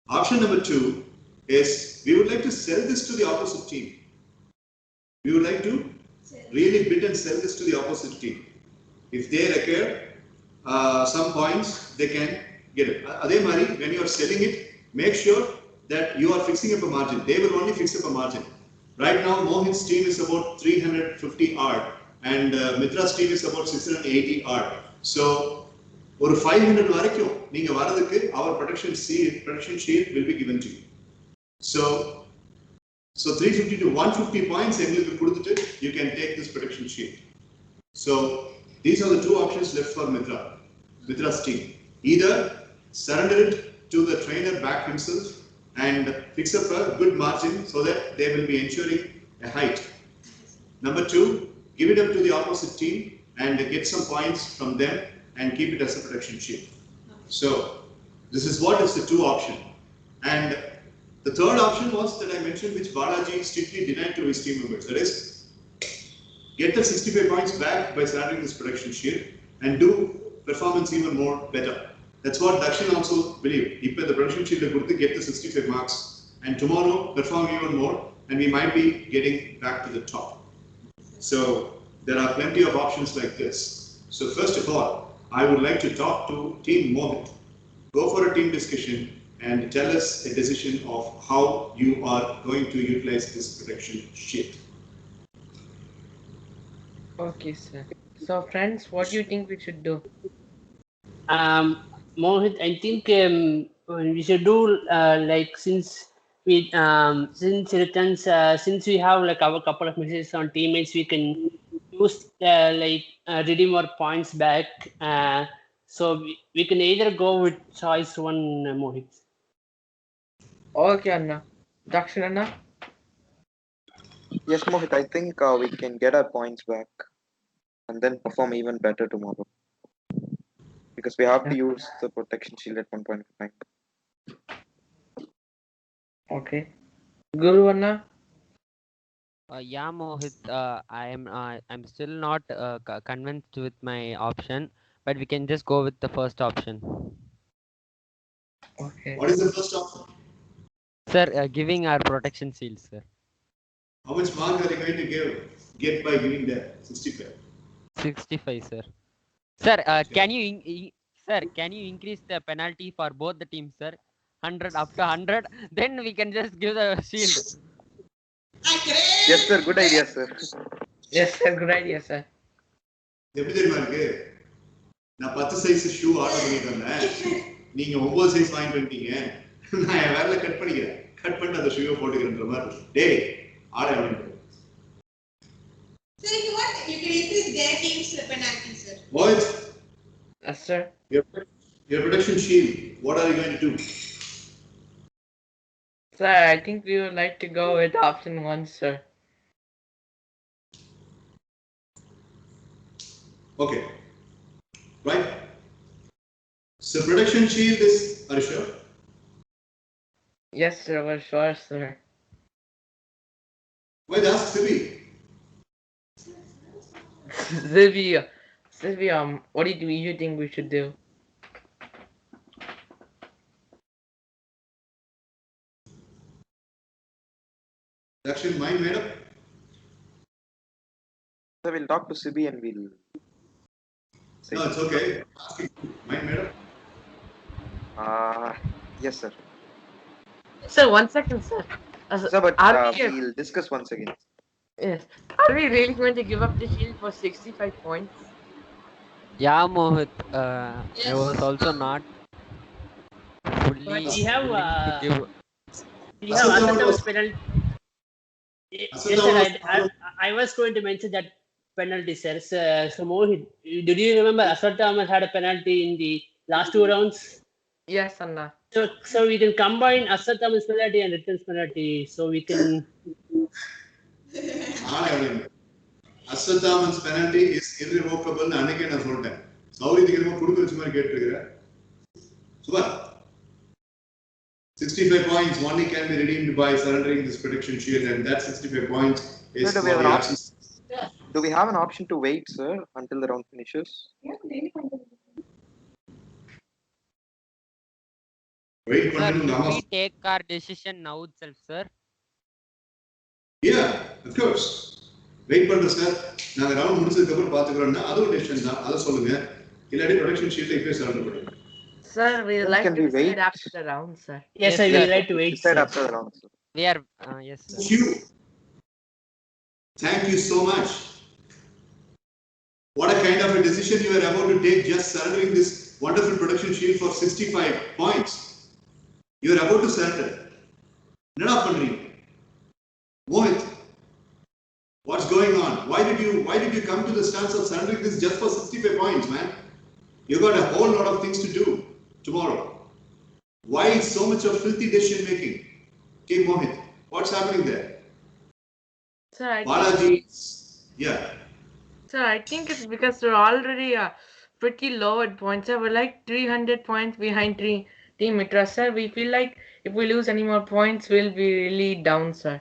Option number two is we would like to sell this to the opposite team. We would like to really bid and sell this to the opposite team. If they require some points, they can get it. Adhe mari, when you are selling it, make sure that you are fixing up a margin. They will only fix up a margin. Right now, Mohit's team is about 350 odd and Mitra's team is about 680 odd. So, ஒரு 500 வரைக்கும் நீங்க வரதுக்கு our protection shield will be given to you. So 350 to 150 points எங்களுக்கு கொடுத்துட்டு you can take this protection shield. So these are the two options left for Mitra's team. Either surrender it to the trainer back himself and fix up a good margin so that they will be ensuring a height. Number two, give it up to the opposite team and get some points from them and keep it as a protection shield. So this is what is the two option. And the third option was that I mentioned which Balaji strictly denied to his team members. That is, get the 65 points back by surrendering this protection shield and do performance even more better. That's what Dakshin also believed. If the production shield get the 65 marks and tomorrow perform even more and we might be getting back to the top. So there are plenty of options like this. So first of all, I would like to talk to Team Mohit. Go for a team discussion and tell us a decision of how you are going to utilize this protection shield. Okay, sir. So friends, what do you think we should do? Mohit, I think we should do since returns, since we have like our couple of messages on teammates, we can use redeem our points back. So we can either go with choice one, Mohit. Okay, Anna. Dakshin Anna? Yes, Mohit, I think we can get our points back and then perform even better tomorrow. Because we have to use the protection shield at one point of time. Okay. Guru Anna? Yeah, Mohit, I'm still not convinced with my option, but we can just go with the first option. Okay. What is the first option? Sir, giving our protection shield, sir. How much mark are you going to get by giving that? 65. 65, sir. Sir, can you increase the penalty for both the teams, sir? 100 up to 100, then we can just give the shield. Yes, sir. Good idea, sir. Yes, sir. Good idea, sir. எப்படி தெரியுமா இருக்கு? நான் 10 size shoe order பண்ணிட்டு வந்தேன். நீங்க 9 size வாங்கிட்டு வந்துட்டீங்க. நான் என் வேலையில கட் பண்ணிக்கிறேன். கட் பண்ணிட்டு அந்த ஷூவை போட்டுக்கிறேன்ற மாதிரி. டேய், ஆர்டர் பண்ணிட்டு. Sir, if you want, you can increase their team's penalty, sir. What? Yes, sir. Your protection shield. What are you going to do? Sir, I think we would like to go with option one, sir. Okay. Right? So protection shield is, are you sure? Yes, sir. We're sure, sir. Why ask Sibi? Sivi, what do you think we should do? Actually, mind made up? So we'll talk to Sibi and we'll. No, it's okay. Mind made up? Yes, sir. Sir, 1 second, sir. Sir, but are we, we'll discuss once again. yes. Are we really going to give up the shield for 65 points? Yeah, Mohit. Yes. I was also not fully We have willing to give. we have Asatham's penalty. Yes, sir. I was going to mention that penalty, sir. So Mohit, did you remember Asatham had a penalty in the last 2 rounds? Yes, Anna. So we can combine Asatham's penalty and Ritan's penalty. So we can. Asathaman's penalty is irrevocable. அன்னைக்கே நான் சொல்லிட்டேன். சௌரியத்துக்கு என்னமோ கொடுத்து வச்ச மாதிரி கேட்டிருக்கிறேன். Super. 65 points only can be redeemed by surrendering this protection shield, and that 65 points is Sir, for the absence. Do we have an option to wait, sir, until the round finishes? Wait, Sir, should we take our decision now itself, sir? Yeah, of course. Wait பண்றோம் sir. நாங்க round முடிச்சதுக்கு அப்புறம் பாத்துக்கறோம்னா அது ஒரு decision தான். அத சொல்லுங்க. இல்லாட்டி protection shield இப்பவே சரண்டர் பண்ணுங்க. Sir, we would like Can to we decide wait? after the round, sir. Yes, I will like to wait. Decide Sir. after the round, sir. We are yes, sir. Thank you so much. What a kind of a decision you are about to take, just surrendering this wonderful protection shield for 65 points. You are about to surrender. என்னடா பண்றீங்க? Mohit, what's going on? Why did you come to the stance of surrendering this just for 65 points, man? You got a whole lot of things to do tomorrow. Why so much of filthy decision making? Okay, Mohit, what's happening there? Sir, Balaji, yeah. Sir, I think it's because we're already pretty low at points. Sir, we're like 300 points behind Team Mitra. Sir, we feel like if we lose any more points, we'll be really down, sir.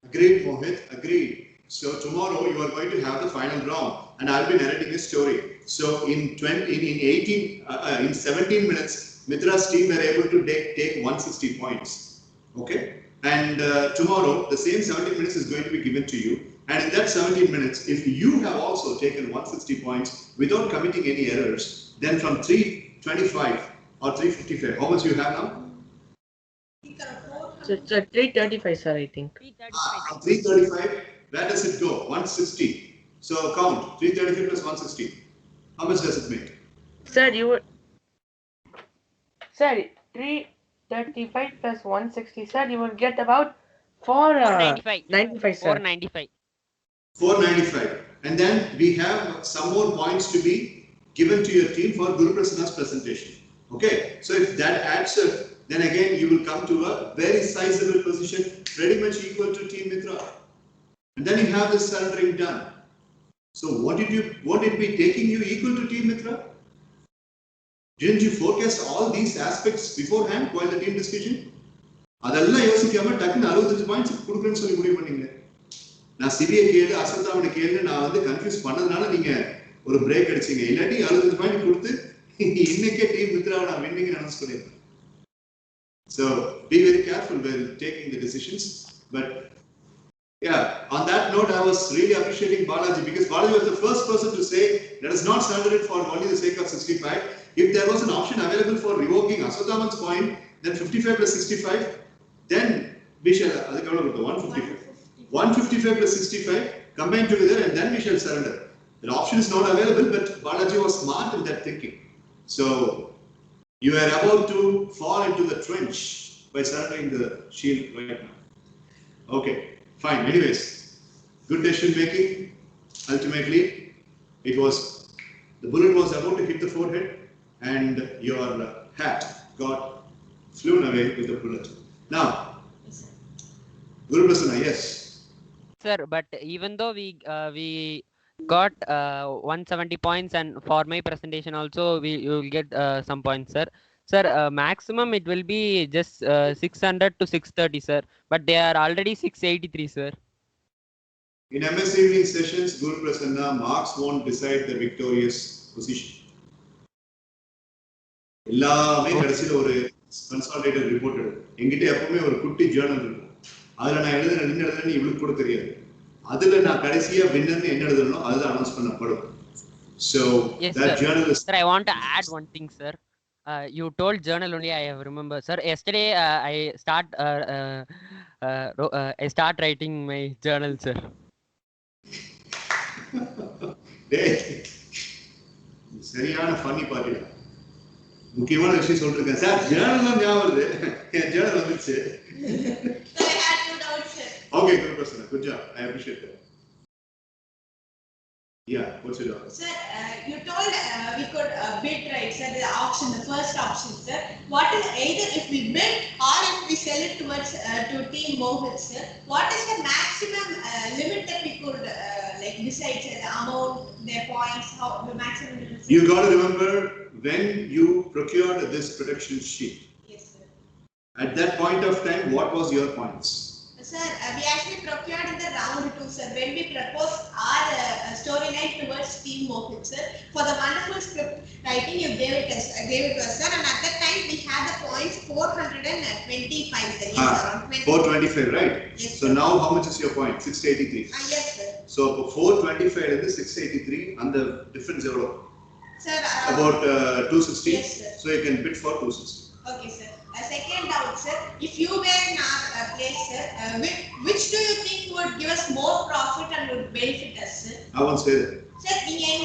Agreed, Mohit, agreed. So tomorrow you are going to have the final round, and I'll be narrating a story. So in 17 minutes, Mitra's team were able to take 160 points. Okay, and tomorrow the same 17 minutes is going to be given to you, and in that 17 minutes, if you have also taken 160 points without committing any errors, then from 325 or 355, how much you have now? So it's 335, sir, I think. 335, where does it go? 160. So count 335 plus 160. How much does it make? Sir, Sir, 335 plus 160, sir, you will get about 495. 495. 95, sir. 495. 495. And then we have some more points to be given to your team for Guru Prasanna's presentation. Okay, so if that adds up, then again you will come to a very sizable position, pretty much equal to Team Mitra. And then you have this surrendering done. So won't it be taking you equal to Team Mitra? Didn't you forecast all these aspects beforehand while the team discussion? அதெல்லாம் யோசிக்காம டக்குன்னு 65 points கொடுக்குறேன்னு சொல்லி முடிவு பண்ணீங்க. நான் CBI கேளு அஸ்வத்தாமனை கேளு நான் வந்து கன்ஃபியூஸ் பண்ணதுனால நீங்க ஒரு பிரேக் அடிச்சீங்க. இல்லாட்டி 65 பாயிண்ட் கொடுத்து இன்னைக்கே டீம் மித்ராவை நான் வின்னிங் அனௌன்ஸ் பண்ணிருப்பேன். So be very careful when taking the decisions. But yeah, on that note, I was really appreciating Balaji because Balaji was the first person to say, let us not surrender it for only the sake of 65. If there was an option available for revoking Aswathaman's point, then 55 plus 65, then we shall, 155 plus 65 combined together and then we shall surrender. The option is not available, but Balaji was smart in that thinking. So you are about to fall into the trench by surrendering the shield right now. Okay. Fine. Anyways, good decision making. Ultimately, the bullet was about to hit the forehead, and your hat got flown away with the bullet. Now, Guru Prasanna, yes. Sir, but even though we got 170 points, and for my presentation also you will get some points, sir. Sir, maximum it will be just 600 to 630, sir. But they are already 683, sir. In MS evening sessions, Guru Prasanna, marks won't decide the victorious position. எல்லாமே கடைசியில் ஒரு consolidated report எடுக்கும். என்கிட்ட எப்பவுமே ஒரு குட்டி Journal இருக்கும். அதில் நான் எழுதுறேன்னு இவளுக்கு கூட தெரியாது. அதில் நான் கடைசியா வின்னர்னு என்ன எழுதணும் அதுதான் அனௌன்ஸ் பண்ணப்படும். So yes, that sir. journal is. Sir, I want to add one thing, sir. You told journal only. I remember, sir. Yesterday, I start writing my journal, sir. சரியான ஃபன்னி பார்ட்டிடா. முக்கியமான விஷயம் சொல்லிருக்கேன் சார். ஜேர்னல் ஞாபகம் வருது. என் Journal வந்துச்சு. I had no doubt, sir. Okay, good person. Good job. I appreciate that. Yeah, what's your doubt? Sir, you told we could bid, right, sir, the option, the first option, sir. What is either if we bid or if we sell it towards to Team Mohit, sir? What is the maximum limit that we could decide, sir, the amount, their points, how the maximum limit? You got to remember when you procured this protection sheet. Yes, sir. At that point of time, what was your points? Sir, we actually procured in the round 2, sir, when we proposed our storyline towards Team Mohit, sir. For the wonderful script writing, you gave it to us, sir, and at that time we had the points 425, sir. Yes, around 425, right? Yes, so sir. now how much is your point? 683. Yes, sir. So 425 and 683, and the difference is Sir, about 260. Yes, sir. So you can bid for 260. Okay, sir. Second doubt, sir. If you were in our place, sir, which do you think would give us more profit and would benefit us, sir? I won't say that. Sir, in your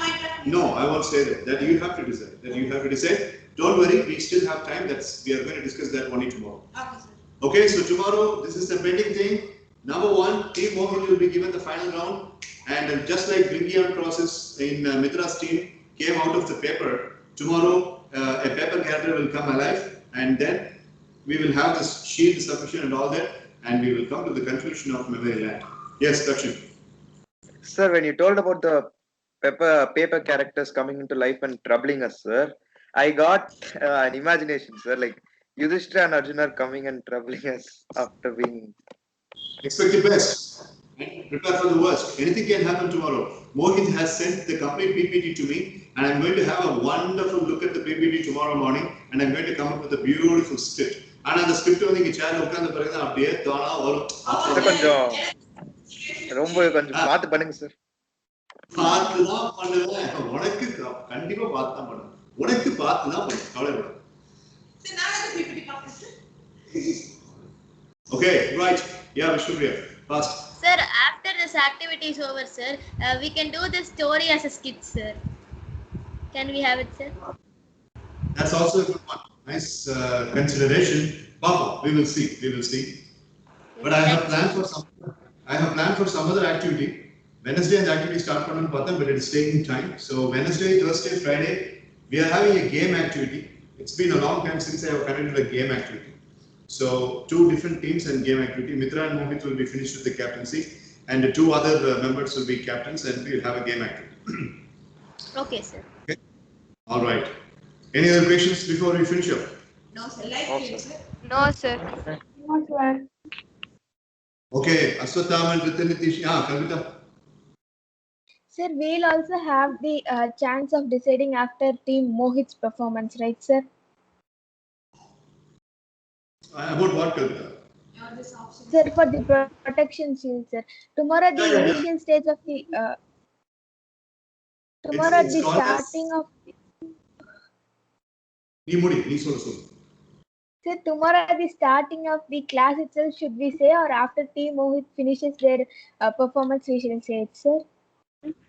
point of view. No, I won't say that. That you have to decide. Don't worry, we still have time. We are going to discuss that only tomorrow. Okay, sir. Okay, so tomorrow, this is the pending thing. Number 1, Team Mohit will be given the final round, and just like Bringian process in Mitra's team came out of the paper, tomorrow a paper character will come alive, and then we will have this shield submission and all that, and we will come to the conclusion of memory land. Yes, Dakshin. Sir, when you told about the paper characters coming into life and troubling us, sir, I got an imagination, sir, like Yudhishthira and Arjuna are coming and troubling us after being. Expect the best. Prepare for the worst. Anything can happen tomorrow. Mohit has sent the complete PPT to me, and I'm going to have a wonderful look at the PPT tomorrow morning, and I'm going to come up with a beautiful script. And the script வந்து இங்க சேர்ல உட்கார்ந்த பிறகு தான் அப்படியே தானா வரும். கொஞ்சம் பார்த்து பண்ணுங்க சார். பார்த்து தான் பண்ணுவேன். உனக்கு கண்டிப்பா பார்த்து தான் பண்ணுவேன். உனக்கு பார்த்து தான் பண்ணுவேன். கவலைப்படாத. Sir, now the PPT process, sir. Okay, right. Yeah, Vishnupriya. Fast. Sir, after this activity is over, sir, we can do this story as a skit, sir. Can we have it, sir? That's also a good one. Nice consideration. Papa, we will see. But I have planned for something. I have planned for some other activity. Wednesday and the activity start from but it is taking time. So Wednesday, Thursday, Friday, we are having a game activity. It's been a long time since I have conducted a game activity. So 2 different teams and game activity. Mitra and Mohit will be finished with the captaincy, and the 2 other members will be captains, and we will have a game activity. Okay, sir. Okay. All right. Any other questions before we finish up? No, sir. Like sir. No, sir. No, sir. Okay. Aswatham and Ritanitish. Kavita. Sir, we'll also have the chance of deciding after Team Mohit's performance, right, sir? About what, Kavita? Sir, for the protection shield, sir. Tomorrow, the initial stage of the tomorrow, It's the called starting as... of. Sir, tomorrow at the starting of the class itself, should we say, or after Team Mohit finishes their performance, we should say it, sir?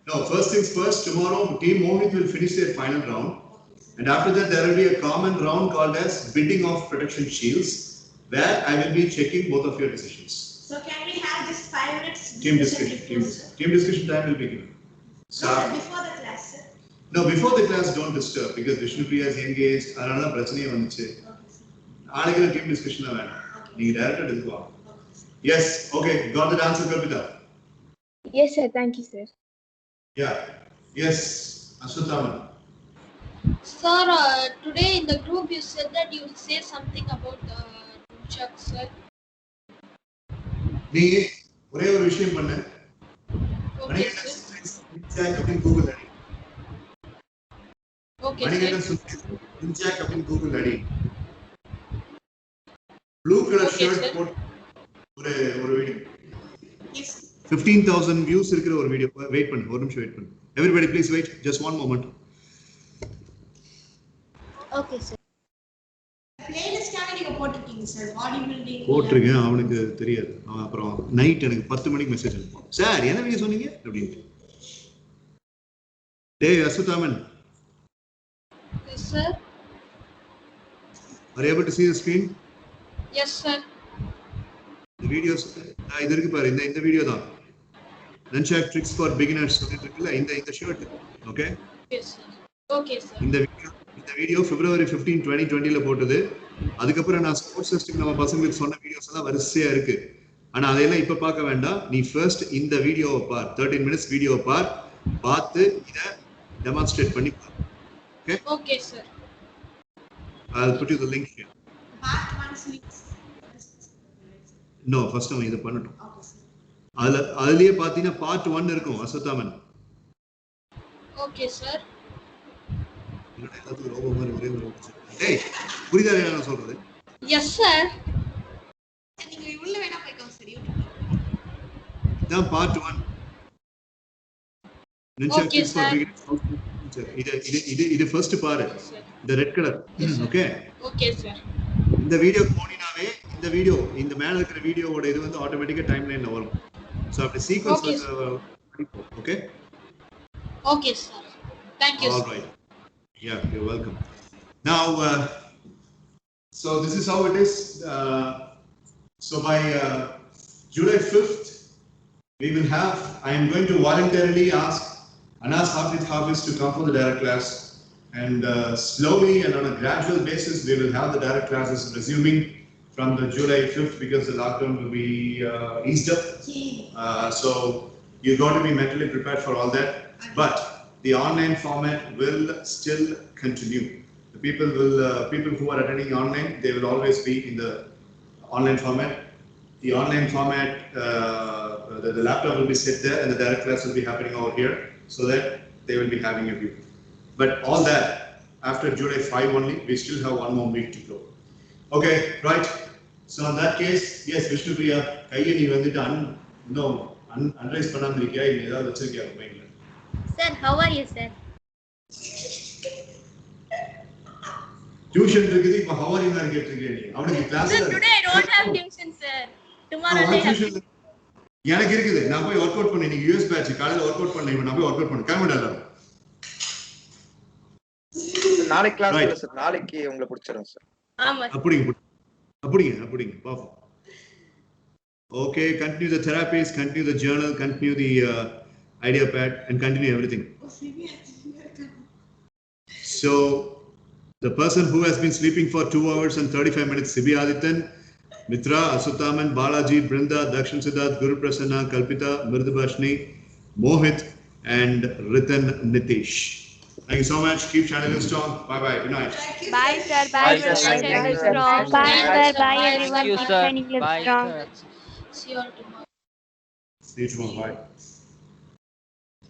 No, first things first, tomorrow Team Mohit will finish their final round. And after that, there will be a common round called as bidding of protection shields, where I will be checking both of your decisions. So can we have this 5 minutes team discussion? Team discussion time will be given. So no, before the class, sir? No, before the class, don't disturb, because Vishnu Priya is engaged. Team discussion. Yes, okay, got the answer, Kalpita? Yes, sir, thank you, sir. Yeah, yes, Aswathaman. Sir, today in the group you said that you will say something about Chuck, sir. நீ ஒரே ஒரு விஷயம் பண்ணு. Okay, sir. Google அடி. Okay, sir. Google அடி. Blue color shirt போட்டு ஒரு video. 15,000 views இருக்கிற ஒரு வீடியோ. வெயிட் பண்ணு, ஒரு நிமிஷம் வெயிட் பண்ணு. Everybody please wait, just one moment. Okay, sir. Playlist நீங்க போட்டுட்டீங்க சார். பாடி பில்டிங் போட்ருக்கேன், அவனுக்கு தெரியாது. அவன் அப்புறம் நைட் எனக்கு 10 மணிக்கு மெசேஜ் அனுப்புவான். சார் என்ன வீடியோ சொன்னீங்க அப்படினு. டேய் அசுதாமன். Yes, sir. Are you able to see the screen? Yes, sir. The videos இது இருக்கு பாரு, இந்த வீடியோ தான். Nunchuck tricks for beginners சொல்லிட்டு இருக்குல, இந்த shirt. Okay? Yes, sir. Okay, sir. இந்த வீடியோ February 15, 2020 ல போட்டது. அதுக்கு அப்புறம் நான் ஸ்போர்ட்ஸ் சிஸ்டம் நம்ம பசங்களுக்கு சொன்ன வீடியோஸ் எல்லாம் வரிசையா இருக்கு. ஆனா அதெல்லாம் இப்ப பார்க்க வேண்டாம். நீ ஃபர்ஸ்ட் இந்த வீடியோவை பார். 13 minutes வீடியோவை பார். பார்த்து இத டெமான்ஸ்ட்ரேட் பண்ணி பார். Okay? Okay, sir. I'll put you the link here. Part 1 links. No, first நம்ம இத பண்ணட்டும். அதுலயே பாத்தீங்கன்னா part 1 இருக்கும் அசோதாமன். Okay, sir. எல்லாத்துக்கும் ரோபோ மாதிரி ஒரே ஒரு டேய் புரியுதா நான் சொல்றது? Yes, sir. நீங்க உள்ள வேணா போய்க்கோங்க சரி. இதான் part 1. Okay, sir. இது ஃபர்ஸ்ட் பாரு. இந்த red colour. Okay? Okay, sir. இந்த வீடியோ போனினாவே இந்த மேல இருக்கிற வீடியோவோட இது வந்து ஆட்டோமேட்டிக்கா டைம்லைன்ல வரும். சோ அப்படி sequence okay? Okay, sir. Thank you. All right. Yeah, you're welcome. Now, so this is how it is. So by July 5th, we will have, I am going to voluntarily ask Anas Hafiz to come for the direct class. And slowly and on a gradual basis, we will have the direct classes resuming from the July 5th because the lockdown will be eased up. So you've got to be mentally prepared for all that. But the online format will still continue. The people who are attending online, they will always be in the online format. The online format, the laptop will be set there and the direct class will be happening over here so that they will be having a view. But all that, after July 5 only, we still have 1 more week to go. Okay, right. So in that case, yes, Vishnu Priya, கையை நீ வந்துட்டு இன்னும் அன்ரைஸ் பண்ணாம இருக்கியா இல்ல ஏதாவது வச்சிருக்கியா மைண்ட்ல? Sir, how are you, sir? Tuition இருக்குது இப்ப how are you ன்னு கேட்டிருக்கீங்க நீ. அவனுக்கு கிளாஸ்ல Sir, today I don't have tuition, sir. Tomorrow I have. எனக்கு இருக்குது. நான் போய் வொர்க் அவுட் பண்ணேன். நீங்க யுஎஸ் பேட்ச் காலையில வொர்க் அவுட் பண்ணேன். இப்ப நான் போய் வொர்க் அவுட் பண்ணேன். கிளம்பிடலாம் எல்லாரும். நாளைக்கு கிளாஸ் இல்ல சார். நாளைக்கு உங்களுக்கு பிடிச்சிரும் சார். ஆமா. அப்படிங்க பாப்போம். Okay, continue the therapies, continue the journal, continue the idea pad, and continue everything. So, the person who has been sleeping for 2 hours and 35 minutes, Sibi Adityan, Mitra, Asutaman, Balaji, Brinda, Dakshin Siddharth, Guru Prasanna, Kalpita, Mridubhashni, Mohit, and Ritan Nitish. Thank you so much. Keep channeling strong. Bye bye. Good night. Bye, sir. Bye, Bye, sir. everyone. Thank you. Channel Sir, strong. Bye, sir. Bye, Bye, everyone. you, Keep sir. shining live Bye, strong. sir. See you all tomorrow. See you tomorrow. Bye.